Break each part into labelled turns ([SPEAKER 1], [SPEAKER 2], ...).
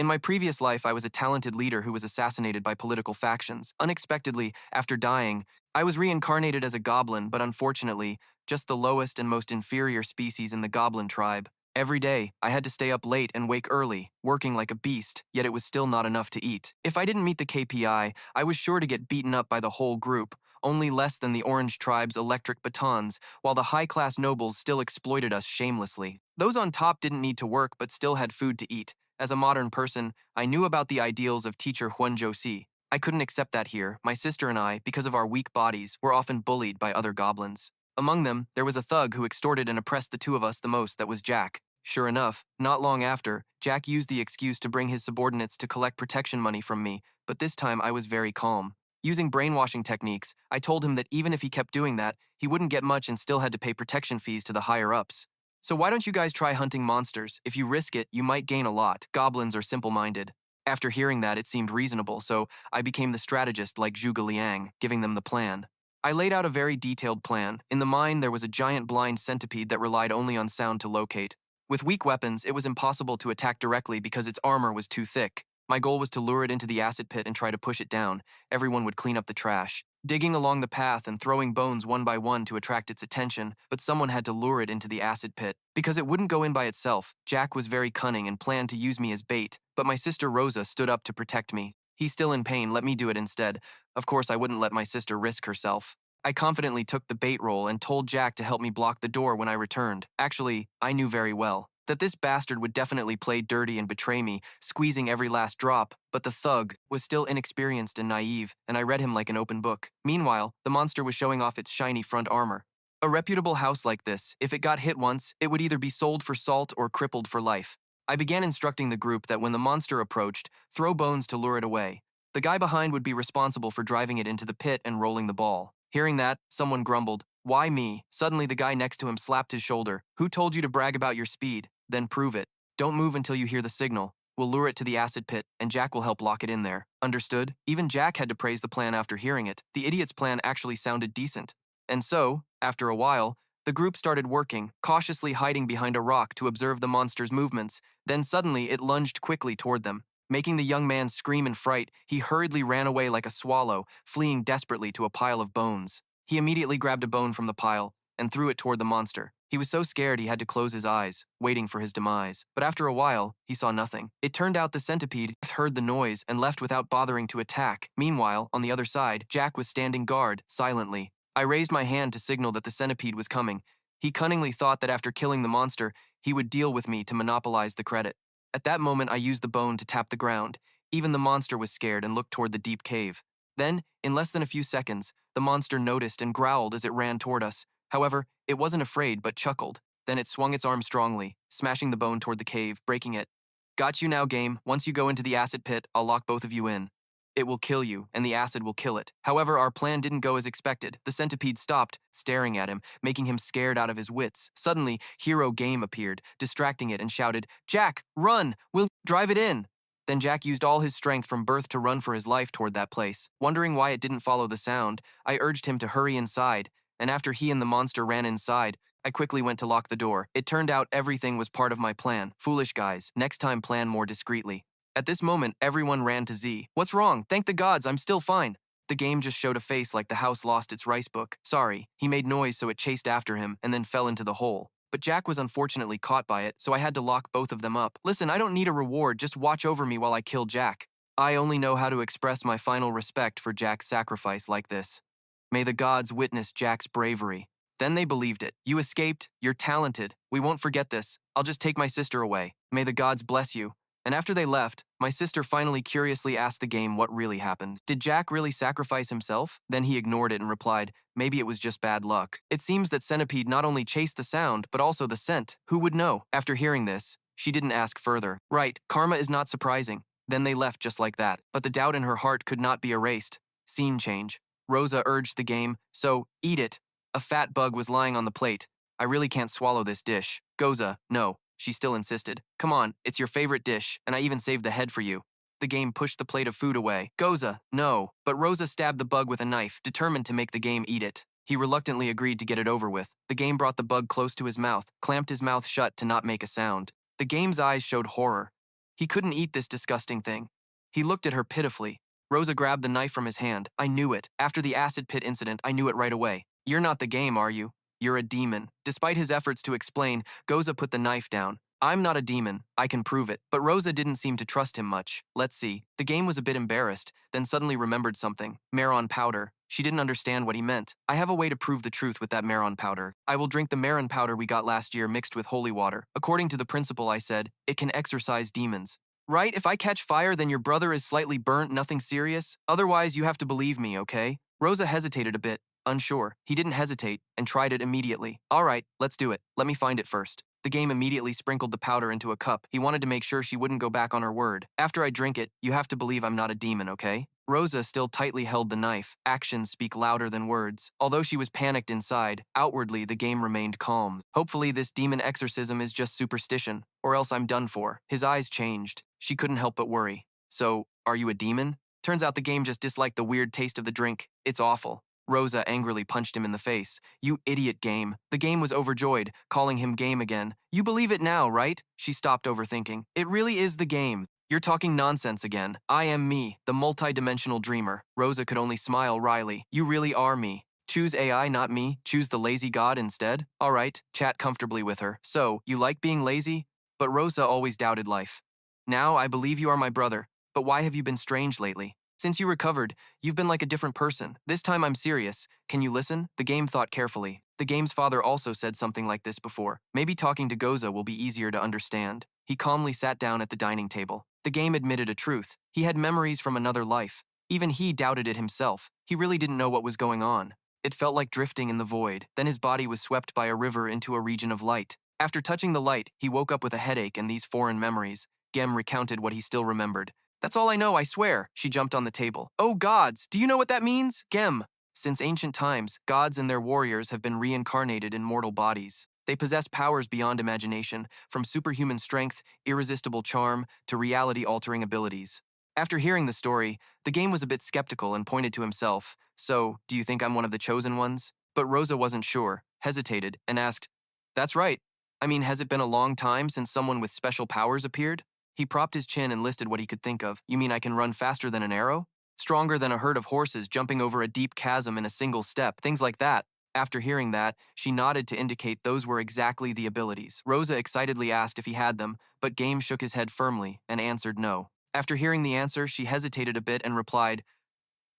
[SPEAKER 1] my previous life, I was a talented leader who was assassinated by political factions. Unexpectedly, after dying, I was reincarnated as a goblin, but unfortunately, just the lowest and most inferior species in the goblin tribe. Every day, I had to stay up late and wake early, working like a beast, yet it was still not enough to eat. If I didn't meet the KPI, I was sure to get beaten up by the whole group, only less than the Orange Tribe's electric batons, while the high-class nobles still exploited us shamelessly. Those on top didn't need to work but still had food to eat. As a modern person, I knew about the ideals of teacher Huanzhou. I couldn't accept that here. My sister and I, because of our weak bodies, were often bullied by other goblins. Among them, there was a thug who extorted and oppressed the two of us the most, that was Jack. Sure enough, not long after, Jack used the excuse to bring his subordinates to collect protection money from me, but this time I was very calm. Using brainwashing techniques, I told him that even if he kept doing that, he wouldn't get much and still had to pay protection fees to the higher-ups. So why don't you guys try hunting monsters? If you risk it, you might gain a lot. Goblins are simple-minded. After hearing that, it seemed reasonable, so I became the strategist like Zhuge Liang, giving them the plan. I laid out a very detailed plan. In the mine, there was a giant blind centipede that relied only on sound to locate. With weak weapons, it was impossible to attack directly because its armor was too thick. My goal was to lure it into the acid pit and try to push it down. Everyone would clean up the trash, digging along the path and throwing bones one by one to attract its attention, but someone had to lure it into the acid pit. Because it wouldn't go in by itself, Jack was very cunning and planned to use me as bait, but my sister Rosa stood up to protect me. He's still in pain, let me do it instead. Of course, I wouldn't let my sister risk herself. I confidently took the bait role and told Jack to help me block the door when I returned. Actually, I knew very well that this bastard would definitely play dirty and betray me, squeezing every last drop, but the thug was still inexperienced and naive, and I read him like an open book. Meanwhile, the monster was showing off its shiny front armor. A reputable house like this, if it got hit once, it would either be sold for salt or crippled for life. I began instructing the group that when the monster approached, throw bones to lure it away. The guy behind would be responsible for driving it into the pit and rolling the ball. Hearing that, someone grumbled, "Why me?" Suddenly the guy next to him slapped his shoulder. "Who told you to brag about your speed? Then prove it. Don't move until you hear the signal. We'll lure it to the acid pit, and Jack will help lock it in there." Understood? Even Jack had to praise the plan after hearing it. The idiot's plan actually sounded decent. And so, after a while, the group started working, cautiously hiding behind a rock to observe the monster's movements. Then suddenly it lunged quickly toward them. Making the young man scream in fright, he hurriedly ran away like a swallow, fleeing desperately to a pile of bones. He immediately grabbed a bone from the pile and threw it toward the monster. He was so scared he had to close his eyes, waiting for his demise. But after a while, he saw nothing. It turned out the centipede heard the noise and left without bothering to attack. Meanwhile, on the other side, Jack was standing guard, silently. I raised my hand to signal that the centipede was coming. He cunningly thought that after killing the monster, he would deal with me to monopolize the credit. At that moment, I used the bone to tap the ground. Even the monster was scared and looked toward the deep cave. Then, in less than a few seconds, the monster noticed and growled as it ran toward us. However, it wasn't afraid but chuckled. Then it swung its arm strongly, smashing the bone toward the cave, breaking it. "Got you now, game. Once you go into the acid pit, I'll lock both of you in. It will kill you, and the acid will kill it." However, our plan didn't go as expected. The centipede stopped, staring at him, making him scared out of his wits. Suddenly, Hero Game appeared, distracting it, and shouted, "Jack, run! We'll drive it in!" Then Jack used all his strength from birth to run for his life toward that place. Wondering why it didn't follow the sound, I urged him to hurry inside, and after he and the monster ran inside, I quickly went to lock the door. It turned out everything was part of my plan. Foolish guys, next time plan more discreetly. At this moment, everyone ran to Z. "What's wrong? Thank the gods, I'm still fine." The game just showed a face like the house lost its rice book. Sorry, he made noise so it chased after him and then fell into the hole. But Jack was unfortunately caught by it, so I had to lock both of them up. "Listen, I don't need a reward, just watch over me while I kill Jack." I only know how to express my final respect for Jack's sacrifice like this. May the gods witness Jack's bravery. Then they believed it. "You escaped, you're talented. We won't forget this. I'll just take my sister away. May the gods bless you." And after they left, my sister finally curiously asked the game what really happened. Did Jack really sacrifice himself? Then he ignored it and replied, maybe it was just bad luck. It seems that Centipede not only chased the sound, but also the scent. Who would know? After hearing this, she didn't ask further. Right, karma is not surprising. Then they left just like that. But the doubt in her heart could not be erased. Scene change. Rosa urged the game, so, eat it. A fat bug was lying on the plate. I really can't swallow this dish. Goza, no. She still insisted. Come on, it's your favorite dish, and I even saved the head for you. The game pushed the plate of food away. Goza, no. But Rosa stabbed the bug with a knife, determined to make the game eat it. He reluctantly agreed to get it over with. The game brought the bug close to his mouth, clamped his mouth shut to not make a sound. The game's eyes showed horror. He couldn't eat this disgusting thing. He looked at her pitifully. Rosa grabbed the knife from his hand. I knew it. After the acid pit incident, I knew it right away. You're not the game, are you? You're a demon. Despite his efforts to explain, Goza put the knife down. I'm not a demon. I can prove it. But Rosa didn't seem to trust him much. Let's see. The game was a bit embarrassed, then suddenly remembered something. Maron powder. She didn't understand what he meant. I have a way to prove the truth with that Maron powder. I will drink the Maron powder we got last year mixed with holy water. According to the principle I said, it can exorcise demons. Right? If I catch fire, then your brother is slightly burnt, nothing serious. Otherwise, you have to believe me, okay? Rosa hesitated a bit, unsure. He didn't hesitate and tried it immediately. All right, let's do it. Let me find it first. The game immediately sprinkled the powder into a cup. He wanted to make sure she wouldn't go back on her word. After I drink it, you have to believe I'm not a demon, okay? Rosa still tightly held the knife. Actions speak louder than words. Although she was panicked inside, outwardly the game remained calm. Hopefully this demon exorcism is just superstition, or else I'm done for. His eyes changed. She couldn't help but worry. So, are you a demon? Turns out the game just disliked the weird taste of the drink. It's awful. Rosa angrily punched him in the face. You idiot game. The game was overjoyed, calling him game again. You believe it now, right? She stopped overthinking. It really is the game. You're talking nonsense again. I am me, the multi-dimensional dreamer. Rosa could only smile wryly. You really are me. Choose AI, not me. Choose the lazy god instead. All right, chat comfortably with her. So, you like being lazy? But Rosa always doubted life. Now, I believe you are my brother. But why have you been strange lately? Since you recovered, you've been like a different person. This time I'm serious. Can you listen? The game thought carefully. The game's father also said something like this before. Maybe talking to Goza will be easier to understand. He calmly sat down at the dining table. The game admitted a truth. He had memories from another life. Even he doubted it himself. He really didn't know what was going on. It felt like drifting in the void. Then his body was swept by a river into a region of light. After touching the light, he woke up with a headache and these foreign memories. Gem recounted what he still remembered. That's all I know, I swear. She jumped on the table. Oh gods, do you know what that means? Gem. Since ancient times, gods and their warriors have been reincarnated in mortal bodies. They possess powers beyond imagination, from superhuman strength, irresistible charm, to reality-altering abilities. After hearing the story, the game was a bit skeptical and pointed to himself. So, do you think I'm one of the chosen ones? But Rosa wasn't sure, hesitated, and asked, That's right. I mean, has it been a long time since someone with special powers appeared? He propped his chin and listed what he could think of. You mean I can run faster than an arrow? Stronger than a herd of horses jumping over a deep chasm in a single step, things like that. After hearing that, she nodded to indicate those were exactly the abilities. Rosa excitedly asked if he had them, but Game shook his head firmly and answered no. After hearing the answer, she hesitated a bit and replied,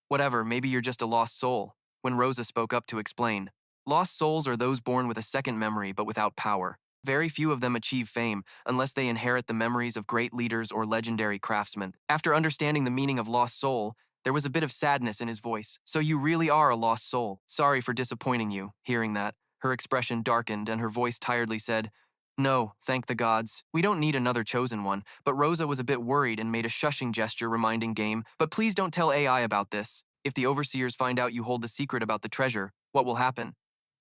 [SPEAKER 1] Whatever, maybe you're just a lost soul. When Rosa spoke up to explain, lost souls are those born with a second memory but without power. Very few of them achieve fame unless they inherit the memories of great leaders or legendary craftsmen. After understanding the meaning of lost soul, there was a bit of sadness in his voice. So you really are a lost soul. Sorry for disappointing you. Hearing that, her expression darkened and her voice tiredly said, No, thank the gods. We don't need another chosen one. But Rosa was a bit worried and made a shushing gesture reminding Game, but please don't tell AI about this. If the overseers find out you hold the secret about the treasure, what will happen?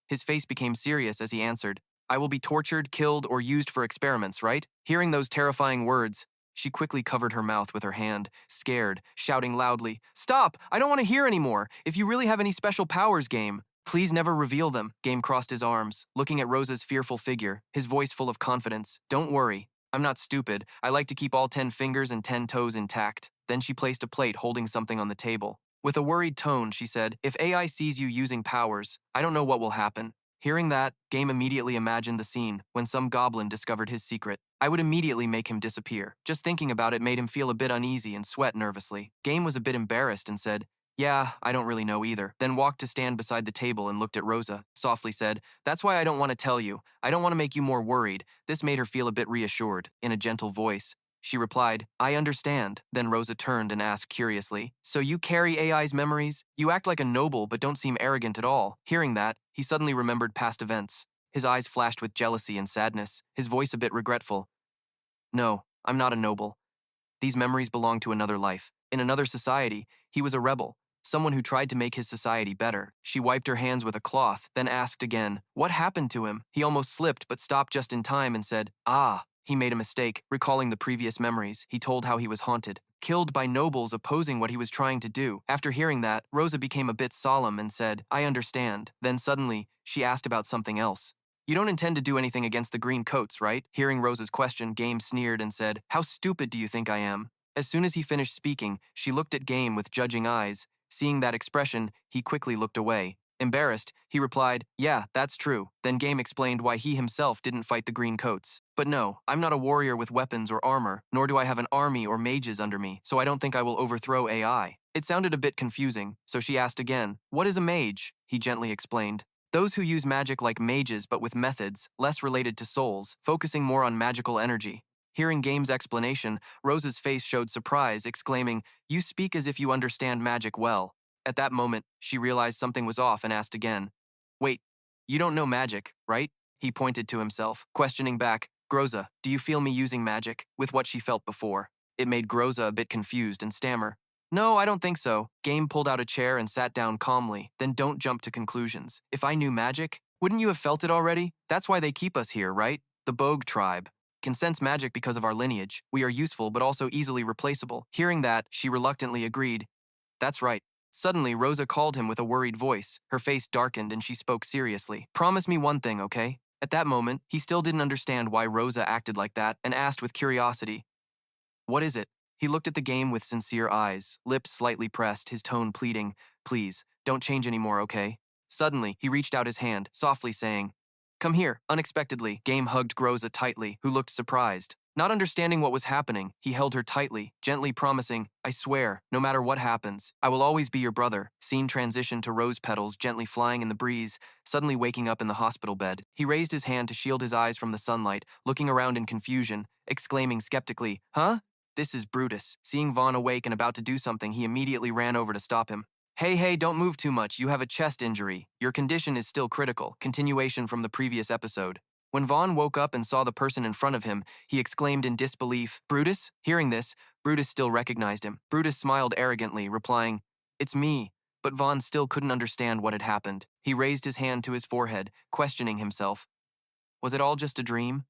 [SPEAKER 1] His face became serious as he answered, I will be tortured, killed, or used for experiments, right? Hearing those terrifying words, she quickly covered her mouth with her hand, scared, shouting loudly, Stop! I don't want to hear anymore! If you really have any special powers, Game, please never reveal them. Game crossed his arms, looking at Rosa's fearful figure, his voice full of confidence. Don't worry. I'm not stupid. I like to keep all 10 fingers and 10 toes intact. Then she placed a plate holding something on the table. With a worried tone, she said, If AI sees you using powers, I don't know what will happen. Hearing that, Game immediately imagined the scene when some goblin discovered his secret. I would immediately make him disappear. Just thinking about it made him feel a bit uneasy and sweat nervously. Game was a bit embarrassed and said, Yeah, I don't really know either. Then walked to stand beside the table and looked at Rosa. Softly said, That's why I don't want to tell you. I don't want to make you more worried. This made her feel a bit reassured. In a gentle voice, she replied, I understand. Then Rosa turned and asked curiously, So you carry AI's memories? You act like a noble but don't seem arrogant at all. Hearing that, he suddenly remembered past events. His eyes flashed with jealousy and sadness, his voice a bit regretful. No, I'm not a noble. These memories belong to another life. In another society, he was a rebel, someone who tried to make his society better. She wiped her hands with a cloth, then asked again, What happened to him? He almost slipped but stopped just in time and said, Ah. He made a mistake, recalling the previous memories. He told how he was haunted, killed by nobles opposing what he was trying to do. After hearing that, Rosa became a bit solemn and said, I understand. Then suddenly, she asked about something else. You don't intend to do anything against the green coats, right? Hearing Rosa's question, Game sneered and said, How stupid do you think I am? As soon as he finished speaking, she looked at Game with judging eyes. Seeing that expression, he quickly looked away. Embarrassed, he replied, Yeah, that's true. Then Game explained why he himself didn't fight the green coats. But no, I'm not a warrior with weapons or armor, nor do I have an army or mages under me, so I don't think I will overthrow AI. It sounded a bit confusing, so she asked again, What is a mage? He gently explained. Those who use magic like mages but with methods, less related to souls, focusing more on magical energy. Hearing Game's explanation, Rosa's face showed surprise, exclaiming, You speak as if you understand magic well. At that moment, she realized something was off and asked again, Wait, you don't know magic, right? He pointed to himself, questioning back, Groza, do you feel me using magic? With what she felt before. It made Groza a bit confused and stammer. No, I don't think so. Game pulled out a chair and sat down calmly. Then don't jump to conclusions. If I knew magic, wouldn't you have felt it already? That's why they keep us here, right? The Bogue tribe can sense magic because of our lineage. We are useful but also easily replaceable. Hearing that, she reluctantly agreed. That's right. Suddenly, Rosa called him with a worried voice. Her face darkened and she spoke seriously. Promise me one thing, okay? At that moment, he still didn't understand why Rosa acted like that and asked with curiosity, What is it? He looked at the game with sincere eyes, lips slightly pressed, his tone pleading, Please, don't change anymore, okay? Suddenly, he reached out his hand, softly saying, Come here. Unexpectedly, Game hugged Groza tightly, who looked surprised. Not understanding what was happening, he held her tightly, gently promising, I swear, no matter what happens, I will always be your brother. Scene transitioned to rose petals gently flying in the breeze, suddenly waking up in the hospital bed. He raised his hand to shield his eyes from the sunlight, looking around in confusion, exclaiming skeptically, Huh? This is Brutus. Seeing Vaughn awake and about to do something, he immediately ran over to stop him. Hey, don't move too much. You have a chest injury. Your condition is still critical. Continuation from the previous episode. When Vaughn woke up and saw the person in front of him, he exclaimed in disbelief, Brutus? Hearing this, Brutus still recognized him. Brutus smiled arrogantly, replying, It's me. But Vaughn still couldn't understand what had happened. He raised his hand to his forehead, questioning himself. Was it all just a dream?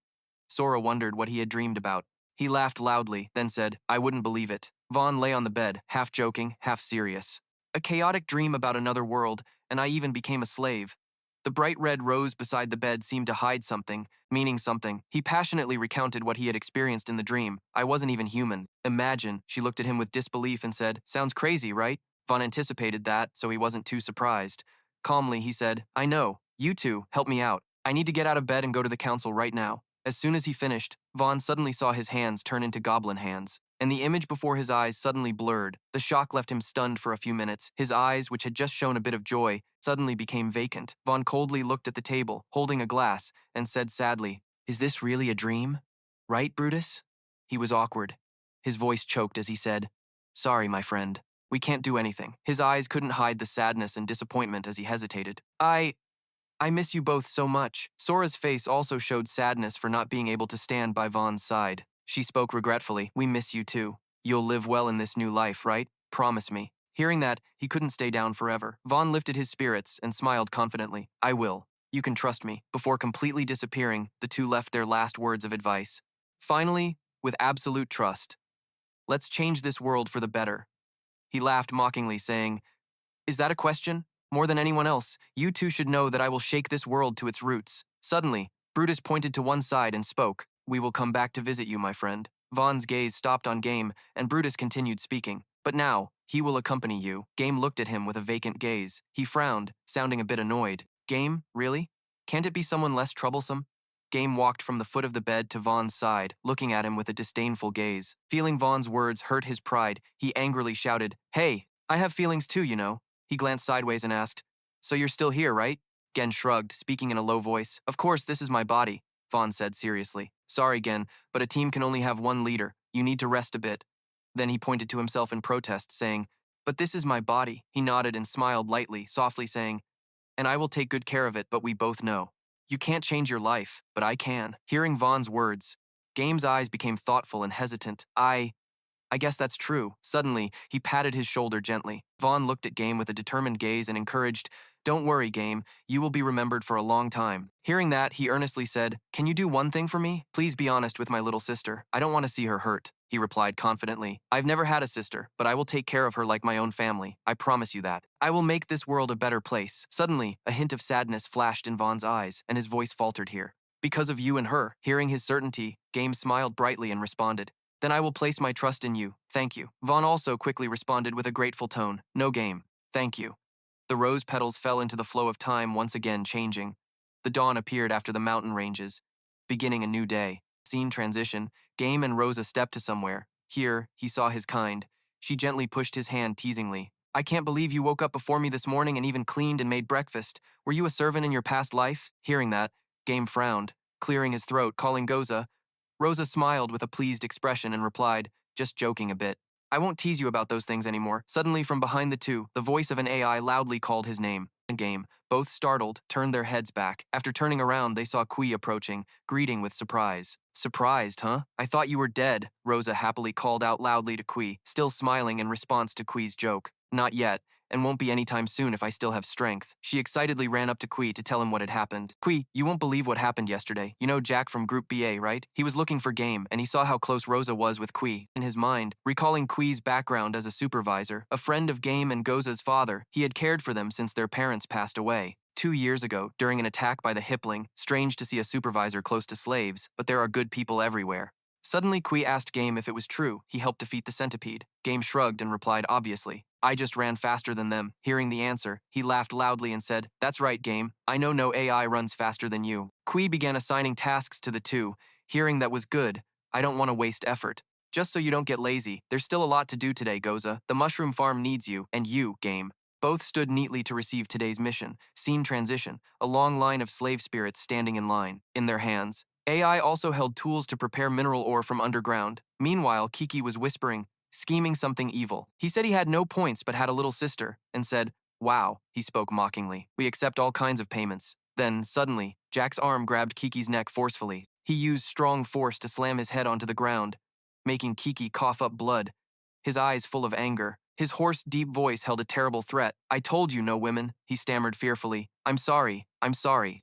[SPEAKER 1] Sora wondered what he had dreamed about. He laughed loudly, then said, I wouldn't believe it. Vaughn lay on the bed, half joking, half serious. A chaotic dream about another world, and I even became a slave. The bright red rose beside the bed seemed to hide something, meaning something. He passionately recounted what he had experienced in the dream. I wasn't even human. Imagine. She looked at him with disbelief and said, Sounds crazy, right? Vaughn anticipated that, so he wasn't too surprised. Calmly, he said, I know. You two, help me out. I need to get out of bed and go to the council right now. As soon as he finished, Vaughn suddenly saw his hands turn into goblin hands, and the image before his eyes suddenly blurred. The shock left him stunned for a few minutes. His eyes, which had just shown a bit of joy, suddenly became vacant. Vaughn coldly looked at the table, holding a glass, and said sadly, Is this really a dream? Right, Brutus? He was awkward. His voice choked as he said, Sorry, my friend. We can't do anything. His eyes couldn't hide the sadness and disappointment as he hesitated. I miss you both so much. Sora's face also showed sadness for not being able to stand by Vaughn's side. She spoke regretfully, We miss you too. You'll live well in this new life, right? Promise me. Hearing that, he couldn't stay down forever. Vaughn lifted his spirits and smiled confidently. I will. You can trust me. Before completely disappearing, the two left their last words of advice. Finally, with absolute trust. Let's change this world for the better. He laughed mockingly, saying, Is that a question? More than anyone else, you two should know that I will shake this world to its roots. Suddenly, Brutus pointed to one side and spoke, We will come back to visit you, my friend. Vaughn's gaze stopped on Game, and Brutus continued speaking. But now, he will accompany you. Game looked at him with a vacant gaze. He frowned, sounding a bit annoyed. Game, really? Can't it be someone less troublesome? Game walked from the foot of the bed to Vaughn's side, looking at him with a disdainful gaze. Feeling Vaughn's words hurt his pride, he angrily shouted, Hey, I have feelings too, you know. He glanced sideways and asked, So you're still here, right? Gen shrugged, speaking in a low voice. Of course, this is my body, Vaughn said seriously. Sorry, Gen, but a team can only have one leader. You need to rest a bit. Then he pointed to himself in protest, saying, But this is my body. He nodded and smiled lightly, softly saying, And I will take good care of it, but we both know. You can't change your life, but I can. Hearing Vaughn's words, Game's eyes became thoughtful and hesitant. I guess that's true. Suddenly, he patted his shoulder gently. Vaughn looked at Game with a determined gaze and encouraged, Don't worry, Game. You will be remembered for a long time. Hearing that, he earnestly said, Can you do one thing for me? Please be honest with my little sister. I don't want to see her hurt. he replied confidently. I've never had a sister, but I will take care of her like my own family. I promise you that. I will make this world a better place. Suddenly, a hint of sadness flashed in Vaughn's eyes, and his voice faltered here. Because of you and her. Hearing his certainty, Game smiled brightly and responded. Then I will place my trust in you. Thank you. Vaughn also quickly responded with a grateful tone. No, Game. Thank you. The rose petals fell into the flow of time, once again changing. The dawn appeared after the mountain ranges, beginning a new day. Scene transition. Game and Rosa stepped to somewhere. Here, he saw his kind. She gently pushed his hand teasingly. I can't believe you woke up before me this morning and even cleaned and made breakfast. Were you a servant in your past life? Hearing that, Game frowned, clearing his throat, calling Goza. Rosa smiled with a pleased expression and replied, just joking a bit. I won't tease you about those things anymore. Suddenly, from behind the two, the voice of an AI loudly called his name. And Game, both startled, turned their heads back. After turning around, they saw Kui approaching, greeting with surprise. Surprised, huh? I thought you were dead, Rosa happily called out loudly to Kui, still smiling in response to Kui's joke. Not yet, and won't be anytime soon if I still have strength. She excitedly ran up to Kui to tell him what had happened. Kui, you won't believe what happened yesterday. You know Jack from Group BA, right? He was looking for Game, and he saw how close Rosa was with Kui. In his mind, recalling Kui's background as a supervisor, a friend of Game and Goza's father, he had cared for them since their parents passed away. 2 years ago, during an attack by the Hippling, strange to see a supervisor close to slaves, but there are good people everywhere. Suddenly, Kui asked Game if it was true he helped defeat the centipede. Game shrugged and replied obviously. I just ran faster than them. Hearing the answer, he laughed loudly and said, That's right, Game. I know no AI runs faster than you. Kui began assigning tasks to the two. Hearing that was good. I don't want to waste effort. Just so you don't get lazy, there's still a lot to do today, Goza. The mushroom farm needs you, and you, Game. Both stood neatly to receive today's mission. Scene transition. A long line of slave spirits standing in line. In their hands, AI also held tools to prepare mineral ore from underground. Meanwhile, Kiki was whispering, scheming something evil. He said he had no points but had a little sister, and said, Wow, he spoke mockingly. We accept all kinds of payments. Then, suddenly, Jack's arm grabbed Kiki's neck forcefully. He used strong force to slam his head onto the ground, making Kiki cough up blood, his eyes full of anger. His hoarse, deep voice held a terrible threat. I told you no women, he stammered fearfully. I'm sorry,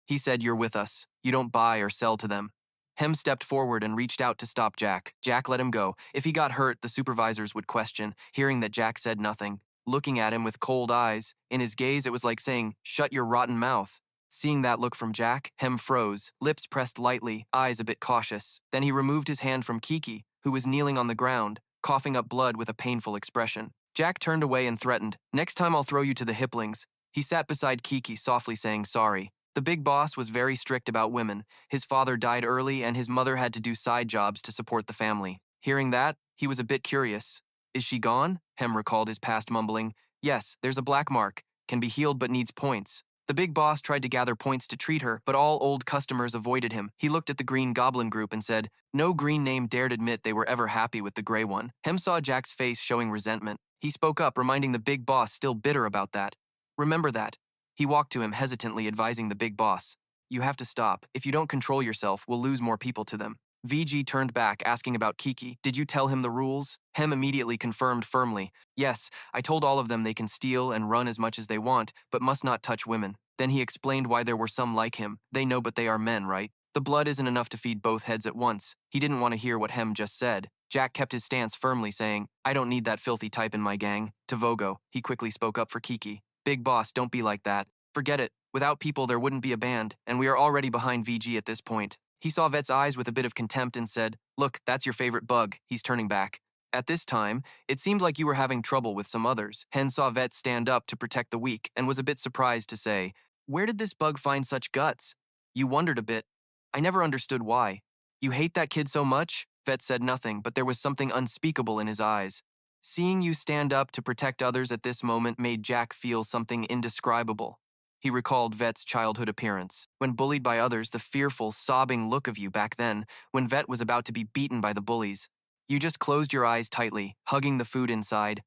[SPEAKER 1] he said. You're with us. You don't buy or sell to them. Hem stepped forward and reached out to stop Jack. Jack let him go. If he got hurt, the supervisors would question. Hearing that Jack said nothing, looking at him with cold eyes, in his gaze it was like saying, shut your rotten mouth. Seeing that look from Jack, Hem froze, lips pressed lightly, eyes a bit cautious. Then he removed his hand from Kiki, who was kneeling on the ground, coughing up blood with a painful expression. Jack turned away and threatened, Next time I'll throw you to the Hipplings. He sat beside Kiki, softly saying sorry. The big boss was very strict about women. His father died early and his mother had to do side jobs to support the family. Hearing that, he was a bit curious. Is she gone? Hem recalled his past, mumbling. Yes, there's a black mark. Can be healed but needs points. The big boss tried to gather points to treat her, but all old customers avoided him. He looked at the green goblin group and said, No green name dared admit they were ever happy with the gray one. Hem saw Jack's face showing resentment. He spoke up, reminding the big boss still bitter about that. Remember that. He walked to him hesitantly, advising the big boss. You have to stop. If you don't control yourself, we'll lose more people to them. VG turned back, asking about Kiki. Did you tell him the rules? Hem immediately confirmed firmly. Yes, I told all of them they can steal and run as much as they want, but must not touch women. Then he explained why there were some like him. They know but they are men, right? The blood isn't enough to feed both heads at once. He didn't want to hear what Hem just said. Jack kept his stance firmly, saying, I don't need that filthy type in my gang. To Vogo, he quickly spoke up for Kiki. Big boss, don't be like that. Forget it. Without people, there wouldn't be a band, and we are already behind VG at this point. He saw Vet's eyes with a bit of contempt and said, Look, that's your favorite bug. He's turning back. At this time, it seemed like you were having trouble with some others. Hen saw Vet stand up to protect the weak and was a bit surprised to say, Where did this bug find such guts? You wondered a bit. I never understood why. You hate that kid so much? Vet said nothing, but there was something unspeakable in his eyes. Seeing you stand up to protect others at this moment made Jack feel something indescribable. He recalled Vet's childhood appearance. When bullied by others, the fearful, sobbing look of you back then, when Vet was about to be beaten by the bullies. You just closed your eyes tightly, hugging the food inside,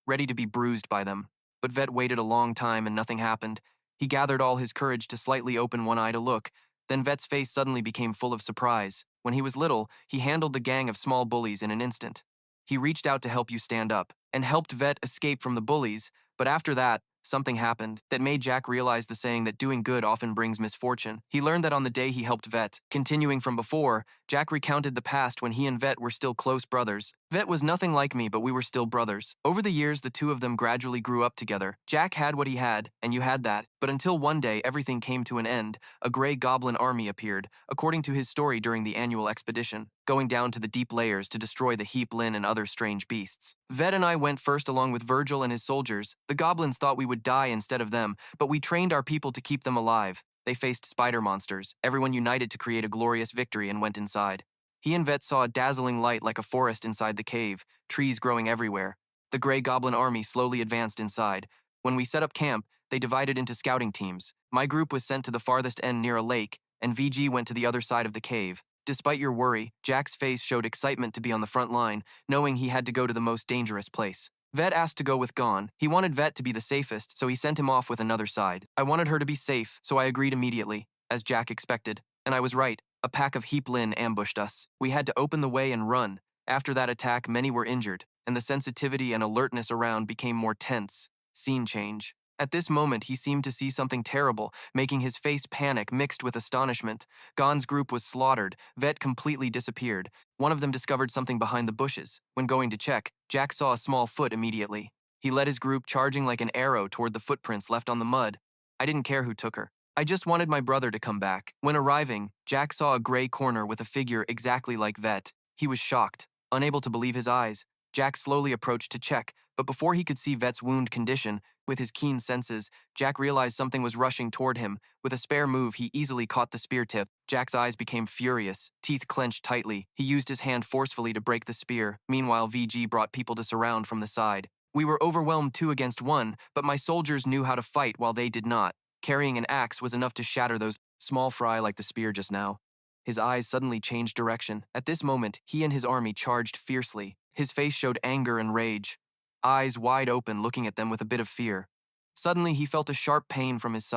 [SPEAKER 1] ready to be bruised by them. But Vet waited a long time and nothing happened. He gathered all his courage to slightly open one eye to look. Then Vet's face suddenly became full of surprise. When he was little, he handled the gang of small bullies in an instant. He reached out to help you stand up, and helped Vet escape from the bullies, but after that, something happened that made Jack realize the saying that doing good often brings misfortune. He learned that on the day he helped Vet. Continuing from before, Jack recounted the past when he and Vet were still close brothers. Vet was nothing like me, but we were still brothers. Over the years, the two of them gradually grew up together. Jack had what he had, and you had that. But until one day, everything came to an end. A gray goblin army appeared, according to his story during the annual expedition, going down to the deep layers to destroy the Heap-Lin and other strange beasts. Vet and I went first along with Virgil and his soldiers. The goblins thought we would die instead of them, but we trained our people to keep them alive. They faced spider monsters. Everyone united to create a glorious victory and went inside. He and Vet saw a dazzling light like a forest inside the cave, trees growing everywhere. The gray goblin army slowly advanced inside. When we set up camp, they divided into scouting teams. My group was sent to the farthest end near a lake, and VG went to the other side of the cave. Despite your worry, Jack's face showed excitement to be on the front line, knowing he had to go to the most dangerous place. Vet asked to go with Gon. He wanted Vet to be the safest, so he sent him off with another side. I wanted her to be safe, so I agreed immediately, as Jack expected. And I was right. A pack of Heap-Lin ambushed us. We had to open the way and run. After that attack, many were injured, and the sensitivity and alertness around became more tense. Scene change. At this moment, he seemed to see something terrible, making his face panic mixed with astonishment. Gon's group was slaughtered. Vet completely disappeared. One of them discovered something behind the bushes. When going to check, Jack saw a small foot immediately. He led his group charging like an arrow toward the footprints left on the mud. I didn't care who took her. I just wanted my brother to come back. When arriving, Jack saw a gray corner with a figure exactly like Vet. He was shocked, unable to believe his eyes. Jack slowly approached to check, but before he could see Vet's wound condition, with his keen senses, Jack realized something was rushing toward him. With a spare move, he easily caught the spear tip. Jack's eyes became furious, teeth clenched tightly. He used his hand forcefully to break the spear. Meanwhile, VG brought people to surround from the side. We were overwhelmed 2 against 1, but my soldiers knew how to fight while they did not. Carrying an axe was enough to shatter those small fry like the spear just now. His eyes suddenly changed direction. At this moment, he and his army charged fiercely. His face showed anger and rage, eyes wide open looking at them with a bit of fear. Suddenly, he felt a sharp pain from his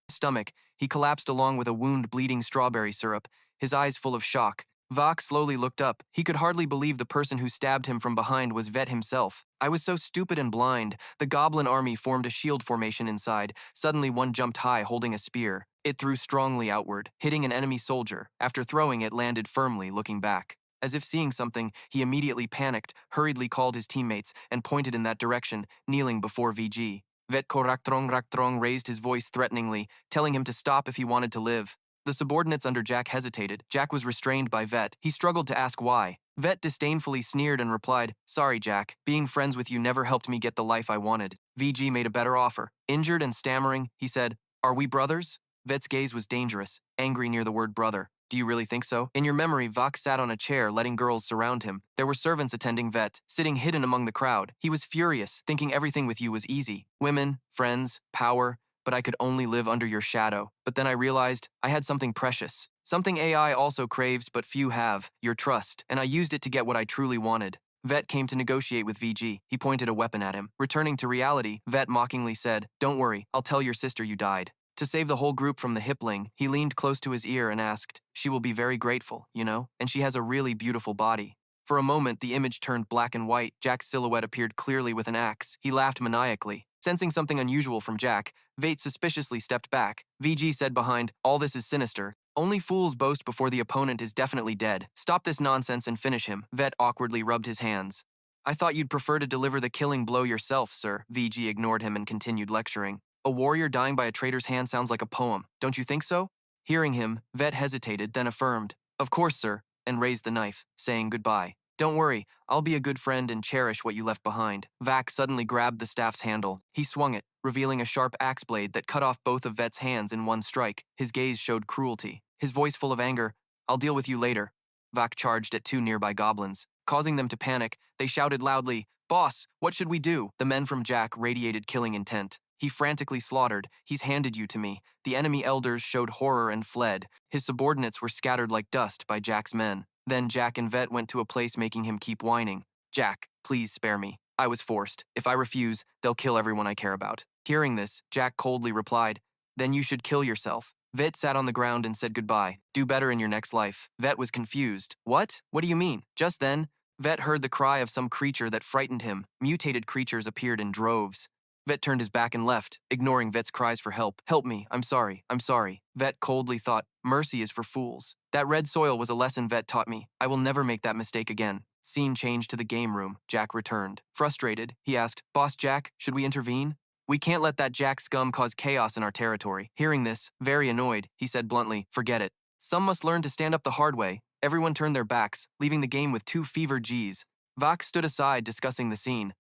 [SPEAKER 1] stomach. He collapsed along with a wound bleeding strawberry syrup, his eyes full of shock. Vok slowly looked up. He could hardly believe the person who stabbed him from behind was Vet himself. I was so stupid and blind. The goblin army formed a shield formation inside. Suddenly, one jumped high, holding a spear. It threw strongly outward, hitting an enemy soldier. After throwing it, landed firmly, looking back. As if seeing something, he immediately panicked, hurriedly called his teammates, and pointed in that direction, kneeling before VG. Vet Koraktrong raised his voice threateningly, telling him to stop if he wanted to live. The subordinates under Jack hesitated. Jack was restrained by Vet. He struggled to ask why. Vet disdainfully sneered and replied, "Sorry, Jack. Being friends with you never helped me get the life I wanted." VG made a better offer. Injured and stammering, he said, "Are we brothers?" Vet's gaze was dangerous, angry near the word brother. "Do you really think so?" In your memory, Vok sat on a chair, letting girls surround him. There were servants attending Vet, sitting hidden among the crowd. He was furious, thinking everything with you was easy. Women, friends, power, but I could only live under your shadow. But then I realized I had something precious. Something AI also craves, but few have. Your trust. And I used it to get what I truly wanted. Vet came to negotiate with VG. He pointed a weapon at him. Returning to reality, Vet mockingly said, "Don't worry, I'll tell your sister you died." To save the whole group from the Heap-Lin, he leaned close to his ear and asked, "She will be very grateful, you know? And she has a really beautiful body." For a moment, the image turned black and white. Jack's silhouette appeared clearly with an axe. He laughed maniacally. Sensing something unusual from Jack, Vate suspiciously stepped back. VG said behind, "All this is sinister. Only fools boast before the opponent is definitely dead. Stop this nonsense and finish him." Vet awkwardly rubbed his hands. "I thought you'd prefer to deliver the killing blow yourself, sir." VG ignored him and continued lecturing. "A warrior dying by a traitor's hand sounds like a poem. Don't you think so?" Hearing him, Vet hesitated, then affirmed, "Of course, sir," and raised the knife, saying goodbye. "Don't worry, I'll be a good friend and cherish what you left behind." Vak suddenly grabbed the staff's handle. He swung it, revealing a sharp axe blade that cut off both of Vet's hands in one strike. His gaze showed cruelty. His voice full of anger, "I'll deal with you later." Vak charged at 2 nearby goblins. Causing them to panic, they shouted loudly, "Boss, what should we do?" The men from Jack radiated killing intent. He frantically slaughtered, "He's handed you to me." The enemy elders showed horror and fled. His subordinates were scattered like dust by Jack's men. Then Jack and Vet went to a place making him keep whining. "Jack, please spare me. I was forced. If I refuse, they'll kill everyone I care about." Hearing this, Jack coldly replied, "Then you should kill yourself." Vet sat on the ground and said goodbye. "Do better in your next life." Vet was confused. "What? What do you mean?" Just then, Vet heard the cry of some creature that frightened him. Mutated creatures appeared in droves. Vet turned his back and left, ignoring Vet's cries for help. "Help me, I'm sorry, I'm sorry." Vet coldly thought, "Mercy is for fools." That red soil was a lesson Vet taught me. I will never make that mistake again. Scene changed to the game room. Jack returned. Frustrated, he asked, Boss Jack, should we intervene? We can't let that Jack scum cause chaos in our territory. Hearing this, very annoyed, he said bluntly, forget it. Some must learn to stand up the hard way. Everyone turned their backs, leaving the game with 2 fevered Gs. Vak stood aside, discussing the scene.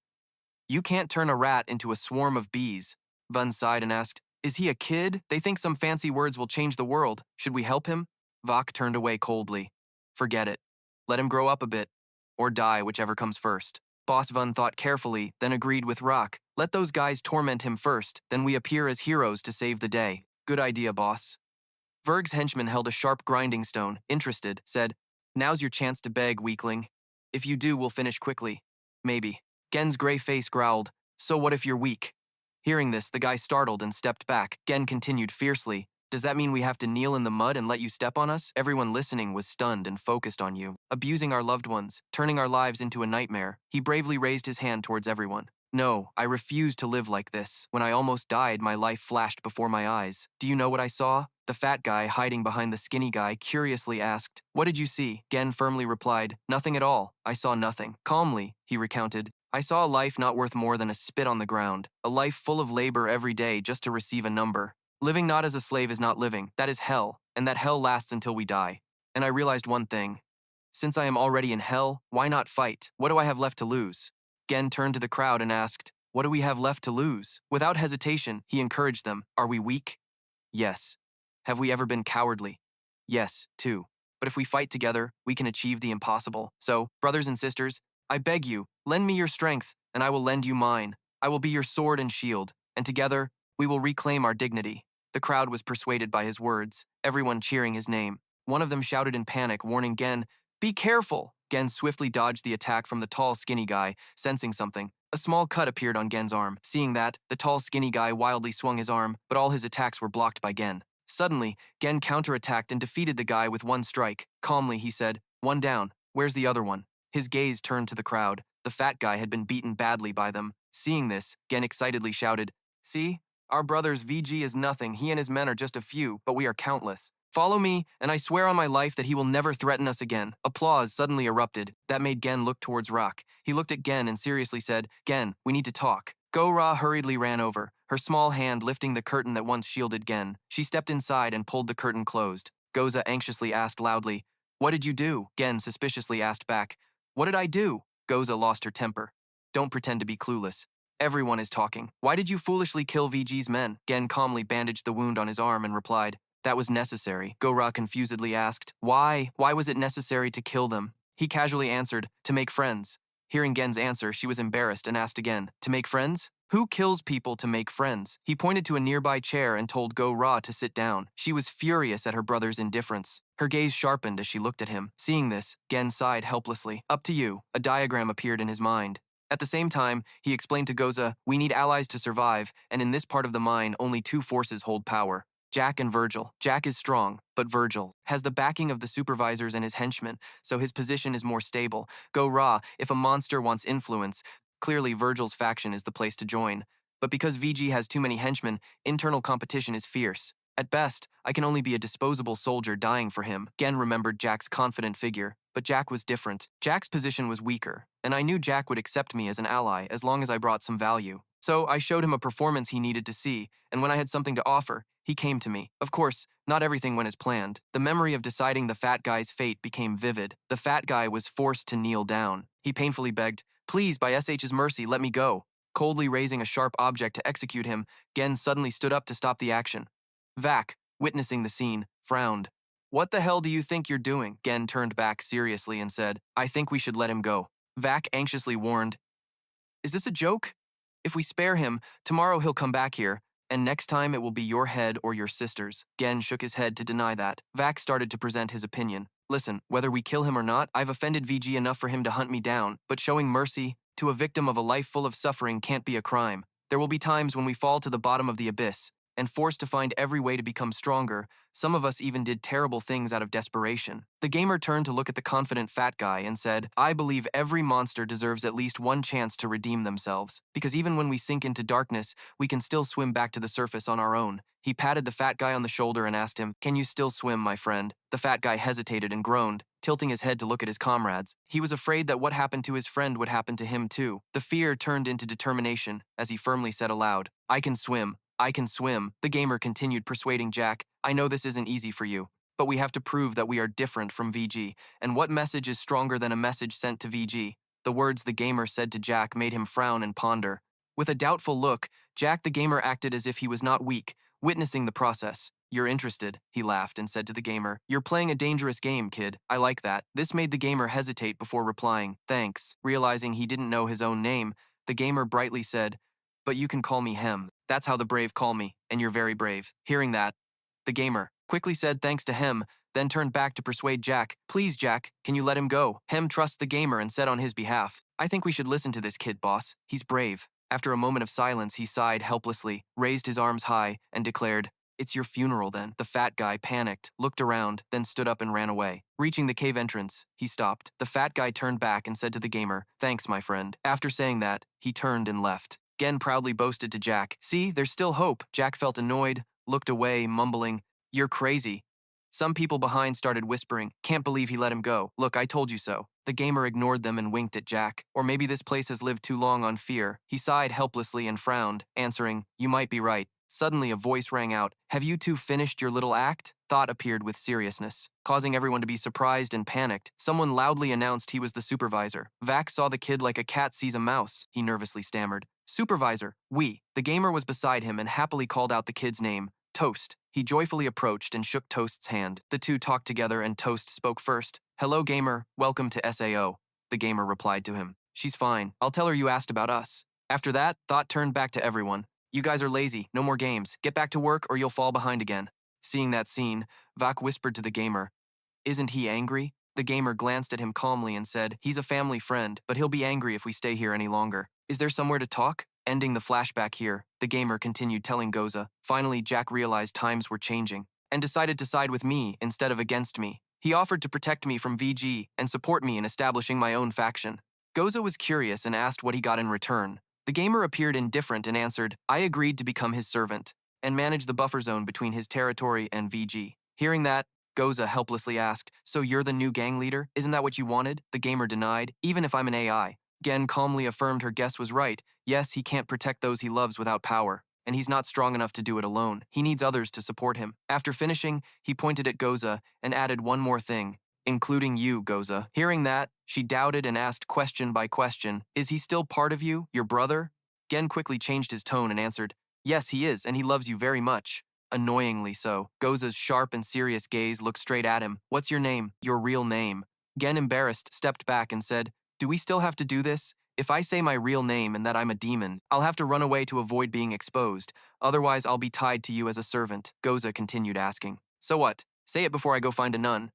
[SPEAKER 1] You can't turn a rat into a swarm of bees. Vun sighed and asked, is he a kid? They think some fancy words will change the world. Should we help him? Vak turned away coldly. Forget it. Let him grow up a bit. Or die, whichever comes first. Boss Vun thought carefully, then agreed with Rock. Let those guys torment him first, then we appear as heroes to save the day. Good idea, boss. Verg's henchman held a sharp grinding stone, interested, said, now's your chance to beg, weakling. If you do, we'll finish quickly. Maybe. Gen's gray face growled, so what if you're weak? Hearing this, the guy startled and stepped back. Gen continued fiercely, does that mean we have to kneel in the mud and let you step on us? Everyone listening was stunned and focused on you. Abusing our loved ones, turning our lives into a nightmare. He bravely raised his hand towards everyone. No, I refuse to live like this. When I almost died, my life flashed before my eyes. Do you know what I saw? The fat guy hiding behind the skinny guy curiously asked, what did you see? Gen firmly replied, nothing at all. I saw nothing. Calmly, he recounted, I saw a life not worth more than a spit on the ground. A life full of labor every day just to receive a number. Living not as a slave is not living. That is hell, and that hell lasts until we die. And I realized one thing. Since I am already in hell, why not fight? What do I have left to lose? Gen turned to the crowd and asked, what do we have left to lose? Without hesitation, he encouraged them. Are we weak? Yes. Have we ever been cowardly? Yes, too. But if we fight together, we can achieve the impossible. So, brothers and sisters, I beg you, lend me your strength, and I will lend you mine. I will be your sword and shield, and together, we will reclaim our dignity. The crowd was persuaded by his words, everyone cheering his name. One of them shouted in panic, warning Gen, be careful! Gen swiftly dodged the attack from the tall, skinny guy, sensing something. A small cut appeared on Gen's arm. Seeing that, the tall, skinny guy wildly swung his arm, but all his attacks were blocked by Gen. Suddenly, Gen counterattacked and defeated the guy with one strike. Calmly, he said, one down. Where's the other one? His gaze turned to the crowd. The fat guy had been beaten badly by them. Seeing this, Gen excitedly shouted, see? Our brother's VG is nothing. He and his men are just a few, but we are countless. Follow me, and I swear on my life that he will never threaten us again. Applause suddenly erupted. That made Gen look towards Rock. He looked at Gen and seriously said, Gen, we need to talk. Go-Ra hurriedly ran over, her small hand lifting the curtain that once shielded Gen. She stepped inside and pulled the curtain closed. Goza anxiously asked loudly, what did you do? Gen suspiciously asked back, what did I do? Goza lost her temper. Don't pretend to be clueless. Everyone is talking. Why did you foolishly kill VG's men? Gen calmly bandaged the wound on his arm and replied, that was necessary. Go-Ra confusedly asked, why? Why was it necessary to kill them? He casually answered, to make friends. Hearing Gen's answer, she was embarrassed and asked again, to make friends? Who kills people to make friends? He pointed to a nearby chair and told Go-Ra to sit down. She was furious at her brother's indifference. Her gaze sharpened as she looked at him. Seeing this, Gen sighed helplessly. Up to you. A diagram appeared in his mind. At the same time, he explained to Goza, we need allies to survive, and in this part of the mine, only 2 forces hold power. Jack and Virgil. Jack is strong, but Virgil has the backing of the supervisors and his henchmen, so his position is more stable. Go-Ra, if a monster wants influence, clearly Virgil's faction is the place to join. But because VG has too many henchmen, internal competition is fierce. At best, I can only be a disposable soldier dying for him. Gen remembered Jack's confident figure, but Jack was different. Jack's position was weaker, and I knew Jack would accept me as an ally as long as I brought some value. So I showed him a performance he needed to see, and when I had something to offer, he came to me. Of course, not everything went as planned. The memory of deciding the fat guy's fate became vivid. The fat guy was forced to kneel down. He painfully begged, please, by SH's mercy, let me go. Coldly raising a sharp object to execute him, Gen suddenly stood up to stop the action. Vak, witnessing the scene, frowned. What the hell do you think you're doing? Gen turned back seriously and said, I think we should let him go. Vak anxiously warned, is this a joke? If we spare him, tomorrow he'll come back here, and next time it will be your head or your sister's. Gen shook his head to deny that. Vak started to present his opinion. Listen, whether we kill him or not, I've offended VG enough for him to hunt me down, but showing mercy to a victim of a life full of suffering can't be a crime. There will be times when we fall to the bottom of the abyss, and forced to find every way to become stronger. Some of us even did terrible things out of desperation. The gamer turned to look at the confident fat guy and said, I believe every monster deserves at least one chance to redeem themselves, because even when we sink into darkness, we can still swim back to the surface on our own. He patted the fat guy on the shoulder and asked him, can you still swim, my friend? The fat guy hesitated and groaned, tilting his head to look at his comrades. He was afraid that what happened to his friend would happen to him too. The fear turned into determination as he firmly said aloud, "I can swim. I can swim." The gamer continued persuading Jack, "I know this isn't easy for you, but we have to prove that we are different from VG. And what message is stronger than a message sent to VG?" The words the gamer said to Jack made him frown and ponder. With a doubtful look, Jack the gamer acted as if he was not weak, witnessing the process. "You're interested," he laughed and said to the gamer. "You're playing a dangerous game, kid. I like that." This made the gamer hesitate before replying, "Thanks." Realizing he didn't know his own name, the gamer brightly said, "But you can call me Hem. That's how the brave call me, and you're very brave." Hearing that, the gamer quickly said thanks to Hem, then turned back to persuade Jack. "Please, Jack, can you let him go?" Hem trusts the gamer and said on his behalf, "I think we should listen to this kid, boss. He's brave." After a moment of silence, he sighed helplessly, raised his arms high, and declared, "It's your funeral then." The fat guy panicked, looked around, then stood up and ran away. Reaching the cave entrance, he stopped. The fat guy turned back and said to the gamer, "Thanks, my friend." After saying that, he turned and left. Gen proudly boasted to Jack, "See, there's still hope." Jack felt annoyed, looked away, mumbling, "You're crazy." Some people behind started whispering, "Can't believe he let him go. Look, I told you so." The gamer ignored them and winked at Jack. Or maybe this place has lived too long on fear. He sighed helplessly and frowned, answering, "You might be right." Suddenly a voice rang out, "Have you two finished your little act?" Thought appeared with seriousness, causing everyone to be surprised and panicked. Someone loudly announced he was the supervisor. Vac saw the kid like a cat sees a mouse, he nervously stammered. "Supervisor, we." The gamer was beside him and happily called out the kid's name, Toast. He joyfully approached and shook Toast's hand. The two talked together and Toast spoke first. "Hello, gamer. Welcome to SAO." The gamer replied to him, "She's fine. I'll tell her you asked about us." After that, Thought turned back to everyone. "You guys are lazy. No more games. Get back to work or you'll fall behind again." Seeing that scene, Vac whispered to the gamer, "Isn't he angry?" The gamer glanced at him calmly and said, "He's a family friend, but he'll be angry if we stay here any longer. Is there somewhere to talk?" Ending the flashback here, the gamer continued telling Goza, "Finally, Jack realized times were changing and decided to side with me instead of against me. He offered to protect me from VG and support me in establishing my own faction." Goza was curious and asked what he got in return. The gamer appeared indifferent and answered, "I agreed to become his servant and manage the buffer zone between his territory and VG." Hearing that, Goza helplessly asked, "So you're the new gang leader? Isn't that what you wanted?" The gamer denied, "Even if I'm an AI." Gen calmly affirmed her guess was right. Yes, he can't protect those he loves without power, and he's not strong enough to do it alone. He needs others to support him. After finishing, he pointed at Goza and added one more thing, "Including you, Goza." Hearing that, she doubted and asked question by question, "Is he still part of you, your brother?" Gen quickly changed his tone and answered, "Yes, he is, and he loves you very much." Annoyingly so. Goza's sharp and serious gaze looked straight at him. "What's your name? Your real name?" Gen, embarrassed, stepped back and said, "Do we still have to do this? If I say my real name and that I'm a demon, I'll have to run away to avoid being exposed. Otherwise, I'll be tied to you as a servant." Goza continued asking, "So what? Say it before I go find a nun."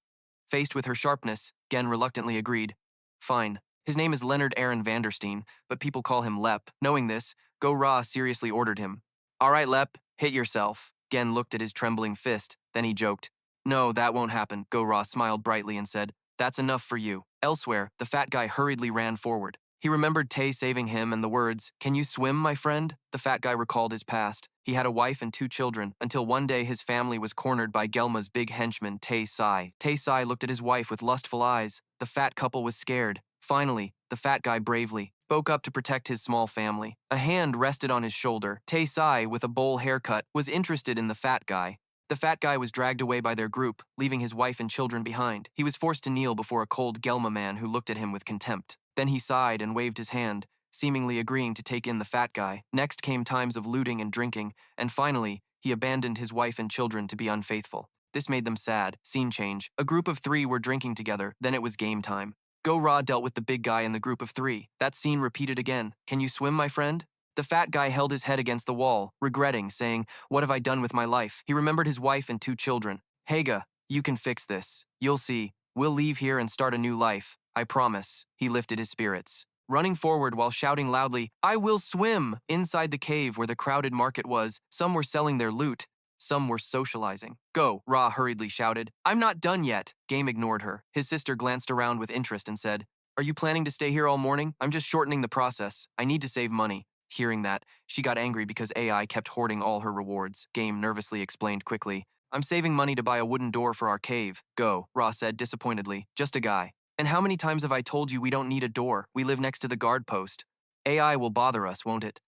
[SPEAKER 1] Faced with her sharpness, Gen reluctantly agreed. "Fine. His name is Leonard Aaron Vanderstein, but people call him Lep." Knowing this, Go-Ra seriously ordered him, "All right, Lep, hit yourself." Gen looked at his trembling fist, then he joked, "No, that won't happen." Go-Ra smiled brightly and said, "That's enough for you." Elsewhere, the fat guy hurriedly ran forward. He remembered Tay saving him and the words, "Can you swim, my friend?" The fat guy recalled his past. He had a wife and 2 children, until one day his family was cornered by Gelma's big henchman, Tay Sai. Tay Sai looked at his wife with lustful eyes. The fat couple was scared. Finally, the fat guy bravely spoke up to protect his small family. A hand rested on his shoulder. Tay Sai, with a bowl haircut, was interested in the fat guy. The fat guy was dragged away by their group, leaving his wife and children behind. He was forced to kneel before a cold Gelma man who looked at him with contempt. Then he sighed and waved his hand, seemingly agreeing to take in the fat guy. Next came times of looting and drinking, and finally, he abandoned his wife and children to be unfaithful. This made them sad. Scene change. A group of 3 were drinking together, then it was game time. Go-Ra dealt with the big guy in the group of 3. That scene repeated again. "Can you swim, my friend?" The fat guy held his head against the wall, regretting, saying, "What have I done with my life?" He remembered his wife and 2 children. "Haga, you can fix this. You'll see. We'll leave here and start a new life. I promise." He lifted his spirits, running forward while shouting loudly, "I will swim!" Inside the cave where the crowded market was, some were selling their loot, some were socializing. "Go!" hurriedly shouted. "I'm not done yet." Game ignored her. His sister glanced around with interest and said, "Are you planning to stay here all morning? I'm just shortening the process. I need to save money." Hearing that, she got angry because AI kept hoarding all her rewards. Game nervously explained quickly, I'm saving money to buy a wooden door for our cave. Go, Ra said disappointedly. Just a guy. And how many times have I told you we don't need a door? We live next to the guard post. AI will bother us, won't it?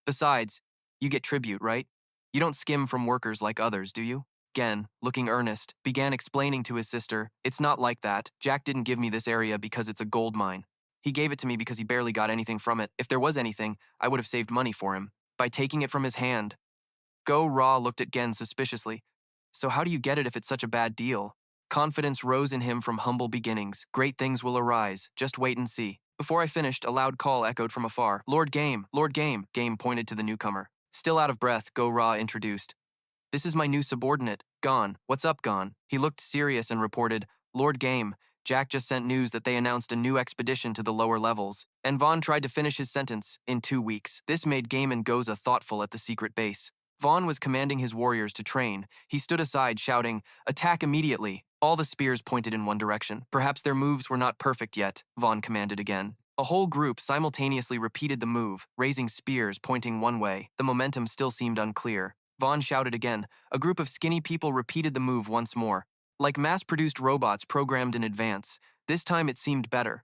[SPEAKER 1] Besides, you get tribute, right? You don't skim from workers like others, do you? Gen, looking earnest, began explaining to his sister, it's not like that. Jack didn't give me this area because it's a gold mine. He gave it to me because he barely got anything from it. If there was anything, I would have saved money for him. By taking it from his hand. Go Ra looked at Gen suspiciously. So how do you get it if it's such a bad deal? Confidence rose in him from humble beginnings. Great things will arise. Just wait and see. Before I finished, a loud call echoed from afar. Lord Game! Lord Game! Game pointed to the newcomer. Still out of breath, Go Ra introduced. This is my new subordinate, Gon. What's up, Gon? He looked serious and reported, Lord Game, Jack just sent news that they announced a new expedition to the lower levels. And Vaughn tried to finish his sentence, in 2 weeks. This made Game and Goza thoughtful at the secret base. Vaughn was commanding his warriors to train. He stood aside, shouting, attack immediately. All the spears pointed in one direction. Perhaps their moves were not perfect yet, Vaughn commanded again. A whole group simultaneously repeated the move, raising spears pointing one way. The momentum still seemed unclear. Vaughn shouted again. A group of skinny people repeated the move once more. Like mass-produced robots programmed in advance. This time it seemed better.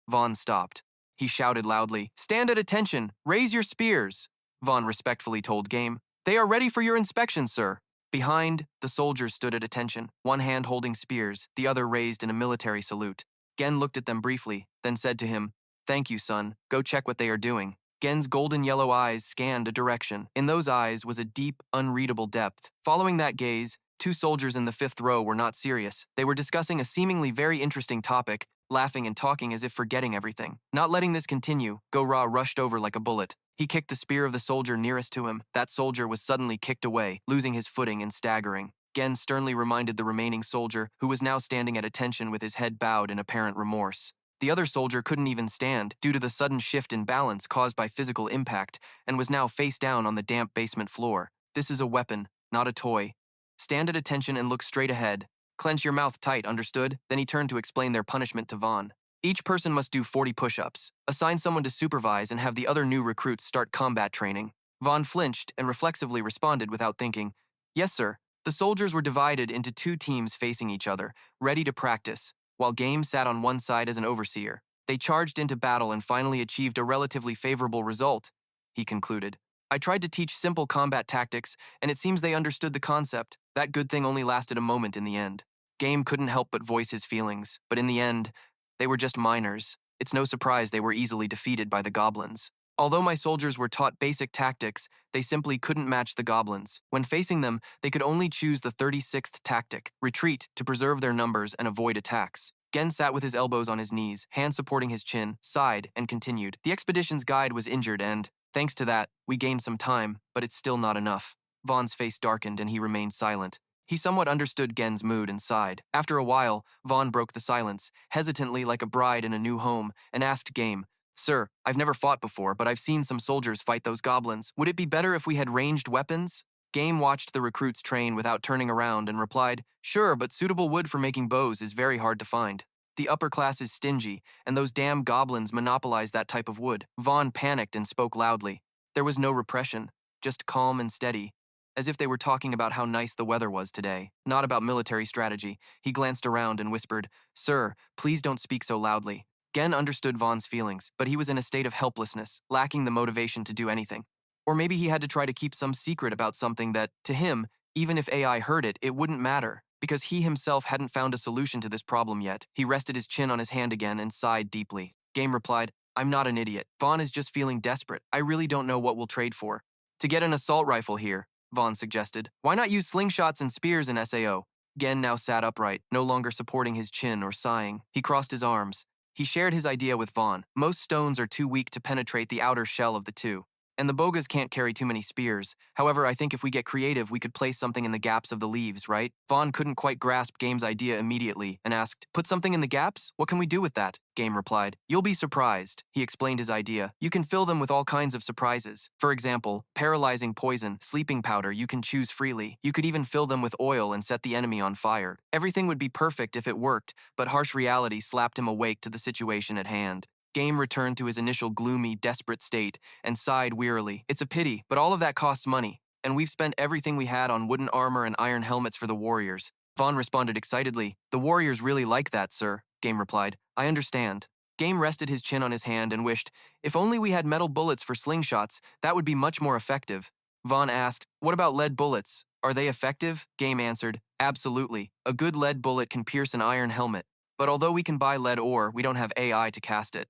[SPEAKER 1] Vaughn stopped. He shouted loudly, stand at attention! Raise your spears! Vaughn respectfully told Game. They are ready for your inspection, sir. Behind, the soldiers stood at attention, one hand holding spears, the other raised in a military salute. Gen looked at them briefly, then said to him, thank you, son. Go check what they are doing. Gen's golden yellow eyes scanned a direction. In those eyes was a deep, unreadable depth. Following that gaze, 2 soldiers in the 5th row were not serious. They were discussing a seemingly very interesting topic, laughing and talking as if forgetting everything. Not letting this continue, Go-Ra rushed over like a bullet. He kicked the spear of the soldier nearest to him. That soldier was suddenly kicked away, losing his footing and staggering. Gen sternly reminded the remaining soldier, who was now standing at attention with his head bowed in apparent remorse. The other soldier couldn't even stand due to the sudden shift in balance caused by physical impact and was now face down on the damp basement floor. This is a weapon, not a toy. Stand at attention and look straight ahead. Clench your mouth tight, understood? Then he turned to explain their punishment to Vaughn. Each person must do 40 push-ups. Assign someone to supervise and have the other new recruits start combat training. Vaughn flinched and reflexively responded without thinking. Yes, sir. The soldiers were divided into 2 teams facing each other, ready to practice, while Game sat on one side as an overseer. They charged into battle and finally achieved a relatively favorable result, he concluded. I tried to teach simple combat tactics, and it seems they understood the concept. That good thing only lasted a moment in the end. Game couldn't help but voice his feelings, but in the end, they were just minors. It's no surprise they were easily defeated by the goblins. Although my soldiers were taught basic tactics, they simply couldn't match the goblins. When facing them, they could only choose the 36th tactic, retreat, to preserve their numbers and avoid attacks. Gen sat with his elbows on his knees, hands supporting his chin, sighed, and continued. The expedition's guide was injured and, thanks to that, we gained some time, but it's still not enough. Vaughn's face darkened and he remained silent. He somewhat understood Gen's mood and sighed. After a while, Vaughn broke the silence, hesitantly like a bride in a new home, and asked Game, Sir, I've never fought before, but I've seen some soldiers fight those goblins. Would it be better if we had ranged weapons? Game watched the recruits train without turning around and replied, Sure, but suitable wood for making bows is very hard to find. The upper class is stingy, and those damn goblins monopolize that type of wood. Vaughn panicked and spoke loudly. There was no repression, just calm and steady, as if they were talking about how nice the weather was today, not about military strategy. He glanced around and whispered, Sir, please don't speak so loudly. Gen understood Vaughn's feelings, but he was in a state of helplessness, lacking the motivation to do anything. Or maybe he had to try to keep some secret about something that, to him, even if AI heard it, it wouldn't matter, because he himself hadn't found a solution to this problem yet. He rested his chin on his hand again and sighed deeply. Game replied, I'm not an idiot. Vaughn is just feeling desperate. I really don't know what we'll trade for. To get an assault rifle here, Vaughn suggested. Why not use slingshots and spears in SAO? Gen now sat upright, no longer supporting his chin or sighing. He crossed his arms. He shared his idea with Vaughn. Most stones are too weak to penetrate the outer shell of the two. And the bogas can't carry too many spears. However, I think if we get creative, we could place something in the gaps of the leaves, right? Vaughn couldn't quite grasp Game's idea immediately and asked, Put something in the gaps? What can we do with that? Game replied, You'll be surprised. He explained his idea. You can fill them with all kinds of surprises. For example, paralyzing poison, sleeping powder you can choose freely. You could even fill them with oil and set the enemy on fire. Everything would be perfect if it worked, but harsh reality slapped him awake to the situation at hand. Game returned to his initial gloomy, desperate state and sighed wearily. It's a pity, but all of that costs money. and we've spent everything we had on wooden armor and iron helmets for the warriors. Vaughn responded excitedly. The warriors really like that, sir, Game replied. I understand. Game rested his chin on his hand and wished, if only we had metal bullets for slingshots, that would be much more effective. Vaughn asked, what about lead bullets? Are they effective? Game answered, absolutely. A good lead bullet can pierce an iron helmet. But although we can buy lead ore, we don't have AI to cast it.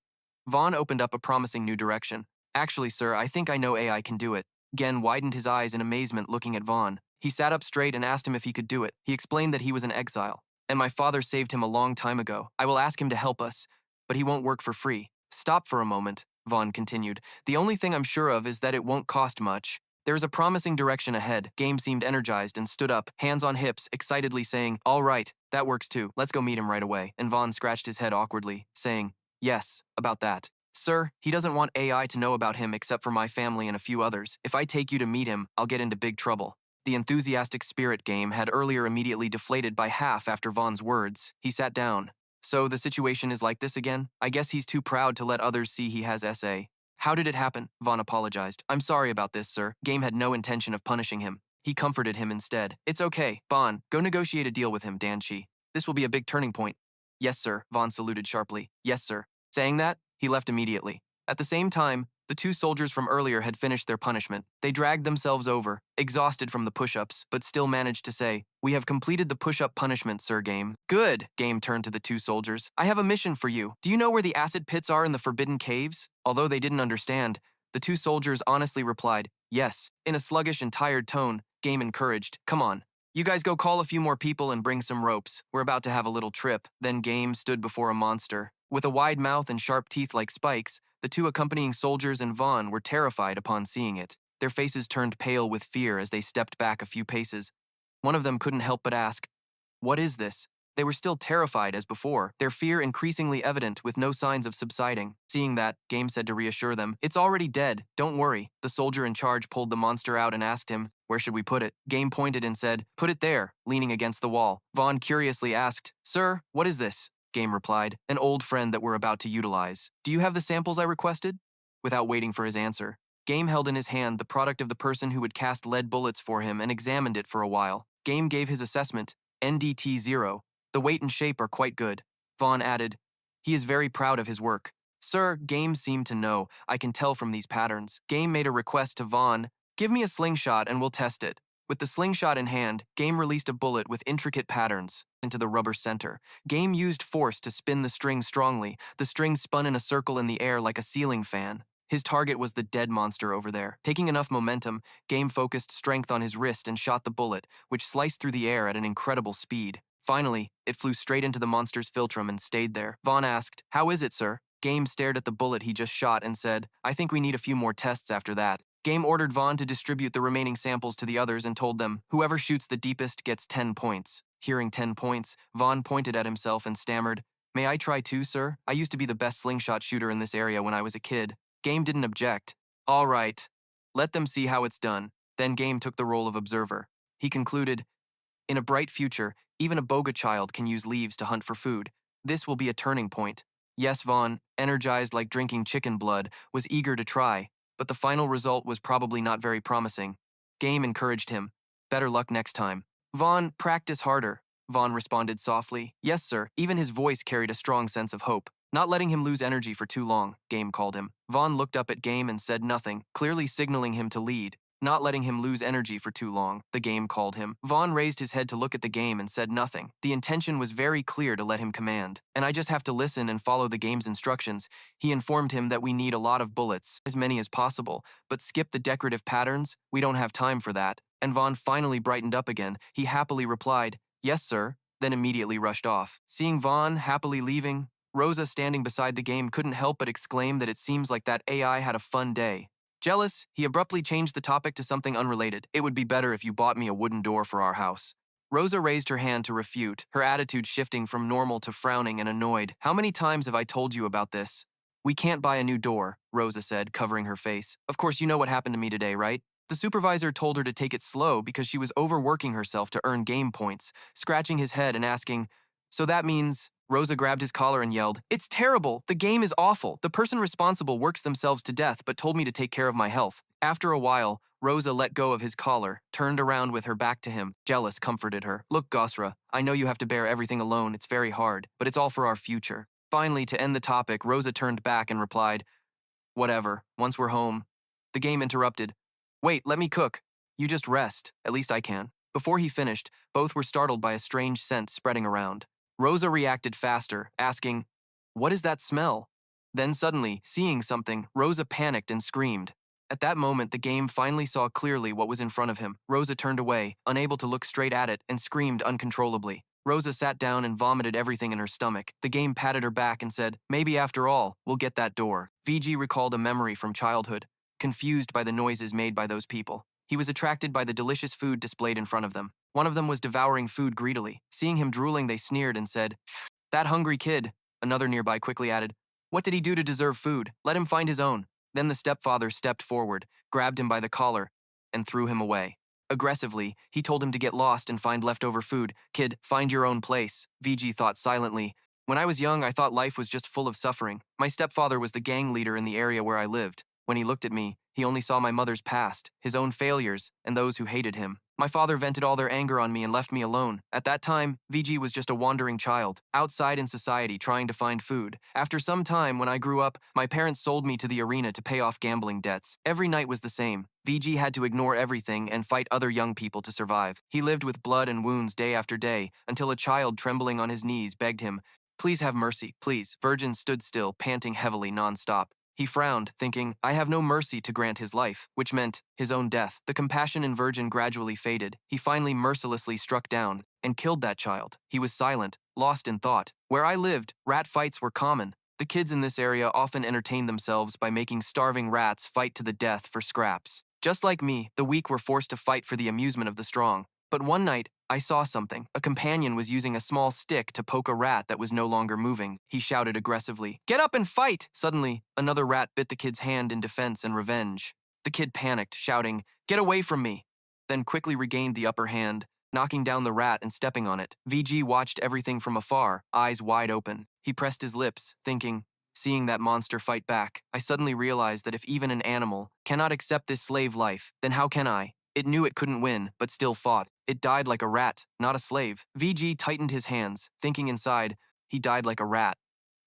[SPEAKER 1] Vaughn opened up a promising new direction. Actually, sir, I think I know AI can do it. Gen widened his eyes in amazement looking at Vaughn. He sat up straight and asked him if he could do it. He explained that he was in exile, and my father saved him a long time ago. I will ask him to help us, but he won't work for free. Stop for a moment, Vaughn continued. The only thing I'm sure of is that it won't cost much. There is a promising direction ahead. Game seemed energized and stood up, hands on hips, excitedly saying, all right, that works too. Let's go meet him right away. And Vaughn scratched his head awkwardly, saying, yes, about that. Sir, he doesn't want AI to know about him except for my family and a few others. If I take you to meet him, I'll get into big trouble. The enthusiastic spirit Game had earlier immediately deflated by half after Vaughn's words. He sat down. So the situation is like this again? I guess he's too proud to let others see he has SA. How did it happen? Vaughn apologized. I'm sorry about this, sir. Game had no intention of punishing him. He comforted him instead. It's okay. Vaughn, go negotiate a deal with him, Danchi. This will be a big turning point. Yes, sir, Vaughn saluted sharply. Yes, sir. Saying that, he left immediately. At the same time, the two soldiers from earlier had finished their punishment. They dragged themselves over, exhausted from the push-ups, but still managed to say, we have completed the push-up punishment, Sir Game. Good, Game turned to the two soldiers. I have a mission for you. Do you know where the acid pits are in the Forbidden Caves? Although they didn't understand, the two soldiers honestly replied, yes. In a sluggish and tired tone, Game encouraged, come on. You guys go call a few more people and bring some ropes. We're about to have a little trip. Then Game stood before a monster. With a wide mouth and sharp teeth like spikes, the two accompanying soldiers and Vaughn were terrified upon seeing it. Their faces turned pale with fear as they stepped back a few paces. One of them couldn't help but ask, what is this? They were still terrified as before, their fear increasingly evident with no signs of subsiding. Seeing that, Game said to reassure them, it's already dead, don't worry. The soldier in charge pulled the monster out and asked him, where should we put it? Game pointed and said, put it there, leaning against the wall. Vaughn curiously asked, sir, what is this? Game replied, an old friend that we're about to utilize. Do you have the samples I requested? Without waiting for his answer, Game held in his hand the product of the person who would cast lead bullets for him and examined it for a while. Game gave his assessment, NDT-0. The weight and shape are quite good. Vaughn added, he is very proud of his work. Sir, Game seemed to know, I can tell from these patterns. Game made a request to Vaughn, give me a slingshot and we'll test it. With the slingshot in hand, Game released a bullet with intricate patterns into the rubber center. Game used force to spin the string strongly. The string spun in a circle in the air like a ceiling fan. His target was the dead monster over there. Taking enough momentum, Game focused strength on his wrist and shot the bullet, which sliced through the air at an incredible speed. Finally, it flew straight into the monster's philtrum and stayed there. Vaughn asked, how is it, sir? Game stared at the bullet he just shot and said, I think we need a few more tests after that. Game ordered Vaughn to distribute the remaining samples to the others and told them, whoever shoots the deepest gets 10 points. Hearing 10 points, Vaughn pointed at himself and stammered, may I try too, sir? I used to be the best slingshot shooter in this area when I was a kid. Game didn't object. All right, let them see how it's done. Then Game took the role of observer. He concluded, in a bright future, even a boga child can use leaves to hunt for food. This will be a turning point. Yes, Vaughn, energized like drinking chicken blood, was eager to try, but the final result was probably not very promising. Game encouraged him. Better luck next time. Vaughn, practice harder. Vaughn responded softly. Yes, sir. Even his voice carried a strong sense of hope. Not letting him lose energy for too long, Game called him. Vaughn looked up at Game and said nothing, clearly signaling him to lead. Not letting him lose energy for too long, the Game called him. Vaughn raised his head to look at the Game and said nothing. The intention was very clear to let him command. And I just have to listen and follow the Game's instructions. He informed him that we need a lot of bullets, as many as possible, but skip the decorative patterns, we don't have time for that. And Vaughn finally brightened up again. He happily replied, yes, sir, then immediately rushed off. Seeing Vaughn happily leaving, Rosa standing beside the Game couldn't help but exclaim that it seems like that AI had a fun day. Jealous, he abruptly changed the topic to something unrelated. It would be better if you bought me a wooden door for our house. Rosa raised her hand to refute, her attitude shifting from normal to frowning and annoyed. How many times have I told you about this? We can't buy a new door, Rosa said, covering her face. Of course you know what happened to me today, right? The supervisor told her to take it slow because she was overworking herself to earn game points, scratching his head and asking, so that means... Rosa grabbed his collar and yelled, it's terrible! The game is awful! The person responsible works themselves to death but told me to take care of my health. After a while, Rosa let go of his collar, turned around with her back to him. Jealous comforted her. Look, Gosra, I know you have to bear everything alone. It's very hard, but it's all for our future. Finally, to end the topic, Rosa turned back and replied, whatever, once we're home. The game interrupted. Wait, let me cook. You just rest, at least I can. Before he finished, both were startled by a strange scent spreading around. Rosa reacted faster, asking, what is that smell? Then suddenly, seeing something, Rosa panicked and screamed. At that moment, the game finally saw clearly what was in front of him. Rosa turned away, unable to look straight at it, and screamed uncontrollably. Rosa sat down and vomited everything in her stomach. The game patted her back and said, maybe after all, we'll get that door. VG recalled a memory from childhood, confused by the noises made by those people. He was attracted by the delicious food displayed in front of them. One of them was devouring food greedily. Seeing him drooling, they sneered and said, that hungry kid. Another nearby quickly added, what did he do to deserve food? Let him find his own. Then the stepfather stepped forward, grabbed him by the collar, and threw him away. Aggressively, he told him to get lost and find leftover food. Kid, find your own place. VG thought silently. When I was young, I thought life was just full of suffering. My stepfather was the gang leader in the area where I lived. When he looked at me, he only saw my mother's past, his own failures, and those who hated him. My father vented all their anger on me and left me alone. At that time, VG was just a wandering child, outside in society trying to find food. After some time, when I grew up, my parents sold me to the arena to pay off gambling debts. Every night was the same. VG had to ignore everything and fight other young people to survive. He lived with blood and wounds day after day, until a child trembling on his knees begged him, please have mercy, please. Virgin stood still, panting heavily non-stop. He frowned, thinking, I have no mercy to grant his life, which meant his own death. The compassion in Virgin gradually faded. He finally mercilessly struck down and killed that child. He was silent, lost in thought. Where I lived, rat fights were common. The kids in this area often entertained themselves by making starving rats fight to the death for scraps. Just like me, the weak were forced to fight for the amusement of the strong. But one night, I saw something. A companion was using a small stick to poke a rat that was no longer moving. He shouted aggressively, get up and fight! Suddenly, another rat bit the kid's hand in defense and revenge. The kid panicked, shouting, get away from me! Then quickly regained the upper hand, knocking down the rat and stepping on it. VG watched everything from afar, eyes wide open. He pressed his lips, thinking, seeing that monster fight back, I suddenly realized that if even an animal cannot accept this slave life, then how can I? It knew it couldn't win, but still fought. It died like a rat, not a slave. VG tightened his hands, thinking inside, he died like a rat,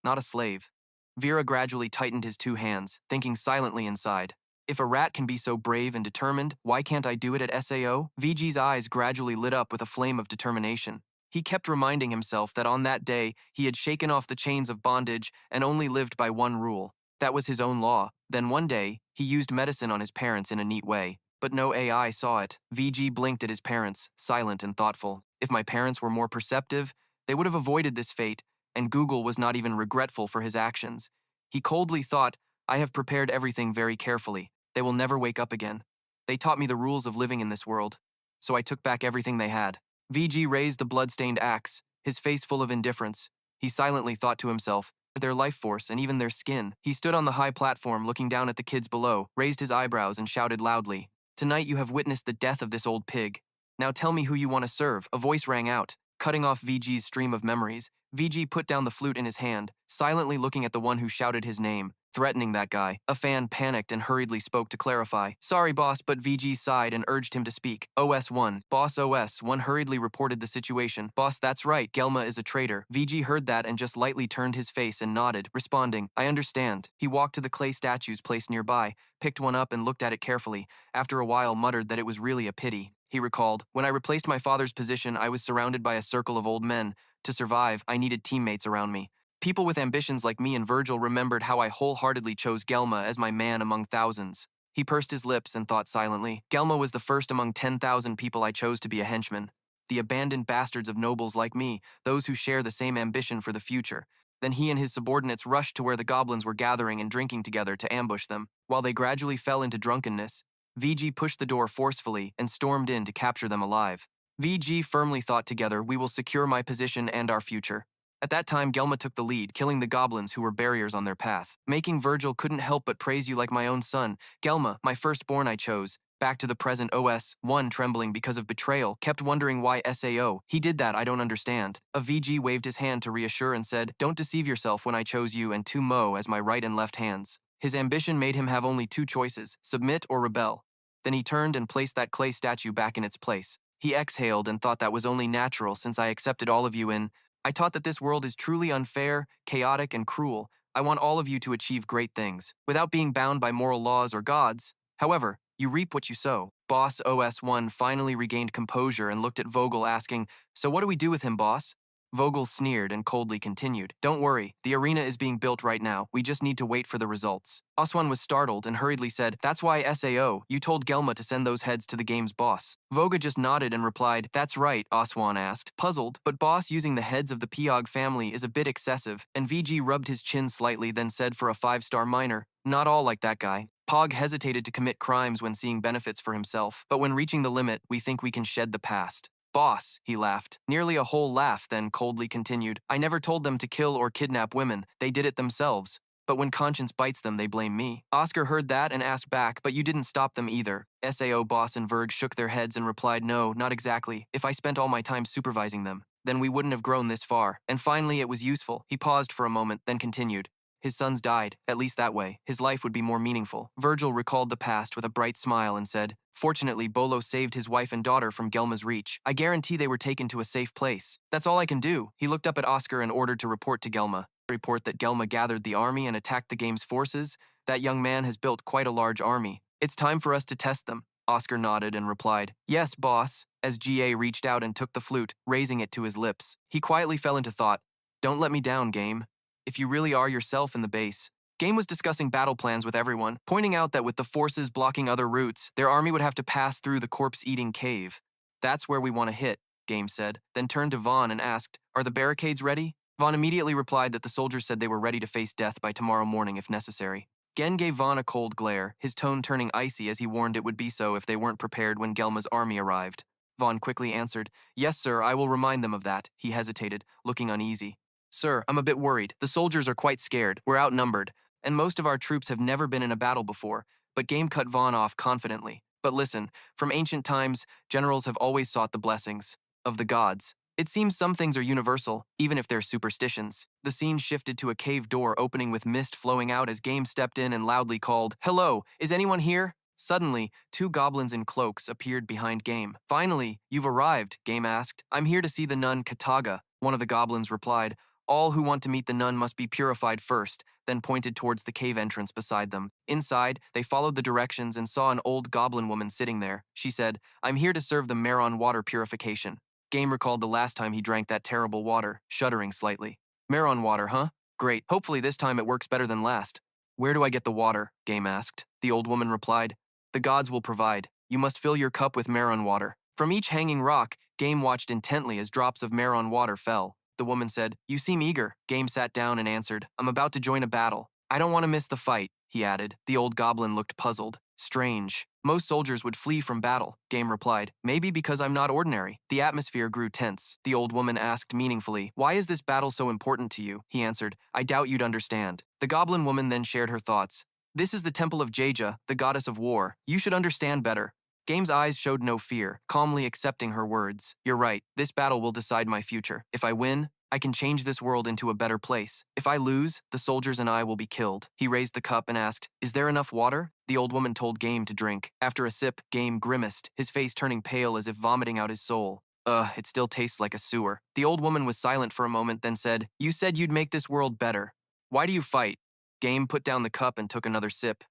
[SPEAKER 1] not a slave. Vera gradually tightened his two hands, thinking silently inside. If a rat can be so brave and determined, why can't I do it at SAO? VG's eyes gradually lit up with a flame of determination. He kept reminding himself that on that day, he had shaken off the chains of bondage and only lived by one rule. That was his own law. Then one day, he used medicine on his parents in a neat way. But no AI saw it. VG blinked at his parents, silent and thoughtful. If my parents were more perceptive, they would have avoided this fate, and Google was not even regretful for his actions. He coldly thought, I have prepared everything very carefully. They will never wake up again. They taught me the rules of living in this world, so I took back everything they had. VG raised the blood-stained axe, his face full of indifference. He silently thought to himself, their life force and even their skin. He stood on the high platform looking down at the kids below, raised his eyebrows and shouted loudly, tonight you have witnessed the death of this old pig. Now tell me who you want to serve. A voice rang out, cutting off VG's stream of memories. VG put down the flute in his hand, silently looking at the one who shouted his name, threatening that guy. A fan panicked and hurriedly spoke to clarify. Sorry, boss, but VG sighed and urged him to speak. OS1. Boss OS1 hurriedly reported the situation. Boss, that's right, Gelma is a traitor. VG heard that and just lightly turned his face and nodded, responding, I understand. He walked to the clay statues placed nearby, picked one up and looked at it carefully. After a while muttered that it was really a pity. He recalled, when I replaced my father's position, I was surrounded by a circle of old men. To survive, I needed teammates around me. People with ambitions like me and Virgil remembered how I wholeheartedly chose Gelma as my man among thousands. He pursed his lips and thought silently. Gelma was the first among 10,000 people I chose to be a henchman. The abandoned bastards of nobles like me, those who share the same ambition for the future. Then he and his subordinates rushed to where the goblins were gathering and drinking together to ambush them. While they gradually fell into drunkenness, VG pushed the door forcefully and stormed in to capture them alive. VG firmly thought together, we will secure my position and our future. At that time, Gelma took the lead, killing the goblins who were barriers on their path. Making Virgil couldn't help but praise you like my own son. Gelma, my firstborn I chose. Back to the present OS1 trembling because of betrayal, kept wondering why SAO. He did that, I don't understand. A VG waved his hand to reassure and said, don't deceive yourself when I chose you and 2 Mo as my right and left hands. His ambition made him have only 2 choices, submit or rebel. Then he turned and placed that clay statue back in its place. He exhaled and thought that was only natural since I accepted all of you in. I taught that this world is truly unfair, chaotic, and cruel. I want all of you to achieve great things, without being bound by moral laws or gods. However, you reap what you sow. Boss OS1 finally regained composure and looked at Vogel asking, "So what do we do with him, boss?" Vogel sneered and coldly continued, "Don't worry, the arena is being built right now. We just need to wait for the results." Oswan was startled and hurriedly said, "That's why SAO, you told Gelma to send those heads to the game's boss." Vogel just nodded and replied, "That's right," Oswan asked, puzzled, "but boss using the heads of the Piog family is a bit excessive," and VG rubbed his chin slightly then said for a 5-star minor, "Not all like that guy. Pog hesitated to commit crimes when seeing benefits for himself, but when reaching the limit, we think we can shed the past." "Boss," he laughed, nearly a whole laugh, then coldly continued, "I never told them to kill or kidnap women. They did it themselves. But when conscience bites them, they blame me." Oscar heard that and asked back, "But you didn't stop them either." SAO Boss and Verg shook their heads and replied, "No, not exactly. If I spent all my time supervising them, then we wouldn't have grown this far. And finally, it was useful." He paused for a moment, then continued. "His sons died, at least that way. His life would be more meaningful." Virgil recalled the past with a bright smile and said, "Fortunately, Bolo saved his wife and daughter from Gelma's reach. I guarantee they were taken to a safe place. That's all I can do." He looked up at Oscar and ordered to report to Gelma. Report that Gelma gathered the army and attacked the game's forces. That young man has built quite a large army. It's time for us to test them. Oscar nodded and replied, "Yes, boss," as GA reached out and took the flute, raising it to his lips. He quietly fell into thought. "Don't let me down, game. If you really are yourself in the base." Game was discussing battle plans with everyone, pointing out that with the forces blocking other routes, their army would have to pass through the corpse-eating cave. "That's where we want to hit," Game said, then turned to Vaughn and asked, "Are the barricades ready?" Vaughn immediately replied that the soldiers said they were ready to face death by tomorrow morning if necessary. Gen gave Vaughn a cold glare, his tone turning icy as he warned it would be so if they weren't prepared when Gelma's army arrived. Vaughn quickly answered, "Yes, sir, I will remind them of that." He hesitated, looking uneasy. "Sir, I'm a bit worried. The soldiers are quite scared. We're outnumbered, and most of our troops have never been in a battle before." But Game cut Vaughn off confidently. "But listen, from ancient times, generals have always sought the blessings of the gods. It seems some things are universal, even if they're superstitions." The scene shifted to a cave door opening with mist flowing out as Game stepped in and loudly called, "Hello, is anyone here?" Suddenly, 2 goblins in cloaks appeared behind Game. "Finally, you've arrived," Game asked. "I'm here to see the nun Kataga," one of the goblins replied. "All who want to meet the nun must be purified first," then pointed towards the cave entrance beside them. Inside, they followed the directions and saw an old goblin woman sitting there. She said, "I'm here to serve the Meron water purification." Game recalled the last time he drank that terrible water, shuddering slightly. "Meron water, huh? Great. Hopefully this time it works better than last." "Where do I get the water?" Game asked. The old woman replied, "The gods will provide. You must fill your cup with Meron water." From each hanging rock, Game watched intently as drops of Meron water fell. The woman said, "You seem eager." Game sat down and answered, "I'm about to join a battle. I don't want to miss the fight," he added. The old goblin looked puzzled. "Strange. Most soldiers would flee from battle," Game replied. "Maybe because I'm not ordinary." The atmosphere grew tense. The old woman asked meaningfully, "Why is this battle so important to you?" He answered, "I doubt you'd understand." The goblin woman then shared her thoughts. "This is the temple of Jaja, the goddess of war. You should understand better." Game's eyes showed no fear, calmly accepting her words. "You're right. This battle will decide my future. If I win, I can change this world into a better place. If I lose, the soldiers and I will be killed." He raised the cup and asked, "Is there enough water?" The old woman told Game to drink. After a sip, Game grimaced, his face turning pale as if vomiting out his soul. It still tastes like a sewer." The old woman was silent for a moment, then said, "You said you'd make this world better. Why do you fight?" Game put down the cup and took another sip,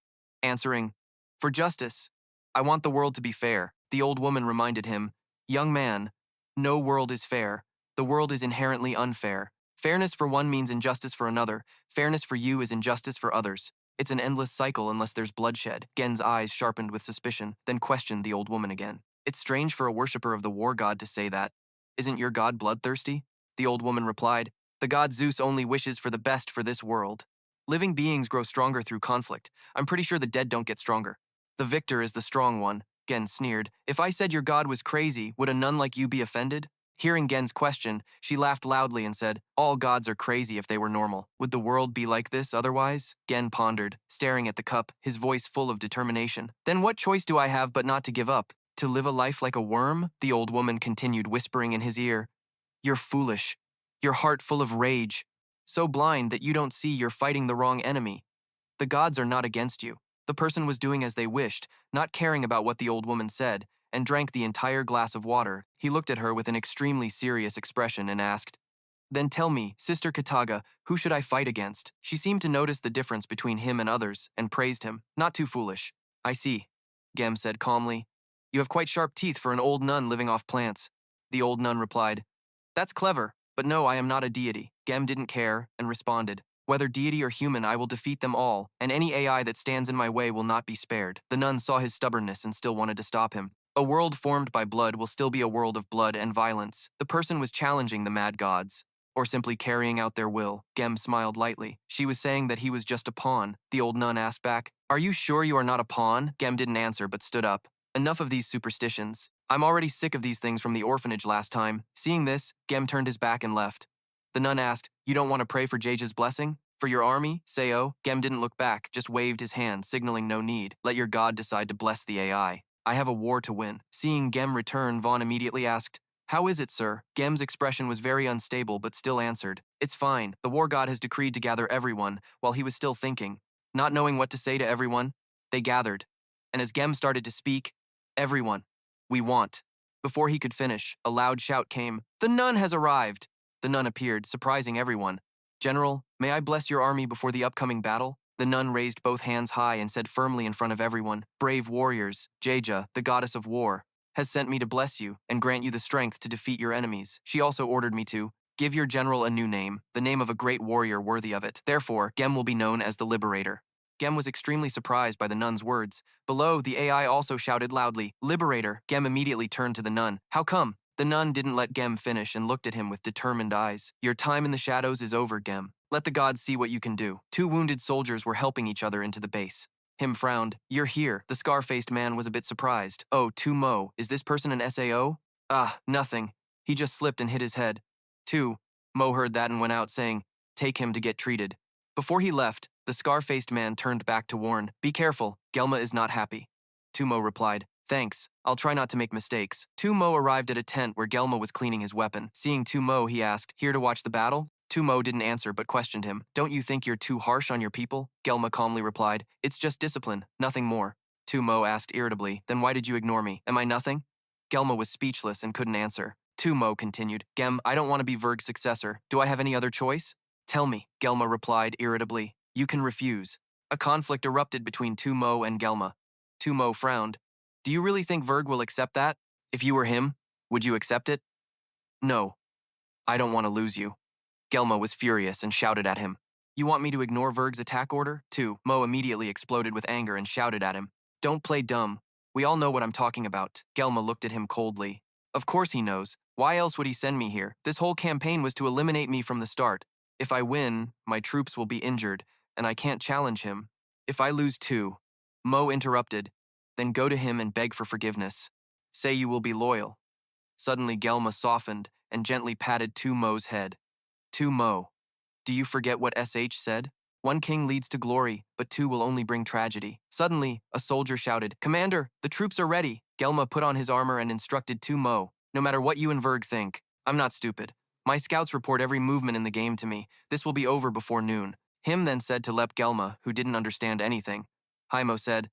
[SPEAKER 1] answering, "For justice. I want the world to be fair." The old woman reminded him, "Young man, no world is fair. The world is inherently unfair. Fairness for one means injustice for another. Fairness for you is injustice for others. It's an endless cycle unless there's bloodshed." Gen's eyes sharpened with suspicion, then questioned the old woman again. "It's strange for a worshipper of the war god to say that. Isn't your god bloodthirsty?" The old woman replied, "The god Zeus only wishes for the best for this world. Living beings grow stronger through conflict. I'm pretty sure the dead don't get stronger. The victor is the strong one." Gen sneered. "If I said your god was crazy, would a nun like you be offended?" Hearing Gen's question, she laughed loudly and said, "All gods are crazy if they were normal. Would the world be like this otherwise?" Gen pondered, staring at the cup, his voice full of determination. "Then what choice do I have but not to give up? To live a life like a worm?" The old woman continued whispering in his ear. "You're foolish. Your heart full of rage. So blind that you don't see you're fighting the wrong enemy. The gods are not against you. The person was doing as they wished, not caring about what the old woman said, and drank the entire glass of water. He looked at her with an extremely serious expression and asked, "Then tell me, Sister Kataga, who should I fight against?" She seemed to notice the difference between him and others, and praised him. "Not too foolish." "I see," Gem said calmly. "You have quite sharp teeth for an old nun living off plants." The old nun replied, "That's clever, but no, I am not a deity." Gem didn't care, and responded, "Whether deity or human, I will defeat them all, and any AI that stands in my way will not be spared." The nun saw his stubbornness and still wanted to stop him. A world formed by blood will still be a world of blood and violence. The person was challenging the mad gods, or simply carrying out their will. Gem smiled lightly. She was saying that he was just a pawn. The old nun asked back, "Are you sure you are not a pawn?" Gem didn't answer but stood up. "Enough of these superstitions. I'm already sick of these things from the orphanage last time." Seeing this, Gem turned his back and left. The nun asked, "You don't want to pray for Jaja's blessing? For your army, Seo?" Gem didn't look back, just waved his hand, signaling no need. "Let your god decide to bless the AI. I have a war to win." Seeing Gem return, Vaughn immediately asked, "How is it, sir?" Gem's expression was very unstable but still answered, "It's fine. The war god has decreed to gather everyone." While he was still thinking, not knowing what to say to everyone, they gathered. And as Gem started to speak, "Everyone, we want." Before he could finish, a loud shout came, "The nun has arrived!" The nun appeared, surprising everyone. "General, may I bless your army before the upcoming battle?" The nun raised both hands high and said firmly in front of everyone, "Brave warriors, Jaja, the goddess of war, has sent me to bless you and grant you the strength to defeat your enemies. She also ordered me to give your general a new name, the name of a great warrior worthy of it. Therefore, Gem will be known as the Liberator." Gem was extremely surprised by the nun's words. Below, the AI also shouted loudly, "Liberator." Gem immediately turned to the nun. "How come?" The nun didn't let Gem finish and looked at him with determined eyes. "Your time in the shadows is over, Gem. Let the gods see what you can do." Two wounded soldiers were helping each other into the base. Him frowned. "You're here." The scar-faced man was a bit surprised. "Oh, Mo, is this person an SAO?" "Ah, nothing. He just slipped and hit his head." Mo heard that and went out saying, "Take him to get treated." Before he left, the scar-faced man turned back to warn, "Be careful, Gelma is not happy." Mo replied, "Thanks, I'll try not to make mistakes." Mo arrived at a tent where Gelma was cleaning his weapon. Seeing Mo, he asked, "Here to watch the battle?" Mo didn't answer but questioned him. "Don't you think you're too harsh on your people?" Gelma calmly replied, "It's just discipline, nothing more." Mo asked irritably, "Then why did you ignore me? Am I nothing?" Gelma was speechless and couldn't answer. Mo continued, "Gem, I don't want to be Verg's successor. Do I have any other choice?" "Tell me," Gelma replied irritably. "You can refuse." A conflict erupted between Mo and Gelma. Mo frowned. "Do you really think Verg will accept that? If you were him, would you accept it?" "No. I don't want to lose you." Gelma was furious and shouted at him, "You want me to ignore Verg's attack order?" Mo immediately exploded with anger and shouted at him, "Don't play dumb. We all know what I'm talking about." Gelma looked at him coldly. "Of course he knows. Why else would he send me here? This whole campaign was to eliminate me from the start. If I win, my troops will be injured, and I can't challenge him. If I lose too," Mo interrupted, "then go to him and beg for forgiveness. Say you will be loyal." Suddenly Gelma softened and gently patted Mo's head. Mo, do you forget what SH said? One king leads to glory, but two will only bring tragedy." Suddenly, a soldier shouted, "Commander, the troops are ready." Gelma put on his armor and instructed Mo, "No matter what you and Verg think, I'm not stupid. My scouts report every movement in the game to me. This will be over before noon." Him then said to Lep Gelma, who didn't understand anything. Mo said,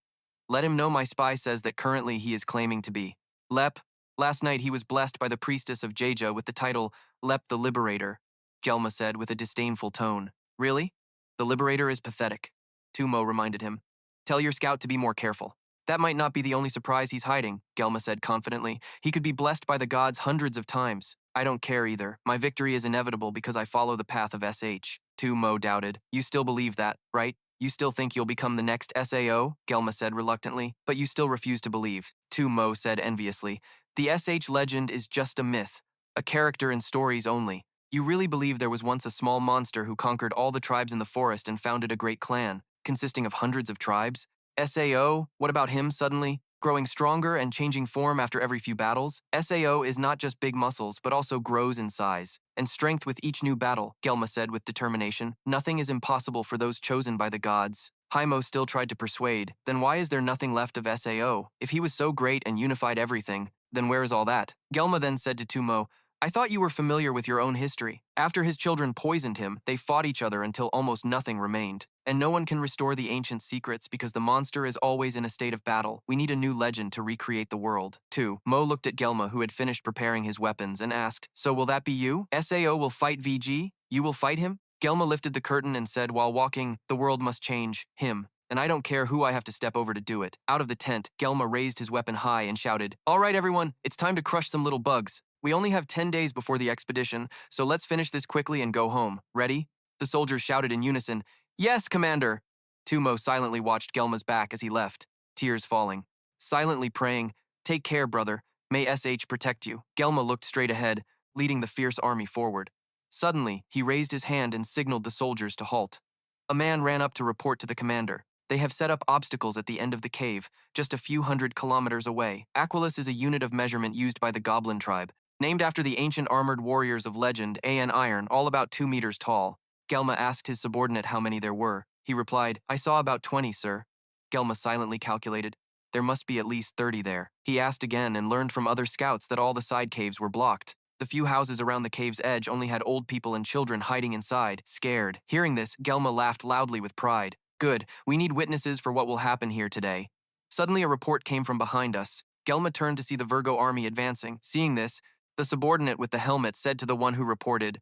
[SPEAKER 1] "Let him know my spy says that currently he is claiming to be Lep. Last night he was blessed by the priestess of Jaja with the title Lep the Liberator." Gelma said with a disdainful tone. "Really? The Liberator is pathetic." Mo reminded him, "Tell your scout to be more careful." "That might not be the only surprise he's hiding," Gelma said confidently. "He could be blessed by the gods hundreds of times." "I don't care either. My victory is inevitable because I follow the path of SH. Mo doubted. "You still believe that, right? You still think you'll become the next SAO?" Gelma said reluctantly. "But you still refuse to believe." Mo said enviously, "The SH legend is just a myth, a character in stories only. You really believe there was once a small monster who conquered all the tribes in the forest and founded a great clan, consisting of hundreds of tribes? SAO, what about him suddenly, growing stronger and changing form after every few battles? SAO is not just big muscles, but also grows in size and strength with each new battle," Gelma said with determination. "Nothing is impossible for those chosen by the gods." Mo still tried to persuade, "Then why is there nothing left of SAO? If he was so great and unified everything, then where is all that?" Gelma then said to Mo, "I thought you were familiar with your own history. After his children poisoned him, they fought each other until almost nothing remained. And no one can restore the ancient secrets because the monster is always in a state of battle. We need a new legend to recreate the world. 2. Mo looked at Gelma, who had finished preparing his weapons, and asked, "So will that be you? SAO will fight VG? You will fight him?" Gelma lifted the curtain and said while walking, "The world must change. Him. And I don't care who I have to step over to do it." Out of the tent, Gelma raised his weapon high and shouted, "All right, everyone, it's time to crush some little bugs. We only have 10 days before the expedition, so let's finish this quickly and go home. Ready?" The soldiers shouted in unison, "Yes, Commander!" Tumo silently watched Gelma's back as he left, tears falling. Silently praying, "Take care, brother. May SH protect you." Gelma looked straight ahead, leading the fierce army forward. Suddenly, he raised his hand and signaled the soldiers to halt. A man ran up to report to the commander. "They have set up obstacles at the end of the cave, just a few hundred kilometers away." Aquilus is a unit of measurement used by the Goblin tribe, named after the ancient armored warriors of legend, AN Iron, all about 2 meters tall. Gelma asked his subordinate how many there were. He replied, "I saw about 20, sir." Gelma silently calculated, "There must be at least 30 there." He asked again and learned from other scouts that all the side caves were blocked. The few houses around the cave's edge only had old people and children hiding inside, scared. Hearing this, Gelma laughed loudly with pride. "Good, we need witnesses for what will happen here today." Suddenly a report came from behind us. Gelma turned to see the Virgo army advancing. Seeing this, the subordinate with the helmet said to the one who reported,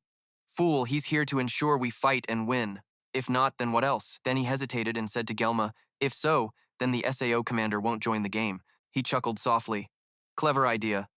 [SPEAKER 1] "Fool, he's here to ensure we fight and win. If not, then what else?" Then he hesitated and said to Gelma, "If so, then the SAO commander won't join the game." He chuckled softly. "Clever idea.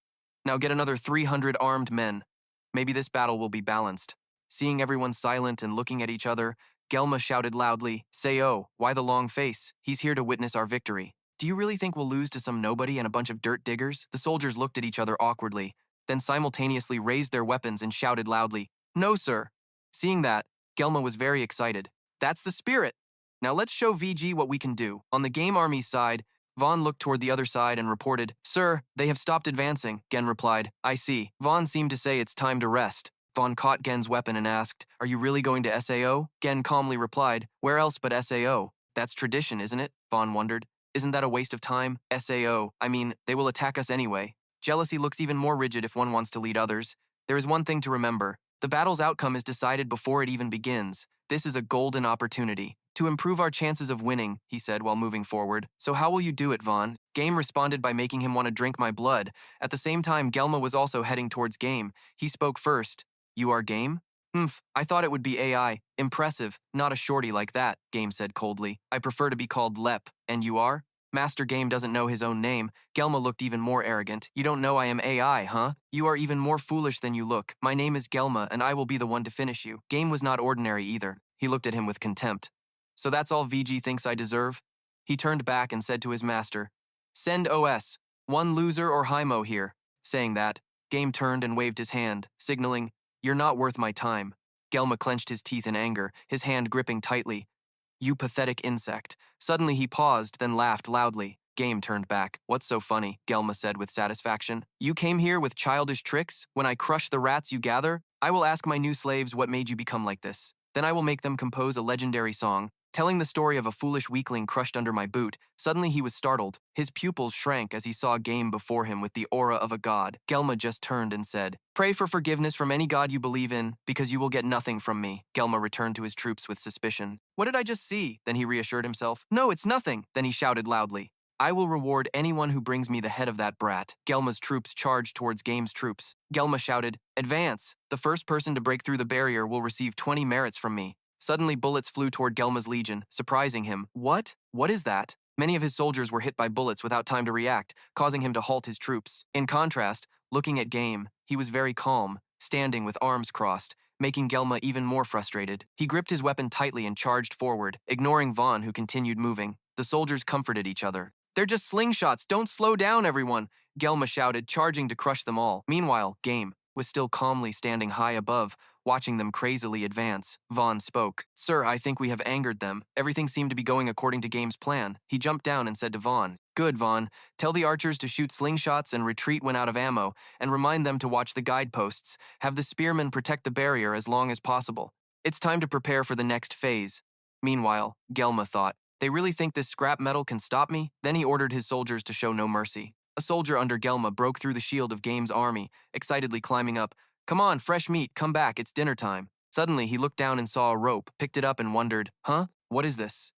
[SPEAKER 1] Now get another 300 armed men. Maybe this battle will be balanced." Seeing everyone silent and looking at each other, Gelma shouted loudly, "Sao, why the long face? He's here to witness our victory." "Do you really think we'll lose to some nobody and a bunch of dirt diggers?" The soldiers looked at each other awkwardly, then simultaneously raised their weapons and shouted loudly, "No, sir." Seeing that, Gelma was very excited. "That's the spirit. Now let's show VG what we can do." On the game army's side, Vaughn looked toward the other side and reported, "Sir, they have stopped advancing." Gen replied, "I see." Vaughn seemed to say it's time to rest. Vaughn caught Gen's weapon and asked, "Are you really going to SAO?" Gen calmly replied, "Where else but SAO? That's tradition, isn't it?" Vaughn wondered. "Isn't that a waste of time? SAO, I mean, they will attack us anyway." Jealousy looks even more rigid if one wants to lead others. There is one thing to remember. The battle's outcome is decided before it even begins. This is a golden opportunity to improve our chances of winning, he said while moving forward. "So how will you do it, Vaughn?" Game responded by making him want to drink my blood. At the same time, Gelma was also heading towards Game. He spoke first. "You are Game?" "Humph, I thought it would be AI. Impressive, not a shorty like that," Game said coldly. "I prefer to be called Lep. And you are?" Master Game doesn't know his own name. Gelma looked even more arrogant. "You don't know I am AI, huh? You are even more foolish than you look. My name is Gelma, and I will be the one to finish you." Game was not ordinary either. He looked at him with contempt. "So that's all VG thinks I deserve?" He turned back and said to his master, "Send OS. One loser or Hymo here." Saying that, Game turned and waved his hand, signaling, "You're not worth my time." Gelma clenched his teeth in anger, his hand gripping tightly. "You pathetic insect." Suddenly he paused, then laughed loudly. Game turned back. "What's so funny?" Gelma said with satisfaction. "You came here with childish tricks? When I crush the rats you gather, I will ask my new slaves what made you become like this. Then I will make them compose a legendary song, telling the story of a foolish weakling crushed under my boot." Suddenly he was startled. His pupils shrank as he saw Game before him with the aura of a god. Gelma just turned and said, "Pray for forgiveness from any god you believe in, because you will get nothing from me." Gelma returned to his troops with suspicion. "What did I just see?" Then he reassured himself. "No, it's nothing." Then he shouted loudly, "I will reward anyone who brings me the head of that brat." Gelma's troops charged towards Game's troops. Gelma shouted, "Advance! The first person to break through the barrier will receive 20 merits from me." Suddenly, bullets flew toward Gelma's legion, surprising him. "What? What is that?" Many of his soldiers were hit by bullets without time to react, causing him to halt his troops. In contrast, looking at Game, he was very calm, standing with arms crossed, making Gelma even more frustrated. He gripped his weapon tightly and charged forward, ignoring Vaughn, who continued moving. The soldiers comforted each other. "They're just slingshots, don't slow down, everyone!" Gelma shouted, charging to crush them all. Meanwhile, Game was still calmly standing high above, watching them crazily advance. Vaughn spoke. "Sir, I think we have angered them. Everything seemed to be going according to Game's plan." He jumped down and said to Vaughn, "Good, Vaughn. Tell the archers to shoot slingshots and retreat when out of ammo, and remind them to watch the guideposts. Have the spearmen protect the barrier as long as possible. It's time to prepare for the next phase." Meanwhile, Gelma thought, "They really think this scrap metal can stop me?" Then he ordered his soldiers to show no mercy. A soldier under Gelma broke through the shield of Game's army, excitedly climbing up. "Come on, fresh meat, come back, it's dinner time." Suddenly, he looked down and saw a rope, picked it up and wondered, "Huh? What is this?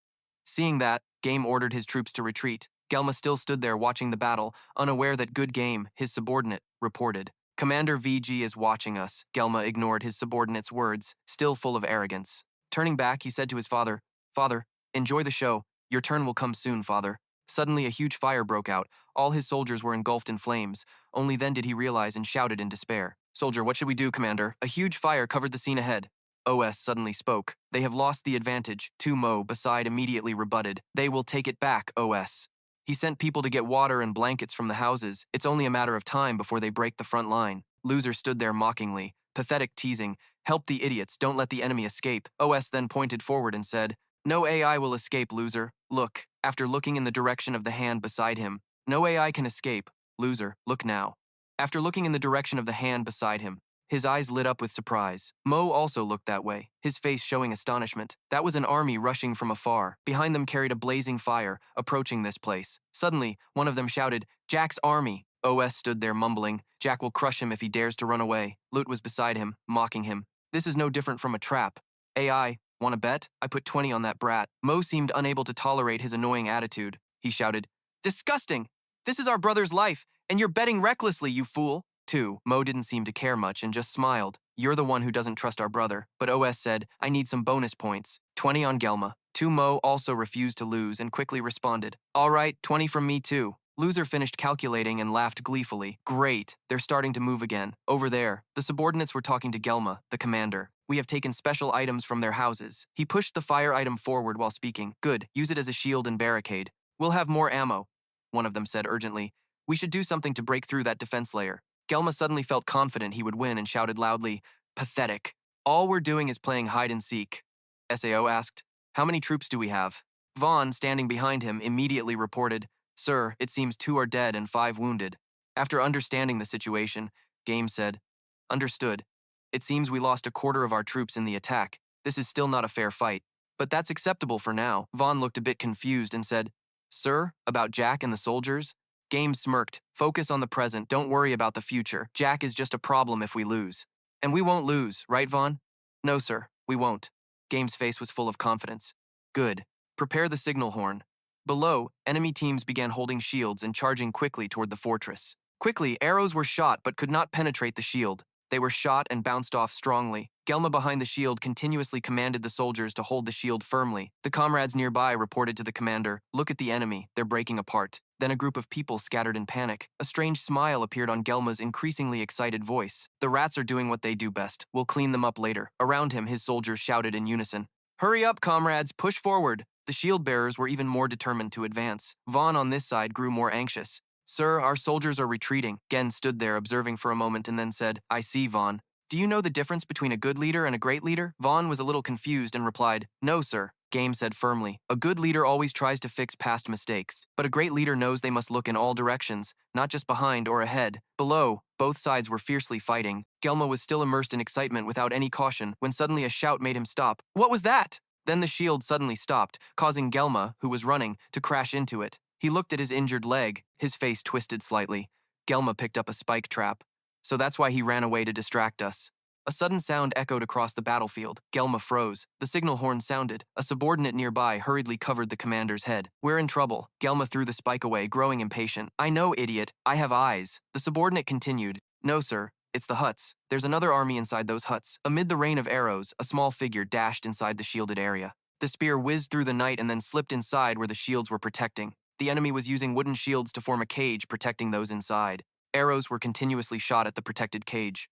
[SPEAKER 1] Seeing that, Game ordered his troops to retreat. Gelma still stood there watching the battle, unaware that Good Game, his subordinate, reported. Commander VG is watching us. Gelma ignored his subordinate's words, still full of arrogance. Turning back, he said to his father, Father, enjoy the show. Your turn will come soon, father. Suddenly, a huge fire broke out. All his soldiers were engulfed in flames. Only then did he realize and shouted in despair. Soldier, what should we do, Commander? A huge fire covered the scene ahead. OS suddenly spoke. They have lost the advantage. Tumo, beside, immediately rebutted. They will take it back, OS. He sent people to get water and blankets from the houses. It's only a matter of time before they break the front line. Loser stood there mockingly. Pathetic teasing. Help the idiots, don't let the enemy escape. OS then pointed forward and said, No AI will escape, loser. Look. After looking in the direction of the hand beside him. No AI can escape. Loser, look now. After looking in the direction of the hand beside him, his eyes lit up with surprise. Mo also looked that way, his face showing astonishment. That was an army rushing from afar. Behind them carried a blazing fire, approaching this place. Suddenly, one of them shouted, Jack's army. OS stood there mumbling, Jack will crush him if he dares to run away. Lut was beside him, mocking him. This is no different from a trap. AI, want to bet? I put 20 on that brat. Mo seemed unable to tolerate his annoying attitude. He shouted, Disgusting! This is our brother's life, and you're betting recklessly, you fool. 2. Mo didn't seem to care much and just smiled. You're the one who doesn't trust our brother. But OS said, I need some bonus points. 20 on Gelma. 2. Mo also refused to lose and quickly responded. All right, 20 from me too. Loser finished calculating and laughed gleefully. Great, they're starting to move again. Over there, the subordinates were talking to Gelma, the commander. We have taken special items from their houses. He pushed the fire item forward while speaking. Good, use it as a shield and barricade. We'll have more ammo, one of them said urgently. We should do something to break through that defense layer. Gelma suddenly felt confident he would win and shouted loudly, Pathetic. All we're doing is playing hide and seek. SAO asked, How many troops do we have? Vaughn, standing behind him, immediately reported, Sir, it seems 2 are dead and 5 wounded. After understanding the situation, Game said, Understood. It seems we lost a quarter of our troops in the attack. This is still not a fair fight. But that's acceptable for now. Vaughn looked a bit confused and said, Sir, about Jack and the soldiers? Game smirked. Focus on the present. Don't worry about the future. Jack is just a problem if we lose. And we won't lose, right, Vaughn? No, sir, we won't. Game's face was full of confidence. Good. Prepare the signal horn. Below, enemy teams began holding shields and charging quickly toward the fortress. Quickly, arrows were shot but could not penetrate the shield. They were shot and bounced off strongly. Gelma behind the shield continuously commanded the soldiers to hold the shield firmly. The comrades nearby reported to the commander, Look at the enemy, they're breaking apart. Then a group of people scattered in panic. A strange smile appeared on Gelma's increasingly excited voice. The rats are doing what they do best. We'll clean them up later. Around him, his soldiers shouted in unison, Hurry up, comrades, push forward. The shield bearers were even more determined to advance. Vaughn on this side grew more anxious. Sir, our soldiers are retreating. Gen stood there observing for a moment and then said, I see, Vaughn. Do you know the difference between a good leader and a great leader? Vaughn was a little confused and replied, No, sir. Game said firmly, A good leader always tries to fix past mistakes, but a great leader knows they must look in all directions, not just behind or ahead. Below, both sides were fiercely fighting. Gelma was still immersed in excitement without any caution when suddenly a shout made him stop. What was that? Then the shield suddenly stopped, causing Gelma, who was running, to crash into it. He looked at his injured leg, his face twisted slightly. Gelma picked up a spike trap. So that's why he ran away to distract us. A sudden sound echoed across the battlefield. Gelma froze. The signal horn sounded. A subordinate nearby hurriedly covered the commander's head. We're in trouble. Gelma threw the spike away, growing impatient. I know, idiot. I have eyes. The subordinate continued. No, sir. It's the huts. There's another army inside those huts. Amid the rain of arrows, a small figure dashed inside the shielded area. The spear whizzed through the night and then slipped inside where the shields were protecting. The enemy was using wooden shields to form a cage protecting those inside. Arrows were continuously shot at the protected cage.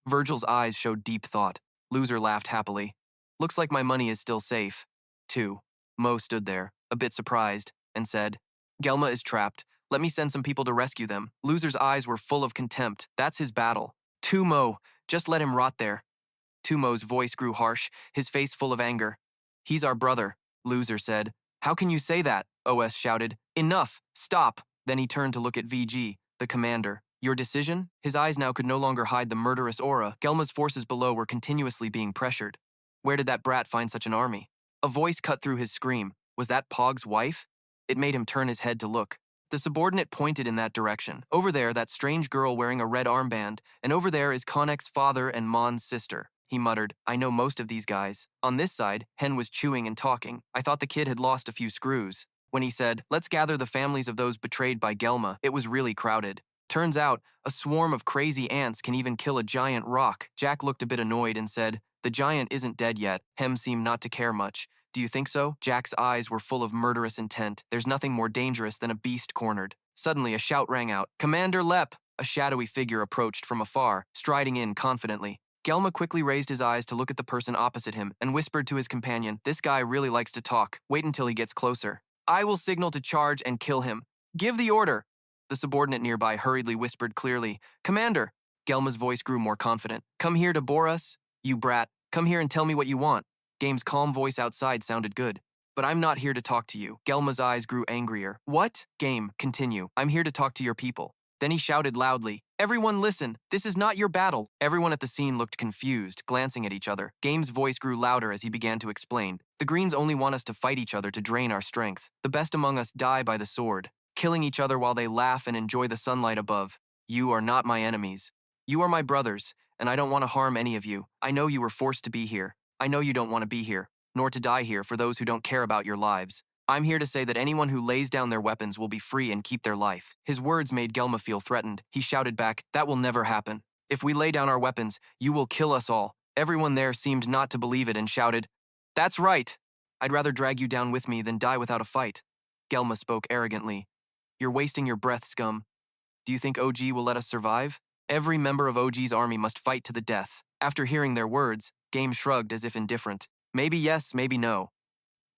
[SPEAKER 1] Virgil's eyes showed deep thought. Loser laughed happily. Looks like my money is still safe. 2. Mo stood there, a bit surprised, and said, Gelma is trapped. Let me send some people to rescue them. Loser's eyes were full of contempt. That's his battle. 2 Mo, just let him rot there. 2 Mo's voice grew harsh, his face full of anger. He's our brother, Loser said. How can you say that? OS shouted. Enough! Stop! Then he turned to look at VG, the commander. Your decision? His eyes now could no longer hide the murderous aura. Gelma's forces below were continuously being pressured. Where did that brat find such an army? A voice cut through his scream. Was that Pog's wife? It made him turn his head to look. The subordinate pointed in that direction. Over there, that strange girl wearing a red armband, and over there is Konek's father and Mon's sister. he muttered. I know most of these guys. On this side, Hen was chewing and talking. I thought the kid had lost a few screws. When he said, let's gather the families of those betrayed by Gelma, it was really crowded. Turns out, a swarm of crazy ants can even kill a giant rock. Jack looked a bit annoyed and said, the giant isn't dead yet. Hem seemed not to care much. Do you think so? Jack's eyes were full of murderous intent. There's nothing more dangerous than a beast cornered. Suddenly, a shout rang out. Commander Lep! A shadowy figure approached from afar, striding in confidently. Gelma quickly raised his eyes to look at the person opposite him and whispered to his companion, this guy really likes to talk. Wait until he gets closer. I will signal to charge and kill him. Give the order. The subordinate nearby hurriedly whispered clearly, Commander! Gelma's voice grew more confident. Come here to bore us? You brat. Come here and tell me what you want. Game's calm voice outside sounded good. But I'm not here to talk to you. Gelma's eyes grew angrier. What? Game, continue. I'm here to talk to your people. Then he shouted loudly, everyone listen, this is not your battle. Everyone at the scene looked confused, glancing at each other. Game's voice grew louder as he began to explain. The Greens only want us to fight each other to drain our strength. The best among us die by the sword, killing each other while they laugh and enjoy the sunlight above. You are not my enemies. You are my brothers, and I don't want to harm any of you. I know you were forced to be here. I know you don't want to be here, nor to die here for those who don't care about your lives. I'm here to say that anyone who lays down their weapons will be free and keep their life. His words made Gelma feel threatened. He shouted back, that will never happen. If we lay down our weapons, you will kill us all. Everyone there seemed not to believe it and shouted, that's right. I'd rather drag you down with me than die without a fight. Gelma spoke arrogantly. You're wasting your breath, scum. Do you think OG will let us survive? Every member of OG's army must fight to the death. After hearing their words, Game shrugged as if indifferent. Maybe yes, maybe no.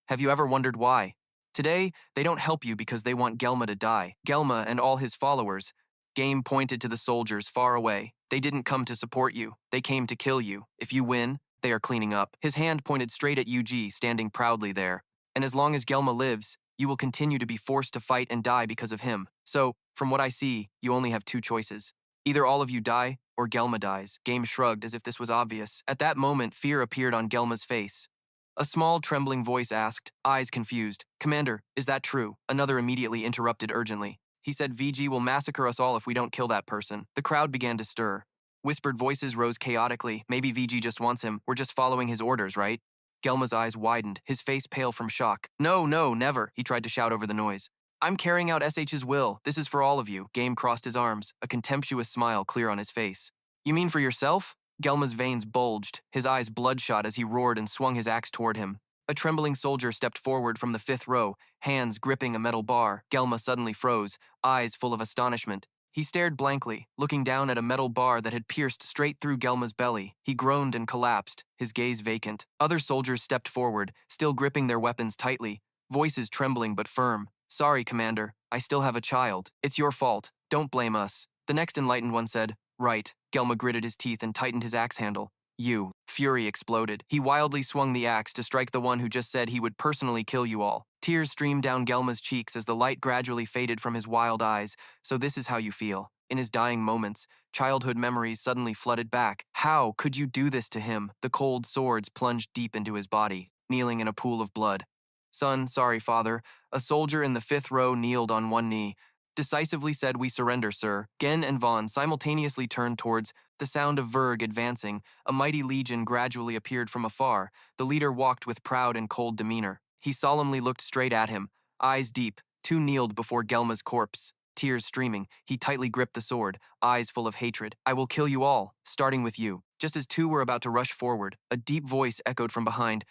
[SPEAKER 1] Have you ever wondered why? Today, they don't help you because they want Gelma to die. Gelma and all his followers. Game pointed to the soldiers far away. They didn't come to support you. They came to kill you. If you win, they are cleaning up. His hand pointed straight at UG, standing proudly there. And as long as Gelma lives, you will continue to be forced to fight and die because of him. So, from what I see, you only have two choices. Either all of you die, or Gelma dies. Game shrugged as if this was obvious. At that moment, fear appeared on Gelma's face. A small, trembling voice asked, eyes confused, Commander, is that true? Another immediately interrupted urgently. He said VG will massacre us all if we don't kill that person. The crowd began to stir. Whispered voices rose chaotically. Maybe VG just wants him. We're just following his orders, right? Gelma's eyes widened, his face pale from shock. No, never, he tried to shout over the noise. I'm carrying out SH's will. This is for all of you. Game crossed his arms, a contemptuous smile clear on his face. You mean for yourself? Gelma's veins bulged, his eyes bloodshot as he roared and swung his axe toward him. A trembling soldier stepped forward from the fifth row, hands gripping a metal bar. Gelma suddenly froze, eyes full of astonishment. He stared blankly, looking down at a metal bar that had pierced straight through Gelma's belly. He groaned and collapsed, his gaze vacant. Other soldiers stepped forward, still gripping their weapons tightly, voices trembling but firm. Sorry, Commander, I still have a child. It's your fault. Don't blame us. The next enlightened one said, right. Gelma gritted his teeth and tightened his axe handle. You. Fury exploded. He wildly swung the axe to strike the one who just said he would personally kill you all. Tears streamed down Gelma's cheeks as the light gradually faded from his wild eyes. So this is how you feel. In his dying moments, childhood memories suddenly flooded back. How could you do this to him? The cold swords plunged deep into his body, kneeling in a pool of blood. Son, sorry, father. A soldier in the fifth row kneeled on one knee. Decisively said, we surrender, sir. Gen and Vaughn simultaneously turned towards the sound of Verg advancing. A mighty legion gradually appeared from afar. The leader walked with proud and cold demeanor. He solemnly looked straight at him, eyes deep. Two kneeled before Gelma's corpse. Tears streaming, he tightly gripped the sword, eyes full of hatred. I will kill you all, starting with you. Just as two were about to rush forward, a deep voice echoed from behind.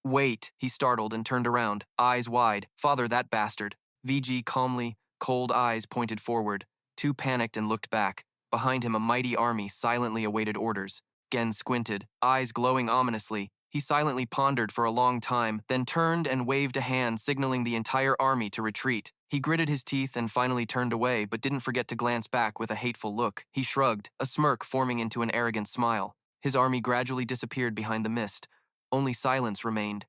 [SPEAKER 1] Wait, he startled and turned around, eyes wide. Father, that bastard. VG calmly, cold eyes pointed forward. Two panicked and looked back. Behind him, a mighty army silently awaited orders. Gen squinted, eyes glowing ominously. He silently pondered for a long time, then turned and waved a hand signaling the entire army to retreat. He gritted his teeth and finally turned away, but didn't forget to glance back with a hateful look. He shrugged, a smirk forming into an arrogant smile. His army gradually disappeared behind the mist. Only silence remained.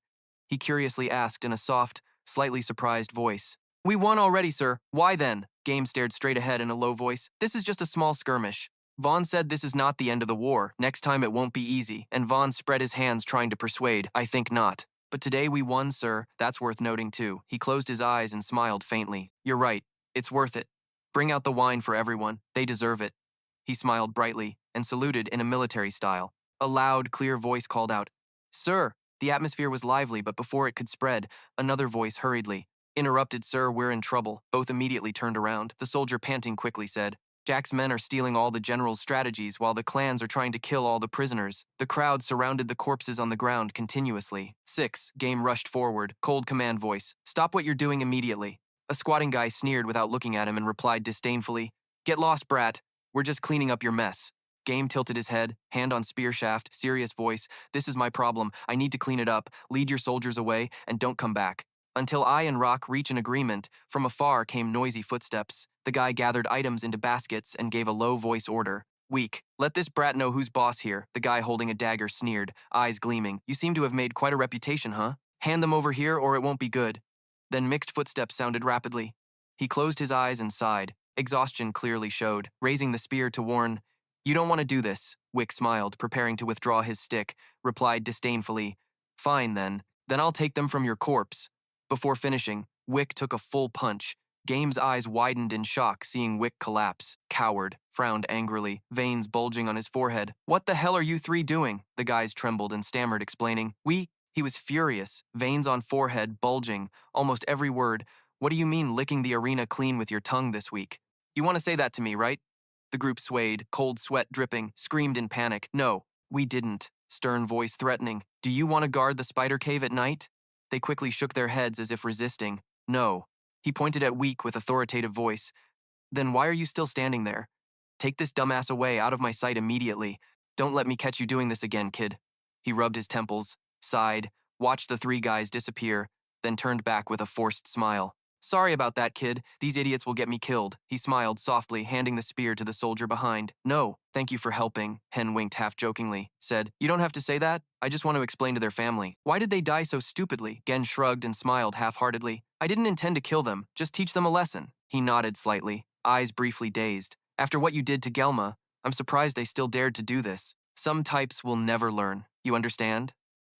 [SPEAKER 1] He curiously asked in a soft, slightly surprised voice. We won already, sir. Why then? Game stared straight ahead in a low voice. This is just a small skirmish. Vaughn said this is not the end of the war. Next time it won't be easy. And Vaughn spread his hands trying to persuade. I think not. But today we won, sir. That's worth noting too. He closed his eyes and smiled faintly. You're right. It's worth it. Bring out the wine for everyone. They deserve it. He smiled brightly and saluted in a military style. A loud, clear voice called out, "Sir!" The atmosphere was lively, but before it could spread, another voice hurriedly interrupted. "Sir, we're in trouble." Both immediately turned around. The soldier, panting quickly, said, "Jack's men are stealing all the general's strategies while the clans are trying to kill all the prisoners." The crowd surrounded the corpses on the ground continuously. 6. Game rushed forward. Cold command voice, "Stop what you're doing immediately." A squatting guy sneered without looking at him and replied disdainfully, "Get lost, brat. We're just cleaning up your mess." Game tilted his head, hand on spear shaft, serious voice, "This is my problem. I need to clean it up. Lead your soldiers away and don't come back until I and Rock reach an agreement." From afar came noisy footsteps. The guy gathered items into baskets and gave a low voice order. "Weak. Let this brat know who's boss here." The guy holding a dagger sneered, eyes gleaming. "You seem to have made quite a reputation, huh? Hand them over here or it won't be good." Then mixed footsteps sounded rapidly. He closed his eyes and sighed. Exhaustion clearly showed. Raising the spear to warn, "You don't want to do this." Wick smiled, preparing to withdraw his stick, replied disdainfully, "Fine then. Then I'll take them from your corpse." Before finishing, Wick took a full punch. Game's eyes widened in shock, seeing Wick collapse. Coward, frowned angrily, veins bulging on his forehead. "What the hell are you three doing?" The guys trembled and stammered, explaining, He was furious, veins on forehead bulging, almost every word. "What do you mean licking the arena clean with your tongue this week? You want to say that to me, right?" The group swayed, cold sweat dripping, screamed in panic. "No, we didn't." Stern voice threatening, "Do you want to guard the spider cave at night?" They quickly shook their heads as if resisting. "No." He pointed at Weak with authoritative voice. "Then why are you still standing there? Take this dumbass away, out of my sight immediately. Don't let me catch you doing this again, kid." He rubbed his temples, sighed, watched the three guys disappear, then turned back with a forced smile. "Sorry about that, kid. These idiots will get me killed." He smiled softly, handing the spear to the soldier behind. "No, thank you for helping," Hen winked half-jokingly, said, "You don't have to say that. I just want to explain to their family. Why did they die so stupidly?" Gen shrugged and smiled half-heartedly. "I didn't intend to kill them, just teach them a lesson." He nodded slightly, eyes briefly dazed. "After what you did to Gelma, I'm surprised they still dared to do this. Some types will never learn. You understand?"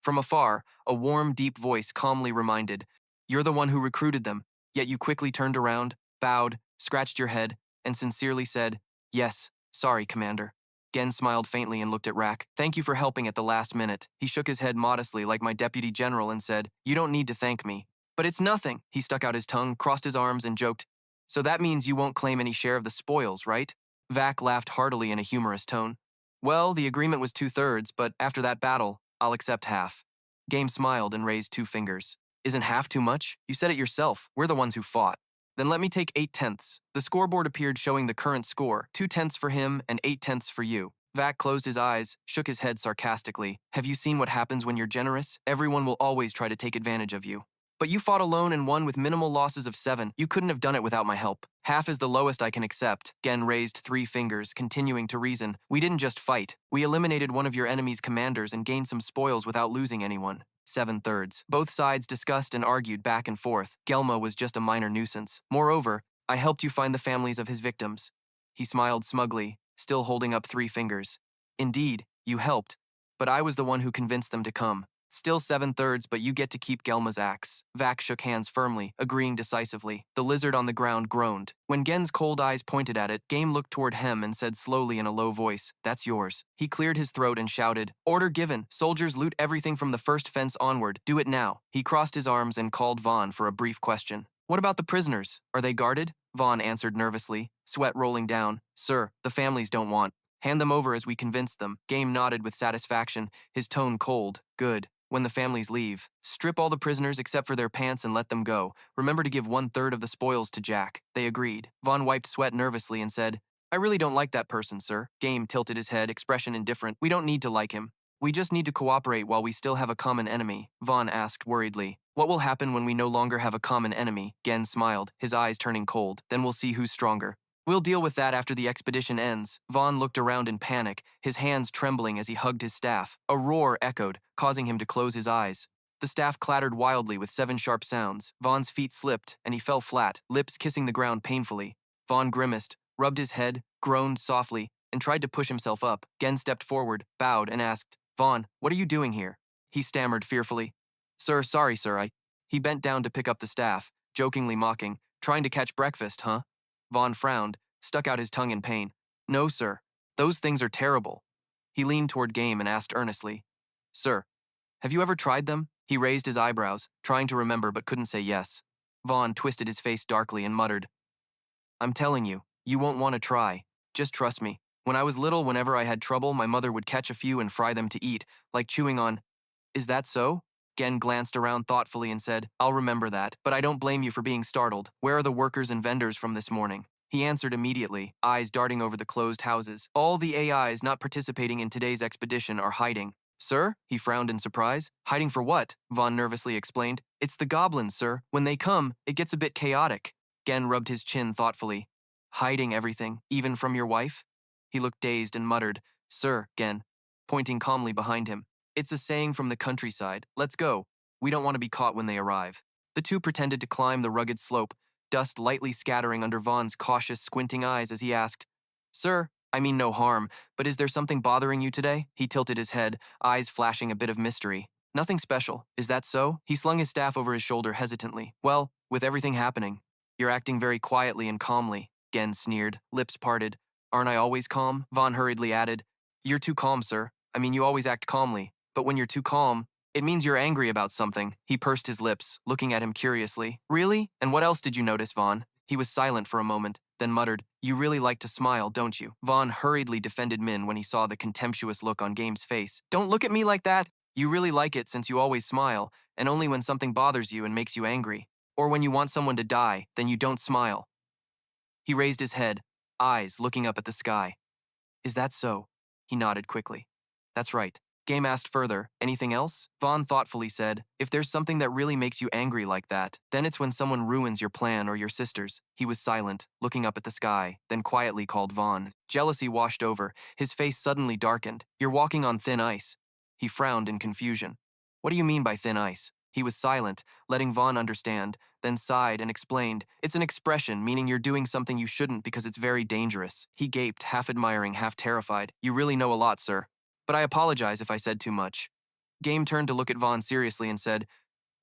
[SPEAKER 1] From afar, a warm, deep voice calmly reminded, "You're the one who recruited them." Yet you quickly turned around, bowed, scratched your head, and sincerely said, "Yes, sorry, Commander." Gen smiled faintly and looked at Rack. "Thank you for helping at the last minute." He shook his head modestly like my deputy general and said, "You don't need to thank me." "But it's nothing." He stuck out his tongue, crossed his arms, and joked, "So that means you won't claim any share of the spoils, right?" Vac laughed heartily in a humorous tone. "Well, the agreement was 2/3, but after that battle, I'll accept half." Game smiled and raised 2 fingers. "Isn't half too much? You said it yourself. We're the ones who fought." "Then let me take 8/10." The scoreboard appeared showing the current score, 2/10 for him and 8/10 for you. Vac closed his eyes, shook his head sarcastically. "Have you seen what happens when you're generous? Everyone will always try to take advantage of you. But you fought alone and won with minimal losses of 7. You couldn't have done it without my help. Half is the lowest I can accept." Gen raised 3 fingers, continuing to reason. "We didn't just fight. We eliminated one of your enemy's commanders and gained some spoils without losing anyone. 7/3. Both sides discussed and argued back and forth. Gelma was just a minor nuisance. Moreover, I helped you find the families of his victims." He smiled smugly, still holding up 3 fingers. "Indeed, you helped, but I was the one who convinced them to come. Still 7/3, but you get to keep Gelma's axe." Vac shook hands firmly, agreeing decisively. The lizard on the ground groaned. When Gen's cold eyes pointed at it, Game looked toward Hem and said slowly in a low voice, "That's yours." He cleared his throat and shouted, "Order given. Soldiers, loot everything from the first fence onward. Do it now." He crossed his arms and called Vaughn for a brief question. "What about the prisoners? Are they guarded?" Vaughn answered nervously, sweat rolling down. "Sir, the families don't want. Hand them over as we convince them." Game nodded with satisfaction, his tone cold. "Good. When the families leave, strip all the prisoners except for their pants and let them go. Remember to give 1/3 of the spoils to Jack." They agreed. Vaughn wiped sweat nervously and said, "I really don't like that person, sir." Game tilted his head, expression indifferent. "We don't need to like him. We just need to cooperate while we still have a common enemy." Vaughn asked worriedly, "What will happen when we no longer have a common enemy?" Gen smiled, his eyes turning cold. "Then we'll see who's stronger. We'll deal with that after the expedition ends." Vaughn looked around in panic, his hands trembling as he hugged his staff. A roar echoed, causing him to close his eyes. The staff clattered wildly with 7 sharp sounds. Vaughn's feet slipped, and he fell flat, lips kissing the ground painfully. Vaughn grimaced, rubbed his head, groaned softly, and tried to push himself up. Gen stepped forward, bowed, and asked, "Vaughn, what are you doing here?" He stammered fearfully, Sorry, sir, I..." He bent down to pick up the staff, jokingly mocking, "Trying to catch breakfast, huh?" Vaughn frowned, stuck out his tongue in pain. "No, sir. Those things are terrible." He leaned toward Game and asked earnestly, Sir, have you ever tried them? He raised his eyebrows, trying to remember but couldn't say yes. Vaughn twisted his face darkly and muttered, I'm telling you, you won't want to try. Just trust me. When I was little, whenever I had trouble, my mother would catch a few and fry them to eat, like chewing on. Is that so? Gen glanced around thoughtfully and said, I'll remember that, but I don't blame you for being startled. Where are the workers and vendors from this morning? He answered immediately, eyes darting over the closed houses. All the AIs not participating in today's expedition are hiding. Sir? He frowned in surprise. Hiding for what? Vaughn nervously explained. It's the goblins, sir. When they come, it gets a bit chaotic. Gen rubbed his chin thoughtfully. Hiding everything, even from your wife? He looked dazed and muttered, Sir, Gen, pointing calmly behind him. It's a saying from the countryside. Let's go. We don't want to be caught when they arrive. The two pretended to climb the rugged slope, dust lightly scattering under Vaughn's cautious, squinting eyes as he asked, Sir, I mean no harm, but is there something bothering you today? He tilted his head, eyes flashing a bit of mystery. Nothing special. Is that so? He slung his staff over his shoulder hesitantly. Well, with everything happening, you're acting very quietly and calmly, Gen sneered, lips parted. Aren't I always calm? Vaughn hurriedly added. You're too calm, sir. I mean, you always act calmly. But when you're too calm, it means you're angry about something. He pursed his lips, looking at him curiously. Really? And what else did you notice, Vaughn? He was silent for a moment, then muttered, You really like to smile, don't you? Vaughn hurriedly defended Min when he saw the contemptuous look on Game's face. Don't look at me like that! You really like it since you always smile, and only when something bothers you and makes you angry. Or when you want someone to die, then you don't smile. He raised his head, eyes looking up at the sky. Is that so? He nodded quickly. That's right. Game asked further, anything else? Vaughn thoughtfully said, if there's something that really makes you angry like that, then it's when someone ruins your plan or your sister's. He was silent, looking up at the sky, then quietly called Vaughn. Jealousy washed over, his face suddenly darkened. You're walking on thin ice. He frowned in confusion. What do you mean by thin ice? He was silent, letting Vaughn understand, then sighed and explained, it's an expression meaning you're doing something you shouldn't because it's very dangerous. He gaped, half admiring, half terrified. You really know a lot, sir. But I apologize if I said too much. Game turned to look at Vaughn seriously and said,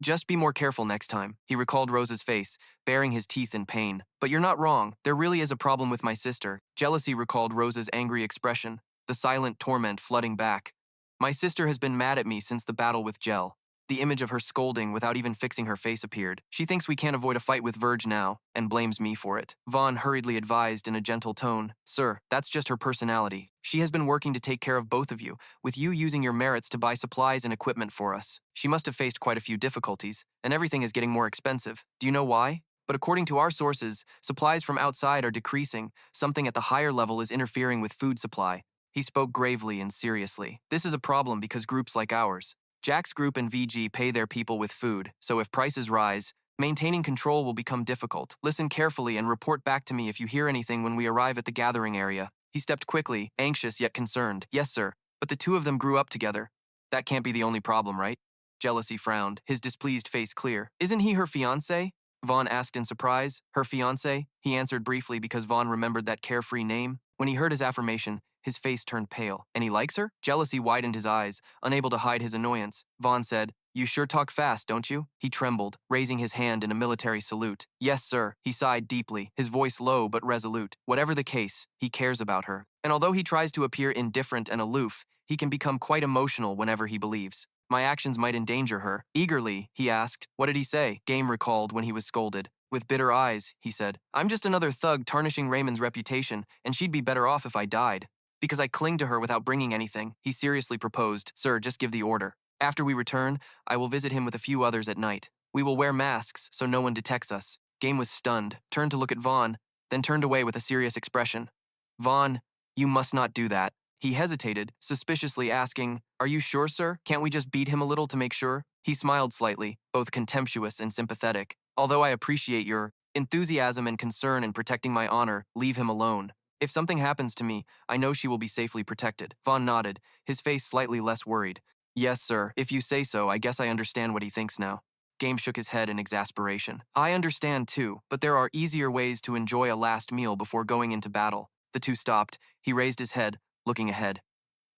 [SPEAKER 1] just be more careful next time. He recalled Rosa's face, baring his teeth in pain. But you're not wrong. There really is a problem with my sister. Jealousy recalled Rosa's angry expression, the silent torment flooding back. My sister has been mad at me since the battle with Gel. The image of her scolding without even fixing her face appeared. She thinks we can't avoid a fight with Verge now, and blames me for it. Vaughn hurriedly advised in a gentle tone, Sir, that's just her personality. She has been working to take care of both of you, with you using your merits to buy supplies and equipment for us. She must have faced quite a few difficulties, and everything is getting more expensive. Do you know why? But according to our sources, supplies from outside are decreasing. Something at the higher level is interfering with food supply. He spoke gravely and seriously. This is a problem because groups like ours, Jack's group and VG, pay their people with food, so if prices rise, maintaining control will become difficult. Listen carefully and report back to me if you hear anything when we arrive at the gathering area. He stepped quickly, anxious yet concerned. Yes, sir, but the two of them grew up together. That can't be the only problem, right? Jealousy frowned, his displeased face clear. Isn't he her fiancé? Vaughn asked in surprise. Her fiancé? He answered briefly because Vaughn remembered that carefree name. When he heard his affirmation, his face turned pale. And he likes her? Jealousy widened his eyes, unable to hide his annoyance. Vaughn said, You sure talk fast, don't you? He trembled, raising his hand in a military salute. Yes, sir. He sighed deeply, his voice low but resolute. Whatever the case, he cares about her. And although he tries to appear indifferent and aloof, he can become quite emotional whenever he believes. My actions might endanger her. Eagerly, he asked, What did he say? Game recalled when he was scolded. With bitter eyes, he said, I'm just another thug tarnishing Raymond's reputation, and she'd be better off if I died. Because I cling to her without bringing anything, he seriously proposed, Sir, just give the order. After we return, I will visit him with a few others at night. We will wear masks so no one detects us. Game was stunned, turned to look at Vaughn, then turned away with a serious expression. Vaughn, you must not do that. He hesitated, suspiciously asking, Are you sure, sir? Can't we just beat him a little to make sure? He smiled slightly, both contemptuous and sympathetic. Although I appreciate your enthusiasm and concern in protecting my honor, leave him alone. If something happens to me, I know she will be safely protected. Vaughn nodded, his face slightly less worried. Yes, sir, if you say so, I guess I understand what he thinks now. Game shook his head in exasperation. I understand too, but there are easier ways to enjoy a last meal before going into battle. The two stopped. He raised his head, looking ahead.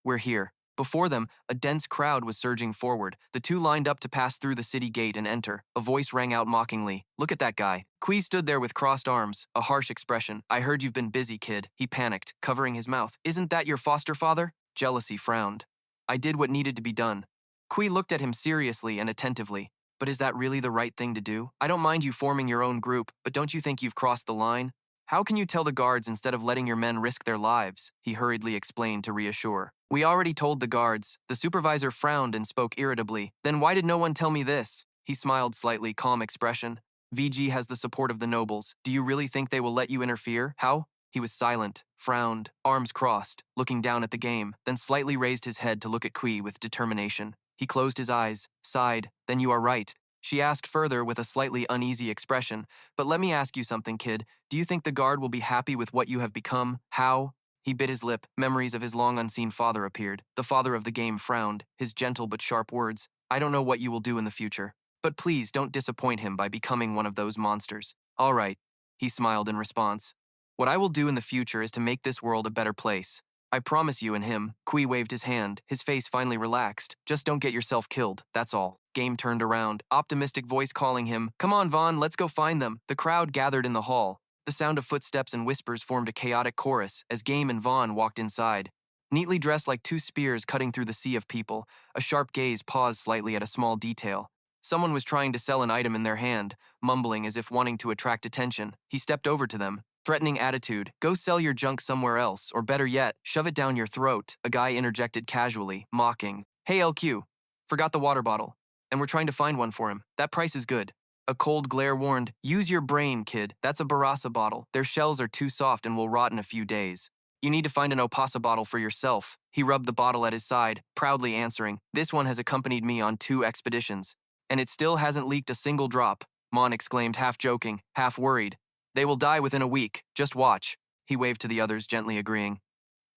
[SPEAKER 1] We're here. Before them, a dense crowd was surging forward. The two lined up to pass through the city gate and enter. A voice rang out mockingly. Look at that guy. Kui stood there with crossed arms, a harsh expression. I heard you've been busy, kid. He panicked, covering his mouth. Isn't that your foster father? Jealousy frowned. I did what needed to be done. Kui looked at him seriously and attentively. But is that really the right thing to do? I don't mind you forming your own group, but don't you think you've crossed the line? How can you tell the guards instead of letting your men risk their lives? He hurriedly explained to reassure. We already told the guards. The supervisor frowned and spoke irritably. Then why did no one tell me this? He smiled slightly, calm expression. VG has the support of the nobles. Do you really think they will let you interfere? How? He was silent, frowned, arms crossed, looking down at the game, then slightly raised his head to look at Kui with determination. He closed his eyes, sighed. Then you are right. She asked further with a slightly uneasy expression, but let me ask you something, kid. Do you think the guard will be happy with what you have become? How? He bit his lip. Memories of his long-unseen father appeared. The father of the game frowned, his gentle but sharp words. I don't know what you will do in the future, but please don't disappoint him by becoming one of those monsters. All right, he smiled in response. What I will do in the future is to make this world a better place. I promise you and him. Kui waved his hand, his face finally relaxed. Just don't get yourself killed, that's all. Game turned around, optimistic voice calling him, Come on, Vaughn, let's go find them. The crowd gathered in the hall. The sound of footsteps and whispers formed a chaotic chorus as Game and Vaughn walked inside. Neatly dressed like two spears cutting through the sea of people, a sharp gaze paused slightly at a small detail. Someone was trying to sell an item in their hand, mumbling as if wanting to attract attention. He stepped over to them. Threatening attitude, go sell your junk somewhere else, or better yet, shove it down your throat, a guy interjected casually, mocking. Hey LQ, forgot the water bottle, and we're trying to find one for him. That price is good. A cold glare warned, use your brain, kid. That's a Barasa bottle. Their shells are too soft and will rot in a few days. You need to find an Opasa bottle for yourself. He rubbed the bottle at his side, proudly answering, this one has accompanied me on 2 expeditions. And it still hasn't leaked a single drop, Mon exclaimed, half joking, half worried. They will die within a week, just watch. He waved to the others, gently agreeing.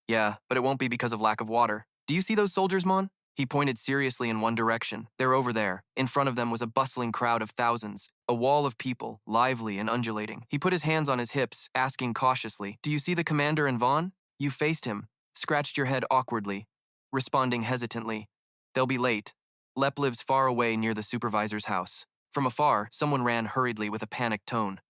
[SPEAKER 1] Yeah, but it won't be because of lack of water. Do you see those soldiers, Mon? He pointed seriously in one direction. They're over there. In front of them was a bustling crowd of thousands, a wall of people, lively and undulating. He put his hands on his hips, asking cautiously, Do you see the commander and Vaughn? You faced him, scratched your head awkwardly, responding hesitantly. They'll be late. Lep lives far away near the supervisor's house. From afar, someone ran hurriedly with a panicked tone.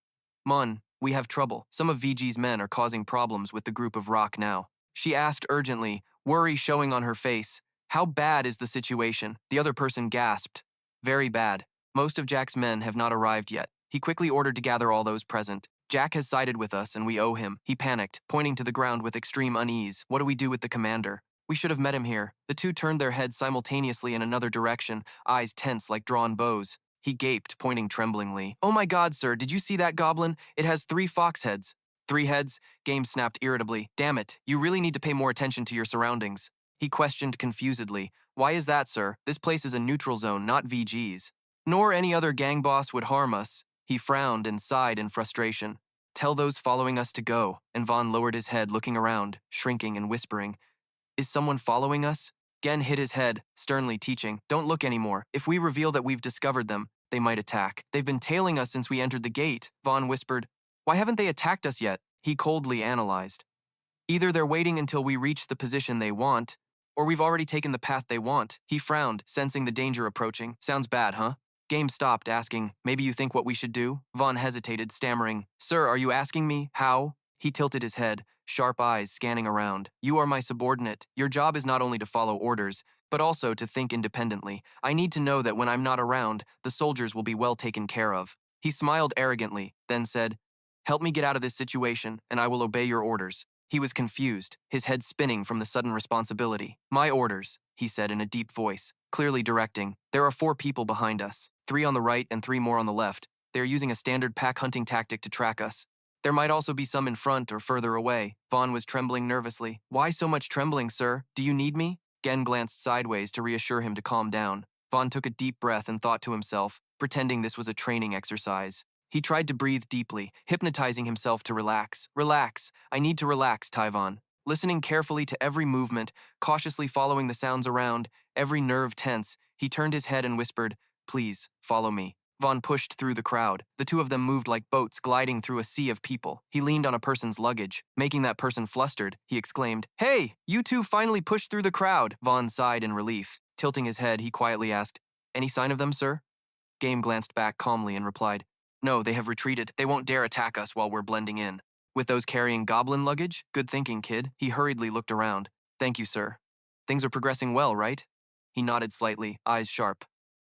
[SPEAKER 1] Mon, we have trouble. Some of VG's men are causing problems with the group of rock now. She asked urgently, worry showing on her face. How bad is the situation? The other person gasped. Very bad. Most of Jack's men have not arrived yet. He quickly ordered to gather all those present. Jack has sided with us and we owe him. He panicked, pointing to the ground with extreme unease. What do we do with the commander? We should have met him here. The two turned their heads simultaneously in another direction, eyes tense like drawn bows. He gaped, pointing tremblingly. Oh my God, sir, did you see that goblin? It has 3 fox heads. 3 heads? Game snapped irritably. Damn it, you really need to pay more attention to your surroundings. He questioned confusedly. Why is that, sir? This place is a neutral zone, not VG's. Nor any other gang boss would harm us. He frowned and sighed in frustration. Tell those following us to go. And Vaughn lowered his head, looking around, shrinking and whispering. Is someone following us? Gen hit his head, sternly teaching. Don't look anymore. If we reveal that we've discovered them, they might attack. They've been tailing us since we entered the gate, Vaughn whispered. Why haven't they attacked us yet? He coldly analyzed. Either they're waiting until we reach the position they want, or we've already taken the path they want. He frowned, sensing the danger approaching. Sounds bad, huh? Game stopped, asking, maybe you think what we should do? Vaughn hesitated, stammering, Sir, are you asking me? How? He tilted his head, sharp eyes scanning around. You are my subordinate. Your job is not only to follow orders, but also to think independently. I need to know that when I'm not around, the soldiers will be well taken care of. He smiled arrogantly, then said, Help me get out of this situation, and I will obey your orders. He was confused, his head spinning from the sudden responsibility. My orders, he said in a deep voice, clearly directing. There are 4 people behind us, 3 on the right and 3 more on the left. They are using a standard pack hunting tactic to track us. There might also be some in front or further away. Vaughn was trembling nervously. Why so much trembling, sir? Do you need me? Gen glanced sideways to reassure him to calm down. Vaughn took a deep breath and thought to himself, pretending this was a training exercise. He tried to breathe deeply, hypnotizing himself to relax. Relax. I need to relax, Tyvon. Listening carefully to every movement, cautiously following the sounds around, every nerve tense, he turned his head and whispered, Please, follow me. Vaughn pushed through the crowd. The two of them moved like boats gliding through a sea of people. He leaned on a person's luggage. Making that person flustered, he exclaimed, Hey, you two finally pushed through the crowd. Vaughn sighed in relief. Tilting his head, he quietly asked, Any sign of them, sir? Game glanced back calmly and replied, No, they have retreated. They won't dare attack us while we're blending in. With those carrying goblin luggage? Good thinking, kid. He hurriedly looked around. Thank you, sir. Things are progressing well, right? He nodded slightly, eyes sharp.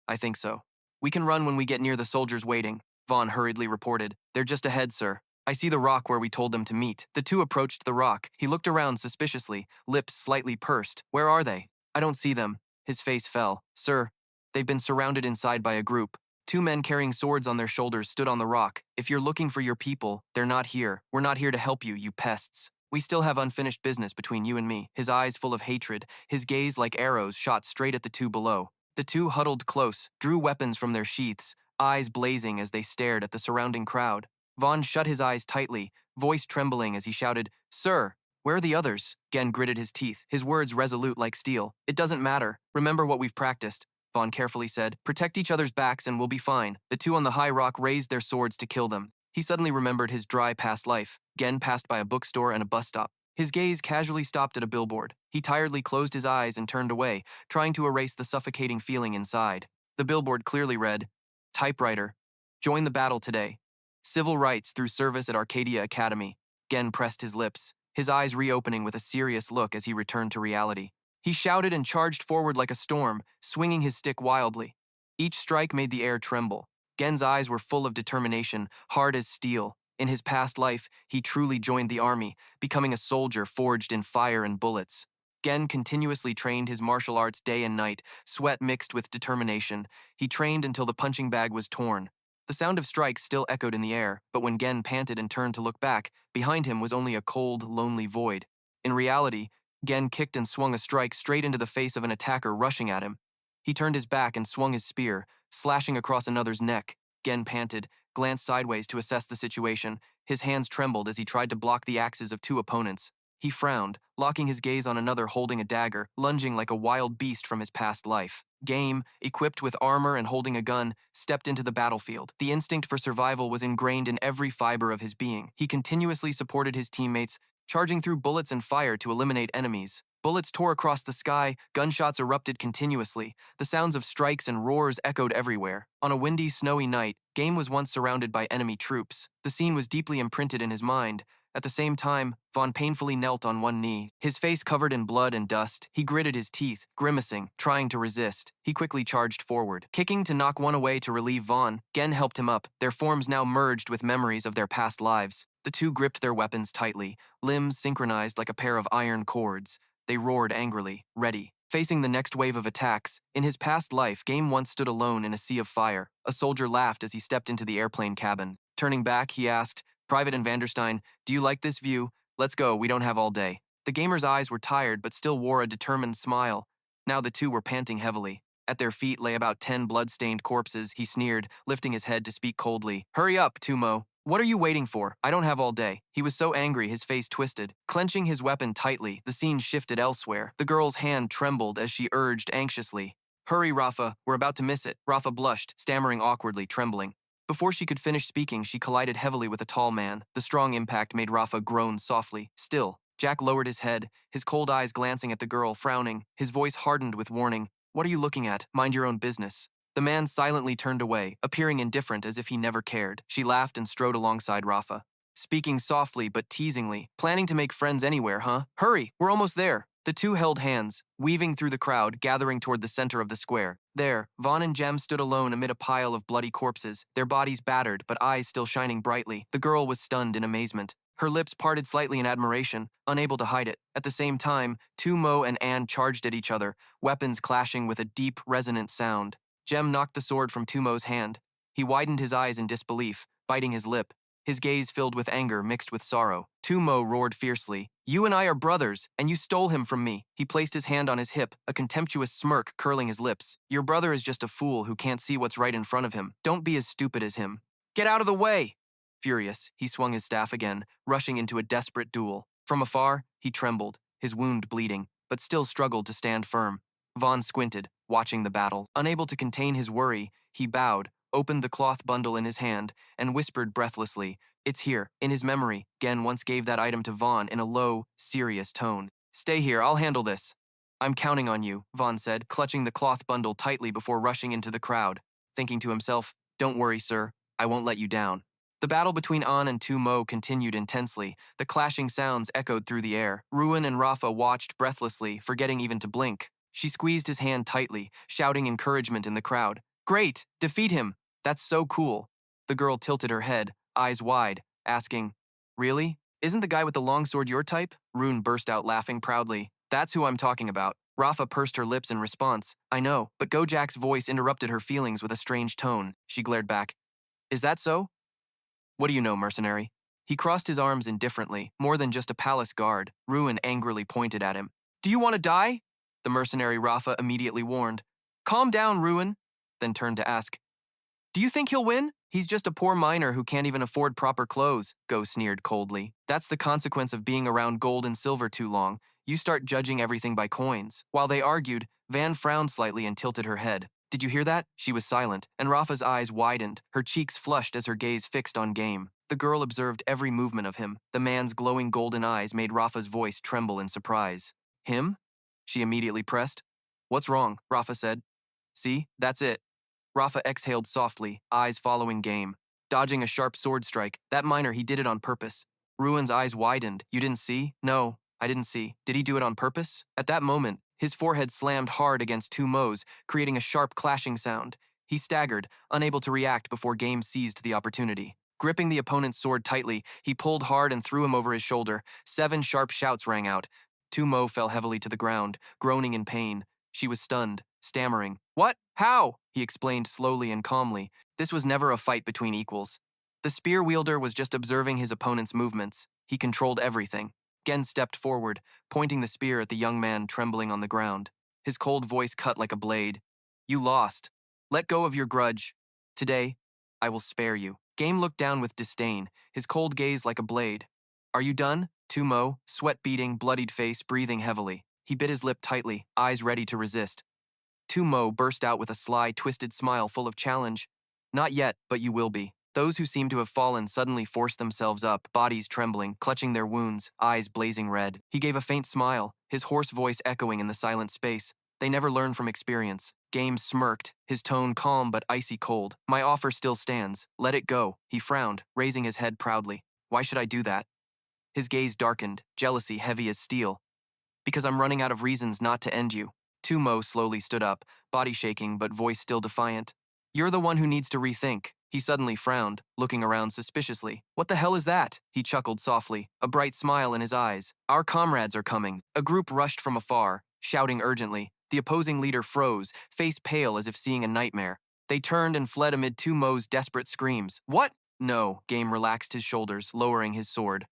[SPEAKER 1] I think so. We can run when we get near the soldiers waiting, Vaughn hurriedly reported. They're just ahead, sir. I see the rock where we told them to meet. The two approached the rock. He looked around suspiciously, lips slightly pursed. Where are they? I don't see them. His face fell. Sir, they've been surrounded inside by a group. Two men carrying swords on their shoulders stood on the rock. If you're looking for your people, they're not here. We're not here to help you, you pests. We still have unfinished business between you and me. His eyes full of hatred, his gaze like arrows shot straight at the two below. The two huddled close, drew weapons from their sheaths, eyes blazing as they stared at the surrounding crowd. Vaughn shut his eyes tightly, voice trembling as he shouted, Sir, where are the others? Gen gritted his teeth, his words resolute like steel. It doesn't matter. Remember what we've practiced, Vaughn carefully said. Protect each other's backs and we'll be fine. The two on the high rock raised their swords to kill them. He suddenly remembered his dry past life. Gen passed by a bookstore and a bus stop. His gaze casually stopped at a billboard. He tiredly closed his eyes and turned away, trying to erase the suffocating feeling inside. The billboard clearly read, Typewriter. Join the battle today. Civil rights through service at Arcadia Academy. Gen pressed his lips, his eyes reopening with a serious look as he returned to reality. He shouted and charged forward like a storm, swinging his stick wildly. Each strike made the air tremble. Gen's eyes were full of determination, hard as steel. In his past life, he truly joined the army, becoming a soldier forged in fire and bullets. Gen continuously trained his martial arts day and night, sweat mixed with determination. He trained until the punching bag was torn. The sound of strikes still echoed in the air, but when Gen panted and turned to look back, behind him was only a cold, lonely void. In reality, Gen kicked and swung a strike straight into the face of an attacker rushing at him. He turned his back and swung his spear, slashing across another's neck. Gen panted, glanced sideways to assess the situation. His hands trembled as he tried to block the axes of two opponents. He frowned, locking his gaze on another holding a dagger, lunging like a wild beast from his past life. Game, equipped with armor and holding a gun, stepped into the battlefield. The instinct for survival was ingrained in every fiber of his being. He continuously supported his teammates, charging through bullets and fire to eliminate enemies. Bullets tore across the sky, gunshots erupted continuously. The sounds of strikes and roars echoed everywhere. On a windy, snowy night, Game was once surrounded by enemy troops. The scene was deeply imprinted in his mind. At the same time, Vaughn painfully knelt on one knee. His face covered in blood and dust, he gritted his teeth, grimacing, trying to resist. He quickly charged forward. Kicking to knock one away to relieve Vaughn, Gen helped him up, their forms now merged with memories of their past lives. The two gripped their weapons tightly, limbs synchronized like a pair of iron cords. They roared angrily, ready. Facing the next wave of attacks, in his past life, Game once stood alone in a sea of fire. A soldier laughed as he stepped into the airplane cabin. Turning back, he asked, Private and Vanderstein, do you like this view? Let's go, we don't have all day. The gamer's eyes were tired but still wore a determined smile. Now the two were panting heavily. At their feet lay about 10 blood-stained corpses. He sneered, lifting his head to speak coldly. Hurry up, Tumo. What are you waiting for? I don't have all day. He was so angry his face twisted. Clenching his weapon tightly, the scene shifted elsewhere. The girl's hand trembled as she urged anxiously. Hurry, Rafa, we're about to miss it. Rafa blushed, stammering awkwardly, trembling. Before she could finish speaking, she collided heavily with a tall man. The strong impact made Rafa groan softly. Still, Jack lowered his head, his cold eyes glancing at the girl, frowning. His voice hardened with warning. What are you looking at? Mind your own business. The man silently turned away, appearing indifferent as if he never cared. She laughed and strode alongside Rafa, speaking softly but teasingly. Planning to make friends anywhere, huh? Hurry, we're almost there. The two held hands, weaving through the crowd, gathering toward the center of the square. There, Vaughn and Jem stood alone amid a pile of bloody corpses, their bodies battered but eyes still shining brightly. The girl was stunned in amazement. Her lips parted slightly in admiration, unable to hide it. At the same time, Tumo and Anne charged at each other, weapons clashing with a deep, resonant sound. Jem knocked the sword from Tumo's hand. He widened his eyes in disbelief, biting his lip, his gaze filled with anger mixed with sorrow. Tumo roared fiercely. You and I are brothers, and you stole him from me. He placed his hand on his hip, a contemptuous smirk curling his lips. Your brother is just a fool who can't see what's right in front of him. Don't be as stupid as him. Get out of the way! Furious, he swung his staff again, rushing into a desperate duel. From afar, he trembled, his wound bleeding, but still struggled to stand firm. Vaughn squinted, watching the battle. Unable to contain his worry, he bowed, opened the cloth bundle in his hand, and whispered breathlessly, It's here. In his memory, Gen once gave that item to Vaughn in a low, serious tone. Stay here, I'll handle this. I'm counting on you, Vaughn said, clutching the cloth bundle tightly before rushing into the crowd. Thinking to himself, Don't worry, sir, I won't let you down. The battle between An and Tu Mo continued intensely. The clashing sounds echoed through the air. Ruin and Rafa watched breathlessly, forgetting even to blink. She squeezed his hand tightly, shouting encouragement in the crowd. Great! Defeat him! That's so cool. The girl tilted her head, eyes wide, asking, Really? Isn't the guy with the long sword your type? Rune burst out laughing proudly. That's who I'm talking about. Rafa pursed her lips in response. I know, but Gojak's voice interrupted her feelings with a strange tone. She glared back. Is that so? What do you know, mercenary? He crossed his arms indifferently, more than just a palace guard. Ruin angrily pointed at him. Do you want to die? The mercenary Rafa immediately warned. Calm down, Ruin, then turned to ask. Do you think he'll win? He's just a poor miner who can't even afford proper clothes, Go sneered coldly. That's the consequence of being around gold and silver too long. You start judging everything by coins. While they argued, Van frowned slightly and tilted her head. Did you hear that? She was silent, and Rafa's eyes widened, her cheeks flushed as her gaze fixed on Game. The girl observed every movement of him. The man's glowing golden eyes made Rafa's voice tremble in surprise. Him? She immediately pressed. What's wrong? Rafa said. See, that's it. Rafa exhaled softly, eyes following Game. Dodging a sharp sword strike, that miner, he did it on purpose. Ruin's eyes widened. You didn't see? No, I didn't see. Did he do it on purpose? At that moment, his forehead slammed hard against Tu Mo's, creating a sharp clashing sound. He staggered, unable to react before Game seized the opportunity. Gripping the opponent's sword tightly, he pulled hard and threw him over his shoulder. 7 sharp shouts rang out. Tu Mo fell heavily to the ground, groaning in pain. She was stunned, stammering. What? How? He explained slowly and calmly. This was never a fight between equals. The spear wielder was just observing his opponent's movements. He controlled everything. Gen stepped forward, pointing the spear at the young man trembling on the ground. His cold voice cut like a blade. You lost. Let go of your grudge. Today, I will spare you. Game looked down with disdain, his cold gaze like a blade. Are you done? Tu Mo, sweat beading, bloodied face, breathing heavily. He bit his lip tightly, eyes ready to resist. Tu Mo burst out with a sly, twisted smile full of challenge. Not yet, but you will be. Those who seemed to have fallen suddenly forced themselves up, bodies trembling, clutching their wounds, eyes blazing red. He gave a faint smile, his hoarse voice echoing in the silent space. They never learn from experience. Game smirked, his tone calm but icy cold. My offer still stands. Let it go. He frowned, raising his head proudly. Why should I do that? His gaze darkened, jealousy heavy as steel. Because I'm running out of reasons not to end you. Tu Mo slowly stood up, body shaking but voice still defiant. You're the one who needs to rethink. He suddenly frowned, looking around suspiciously. What the hell is that? He chuckled softly, a bright smile in his eyes. Our comrades are coming. A group rushed from afar, shouting urgently. The opposing leader froze, face pale as if seeing a nightmare. They turned and fled amid Tu Mo's desperate screams. What? No, Game relaxed his shoulders, lowering his sword.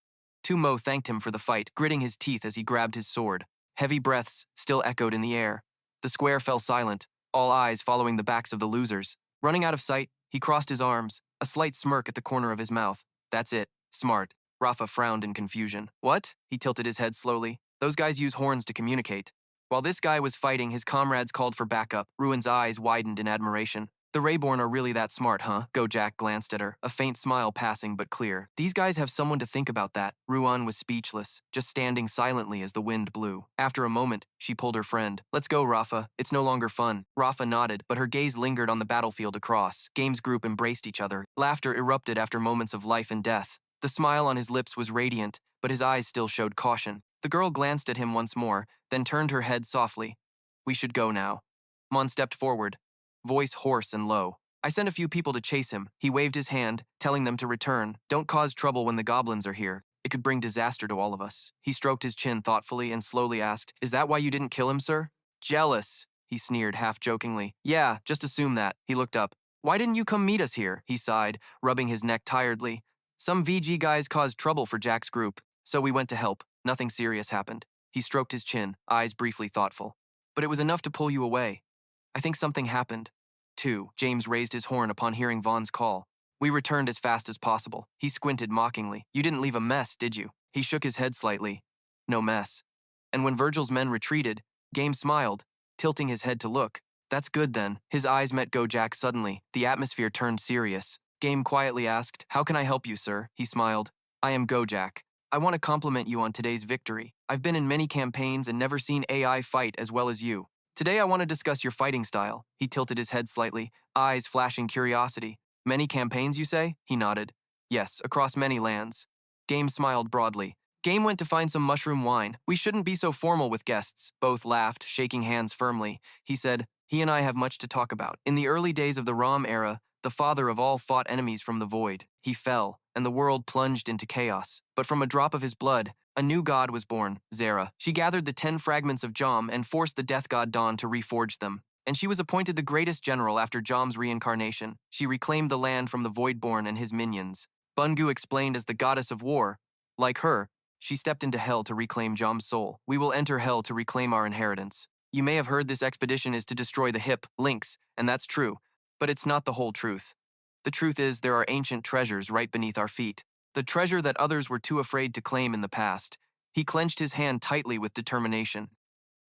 [SPEAKER 1] Tu Mo thanked him for the fight, gritting his teeth as he grabbed his sword. Heavy breaths still echoed in the air. The square fell silent, all eyes following the backs of the losers. Running out of sight, he crossed his arms, a slight smirk at the corner of his mouth. That's it. Smart. Rafa frowned in confusion. What? He tilted his head slowly. Those guys use horns to communicate. While this guy was fighting, his comrades called for backup. Ruin's eyes widened in admiration. The Reborn are really that smart, huh? Gojak glanced at her, a faint smile passing but clear. These guys have someone to think about that. Ruan was speechless, just standing silently as the wind blew. After a moment, she pulled her friend. Let's go, Rafa. It's no longer fun. Rafa nodded, but her gaze lingered on the battlefield across. Game's group embraced each other. Laughter erupted after moments of life and death. The smile on his lips was radiant, but his eyes still showed caution. The girl glanced at him once more, then turned her head softly. We should go now. Mon stepped forward, voice hoarse and low. I sent a few people to chase him. He waved his hand, telling them to return. Don't cause trouble when the goblins are here. It could bring disaster to all of us. He stroked his chin thoughtfully and slowly asked, Is that why you didn't kill him, sir? Jealous, he sneered half-jokingly. Yeah, just assume that. He looked up. Why didn't you come meet us here? He sighed, rubbing his neck tiredly. Some VG guys caused trouble for Jack's group, so we went to help. Nothing serious happened. He stroked his chin, eyes briefly thoughtful. But it was enough to pull you away. I think something happened. 2. James raised his horn upon hearing Vaughn's call. We returned as fast as possible. He squinted mockingly. You didn't leave a mess, did you? He shook his head slightly. No mess. And when Virgil's men retreated, Game smiled, tilting his head to look. That's good then. His eyes met Gojak suddenly. The atmosphere turned serious. Game quietly asked, How can I help you, sir? He smiled. I am Gojak. I want to compliment you on today's victory. I've been in many campaigns and never seen AI fight as well as you. Today I want to discuss your fighting style. He tilted his head slightly, eyes flashing curiosity. Many campaigns, you say? He nodded. Yes, across many lands. Game smiled broadly. Game went to find some mushroom wine. We shouldn't be so formal with guests. Both laughed, shaking hands firmly. He said, he and I have much to talk about. In the early days of the Ram era, the father of all fought enemies from the void. He fell, and the world plunged into chaos. But from a drop of his blood, a new god was born, Zera. She gathered the 10 fragments of Jom and forced the death god Dawn to reforge them. And she was appointed the greatest general after Jom's reincarnation. She reclaimed the land from the Voidborn and his minions. Bungu explained as the goddess of war. Like her, she stepped into hell to reclaim Jom's soul. We will enter hell to reclaim our inheritance. You may have heard this expedition is to destroy the hip, Lynx, and that's true. But it's not the whole truth. The truth is there are ancient treasures right beneath our feet. The treasure that others were too afraid to claim in the past. He clenched his hand tightly with determination.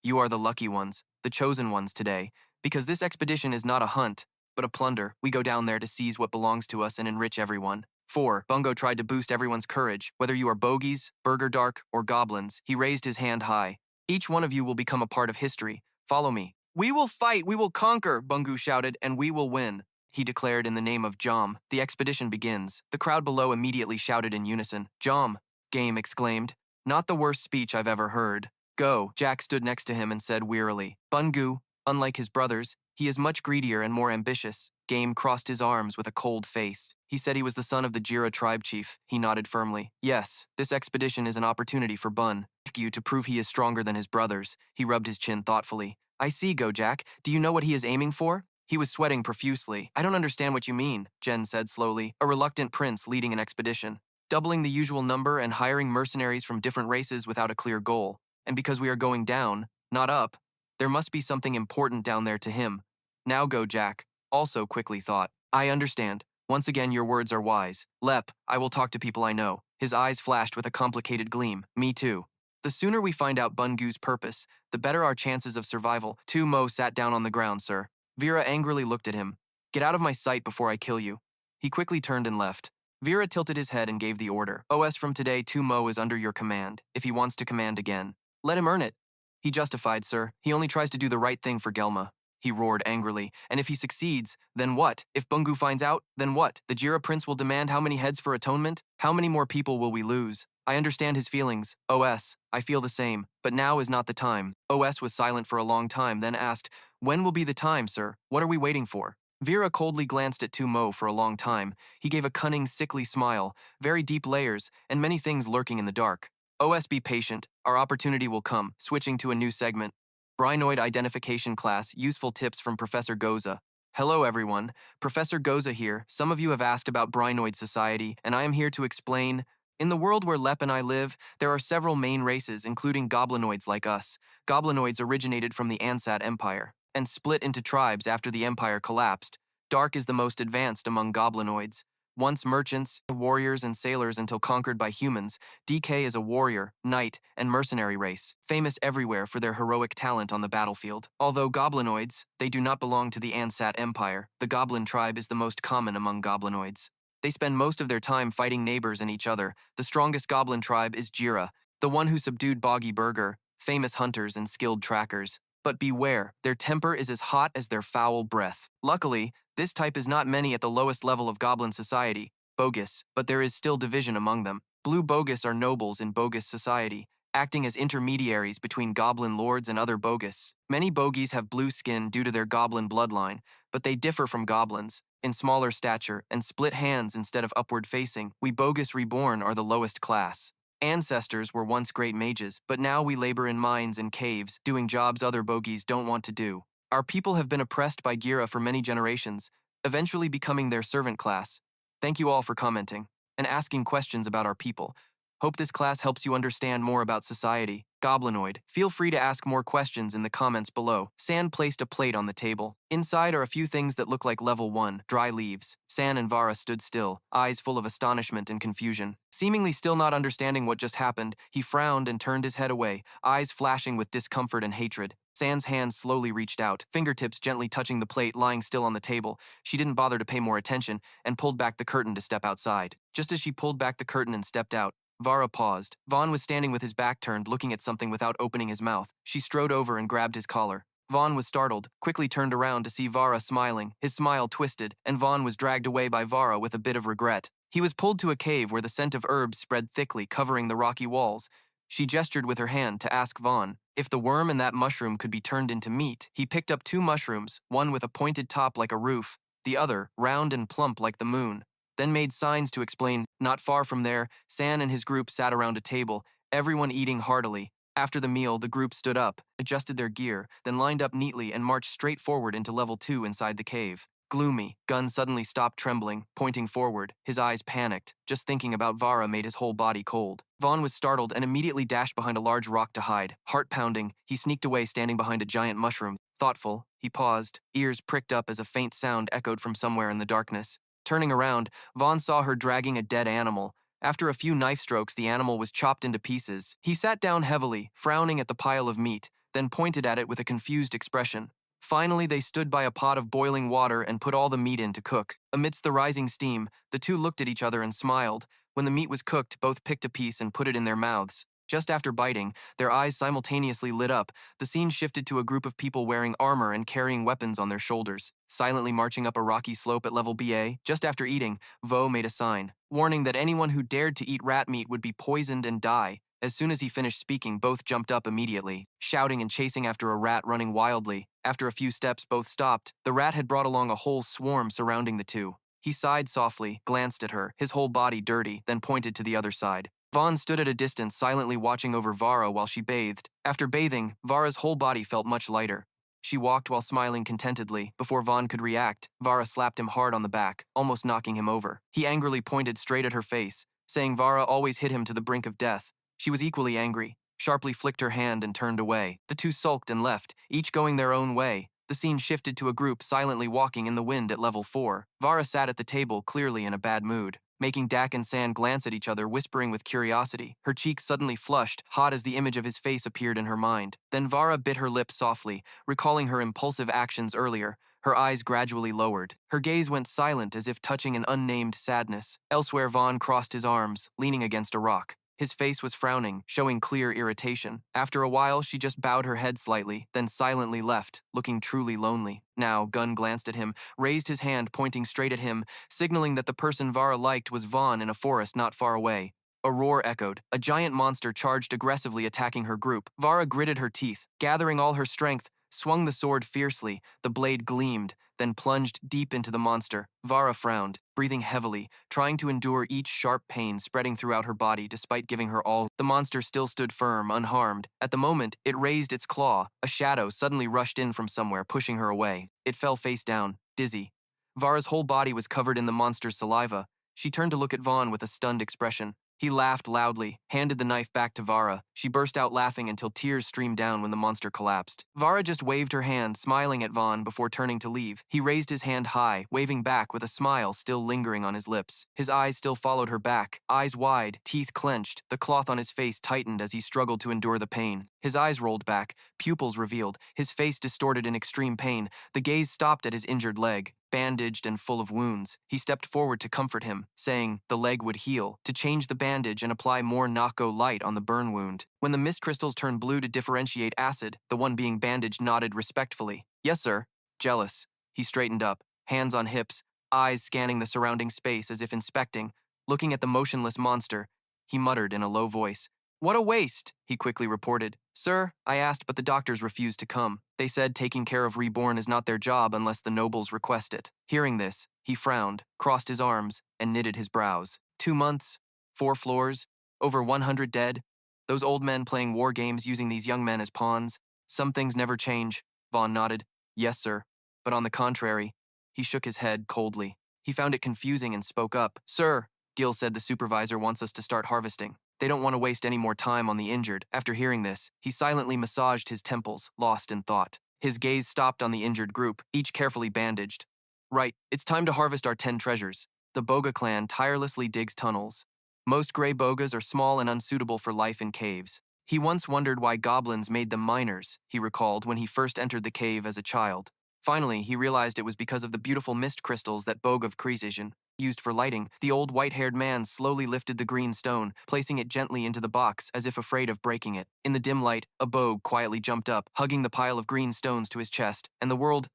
[SPEAKER 1] You are the lucky ones, the chosen ones today, because this expedition is not a hunt, but a plunder. We go down there to seize what belongs to us and enrich everyone. 4. Bungo tried to boost everyone's courage. Whether you are bogies, Burger Dark, or goblins, he raised his hand high. Each one of you will become a part of history. Follow me. We will fight, we will conquer, Bungu shouted, and we will win. He declared in the name of Jom. The expedition begins. The crowd below immediately shouted in unison. Jom, Game exclaimed. Not the worst speech I've ever heard. Go. Jack stood next to him and said wearily. Bungu, unlike his brothers, he is much greedier and more ambitious. Game crossed his arms with a cold face. He said he was the son of the Jira tribe chief. He nodded firmly. Yes, this expedition is an opportunity for Bun to prove he is stronger than his brothers. He rubbed his chin thoughtfully. I see, Go Jack. Do you know what he is aiming for? He was sweating profusely. I don't understand what you mean, Jen said slowly. A reluctant prince leading an expedition. Doubling the usual number and hiring mercenaries from different races without a clear goal. And because we are going down, not up, there must be something important down there to him. Now go, Jack. Also quickly thought. I understand. Once again, your words are wise. Lep, I will talk to people I know. His eyes flashed with a complicated gleam. Me too. The sooner we find out Bungu's purpose, the better our chances of survival. Mo sat down on the ground, sir. Vera angrily looked at him. Get out of my sight before I kill you. He quickly turned and left. Vera tilted his head and gave the order. OS from today, Mo is under your command, if he wants to command again. Let him earn it. He justified, sir. He only tries to do the right thing for Gelma. He roared angrily. And if he succeeds, then what? If Bungu finds out, then what? The Jira Prince will demand how many heads for atonement? How many more people will we lose? I understand his feelings. OS, I feel the same. But now is not the time. OS was silent for a long time, then asked, when will be the time, sir? What are we waiting for? Vera coldly glanced at Mo for a long time. He gave a cunning, sickly smile, very deep layers, and many things lurking in the dark. OS, be patient. Our opportunity will come. Switching to a new segment. Brinoid Identification Class, Useful Tips from Professor Goza. Hello everyone, Professor Goza here. Some of you have asked about Brinoid society, and I am here to explain. In the world where Lep and I live, there are several main races, including goblinoids like us. Goblinoids originated from the Ansat Empire, and split into tribes after the empire collapsed. Dark is the most advanced among goblinoids. Once merchants, warriors, and sailors until conquered by humans, DK is a warrior, knight, and mercenary race, famous everywhere for their heroic talent on the battlefield. Although goblinoids, they do not belong to the Ansat Empire. The goblin tribe is the most common among goblinoids. They spend most of their time fighting neighbors and each other. The strongest goblin tribe is Jira, the one who subdued Boggy Burger, famous hunters and skilled trackers. But beware, their temper is as hot as their foul breath. Luckily, this type is not many at the lowest level of goblin society, bogus, but there is still division among them. Blue bogus are nobles in bogus society, acting as intermediaries between goblin lords and other bogus. Many bogies have blue skin due to their goblin bloodline, but they differ from goblins. In smaller stature and split hands instead of upward facing, we bogus reborn are the lowest class. Ancestors were once great mages, but now we labor in mines and caves, doing jobs other bogies don't want to do. Our people have been oppressed by Gira for many generations, eventually becoming their servant class. Thank you all for commenting and asking questions about our people. Hope this class helps you understand more about society. Goblinoid, feel free to ask more questions in the comments below. San placed a plate on the table. Inside are a few things that look like level 1, dry leaves. San and Vara stood still, eyes full of astonishment and confusion. Seemingly still not understanding what just happened, he frowned and turned his head away, eyes flashing with discomfort and hatred. San's hand slowly reached out, fingertips gently touching the plate lying still on the table. She didn't bother to pay more attention and pulled back the curtain to step outside. Just as she pulled back the curtain and stepped out, Vara paused. Vaughn was standing with his back turned, looking at something without opening his mouth. She strode over and grabbed his collar. Vaughn was startled, quickly turned around to see Vara smiling. His smile twisted, and Vaughn was dragged away by Vara with a bit of regret. He was pulled to a cave where the scent of herbs spread thickly, covering the rocky walls. She gestured with her hand to ask Vaughn if the worm and that mushroom could be turned into meat. He picked up two mushrooms, one with a pointed top like a roof, the other round and plump like the moon, then made signs to explain. Not far from there, San and his group sat around a table, everyone eating heartily. After the meal, the group stood up, adjusted their gear, then lined up neatly and marched straight forward into level 2 inside the cave. Gloomy, Gun suddenly stopped trembling, pointing forward. His eyes panicked. Just thinking about Vara made his whole body cold. Vaughn was startled and immediately dashed behind a large rock to hide. Heart pounding, he sneaked away, standing behind a giant mushroom. Thoughtful, he paused, ears pricked up as a faint sound echoed from somewhere in the darkness. Turning around, Vaughn saw her dragging a dead animal. After a few knife strokes, the animal was chopped into pieces. He sat down heavily, frowning at the pile of meat, then pointed at it with a confused expression. Finally, they stood by a pot of boiling water and put all the meat in to cook. Amidst the rising steam, the two looked at each other and smiled. When the meat was cooked, both picked a piece and put it in their mouths. Just after biting, their eyes simultaneously lit up. The scene shifted to a group of people wearing armor and carrying weapons on their shoulders, silently marching up a rocky slope at level BA. Just after eating, Vo made a sign, warning that anyone who dared to eat rat meat would be poisoned and die. As soon as he finished speaking, both jumped up immediately, shouting and chasing after a rat running wildly. After a few steps, both stopped. The rat had brought along a whole swarm surrounding the two. He sighed softly, glanced at her, his whole body dirty, then pointed to the other side. Vaughn stood at a distance, silently watching over Vara while she bathed. After bathing, Vara's whole body felt much lighter. She walked while smiling contentedly. Before Vaughn could react, Vara slapped him hard on the back, almost knocking him over. He angrily pointed straight at her face, saying Vara always hit him to the brink of death. She was equally angry, sharply flicked her hand and turned away. The two sulked and left, each going their own way. The scene shifted to a group silently walking in the wind at level 4. Vara sat at the table, clearly in a bad mood, making Dak and San glance at each other, whispering with curiosity. Her cheeks suddenly flushed, hot as the image of his face appeared in her mind. Then Vara bit her lip softly, recalling her impulsive actions earlier. Her eyes gradually lowered. Her gaze went silent as if touching an unnamed sadness. Elsewhere, Vaughn crossed his arms, leaning against a rock. His face was frowning, showing clear irritation. After a while, she just bowed her head slightly, then silently left, looking truly lonely. Now, Gun glanced at him, raised his hand pointing straight at him, signaling that the person Vara liked was Vaughn in a forest not far away. A roar echoed. A giant monster charged aggressively, attacking her group. Vara gritted her teeth, gathering all her strength, swung the sword fiercely. The blade gleamed, then plunged deep into the monster. Vara frowned, breathing heavily, trying to endure each sharp pain spreading throughout her body despite giving her all. The monster still stood firm, unharmed. At the moment, it raised its claw. A shadow suddenly rushed in from somewhere, pushing her away. It fell face down, dizzy. Vara's whole body was covered in the monster's saliva. She turned to look at Vaughn with a stunned expression. He laughed loudly, handed the knife back to Vara. She burst out laughing until tears streamed down when the monster collapsed. Vara just waved her hand, smiling at Vaughn before turning to leave. He raised his hand high, waving back with a smile still lingering on his lips. His eyes still followed her back, eyes wide, teeth clenched. The cloth on his face tightened as he struggled to endure the pain. His eyes rolled back, pupils revealed, his face distorted in extreme pain. The gaze stopped at his injured leg, bandaged and full of wounds. He stepped forward to comfort him, saying the leg would heal, to change the bandage and apply more Nako light on the burn wound. When the mist crystals turned blue to differentiate acid, the one being bandaged nodded respectfully. Yes, sir. Jealous. He straightened up, hands on hips, eyes scanning the surrounding space as if inspecting. Looking at the motionless monster, he muttered in a low voice. What a waste, he quickly reported. Sir, I asked, but the doctors refused to come. They said taking care of Reborn is not their job unless the nobles request it. Hearing this, he frowned, crossed his arms, and knitted his brows. 2 months, 4 floors, over 100 dead. Those old men playing war games using these young men as pawns. Some things never change. Vaughn nodded. Yes, sir. But on the contrary, he shook his head coldly. He found it confusing and spoke up. Sir, Gil said, the supervisor wants us to start harvesting. They don't want to waste any more time on the injured. After hearing this, he silently massaged his temples, lost in thought. His gaze stopped on the injured group, each carefully bandaged. Right, it's time to harvest our 10 treasures. The Boga clan tirelessly digs tunnels. Most gray bogas are small and unsuitable for life in caves. He once wondered why goblins made them miners, he recalled when he first entered the cave as a child. Finally, he realized it was because of the beautiful mist crystals that Bog of Krisijan used for lighting. The old white-haired man slowly lifted the green stone, placing it gently into the box as if afraid of breaking it. In the dim light, a Bog quietly jumped up, hugging the pile of green stones to his chest, and the world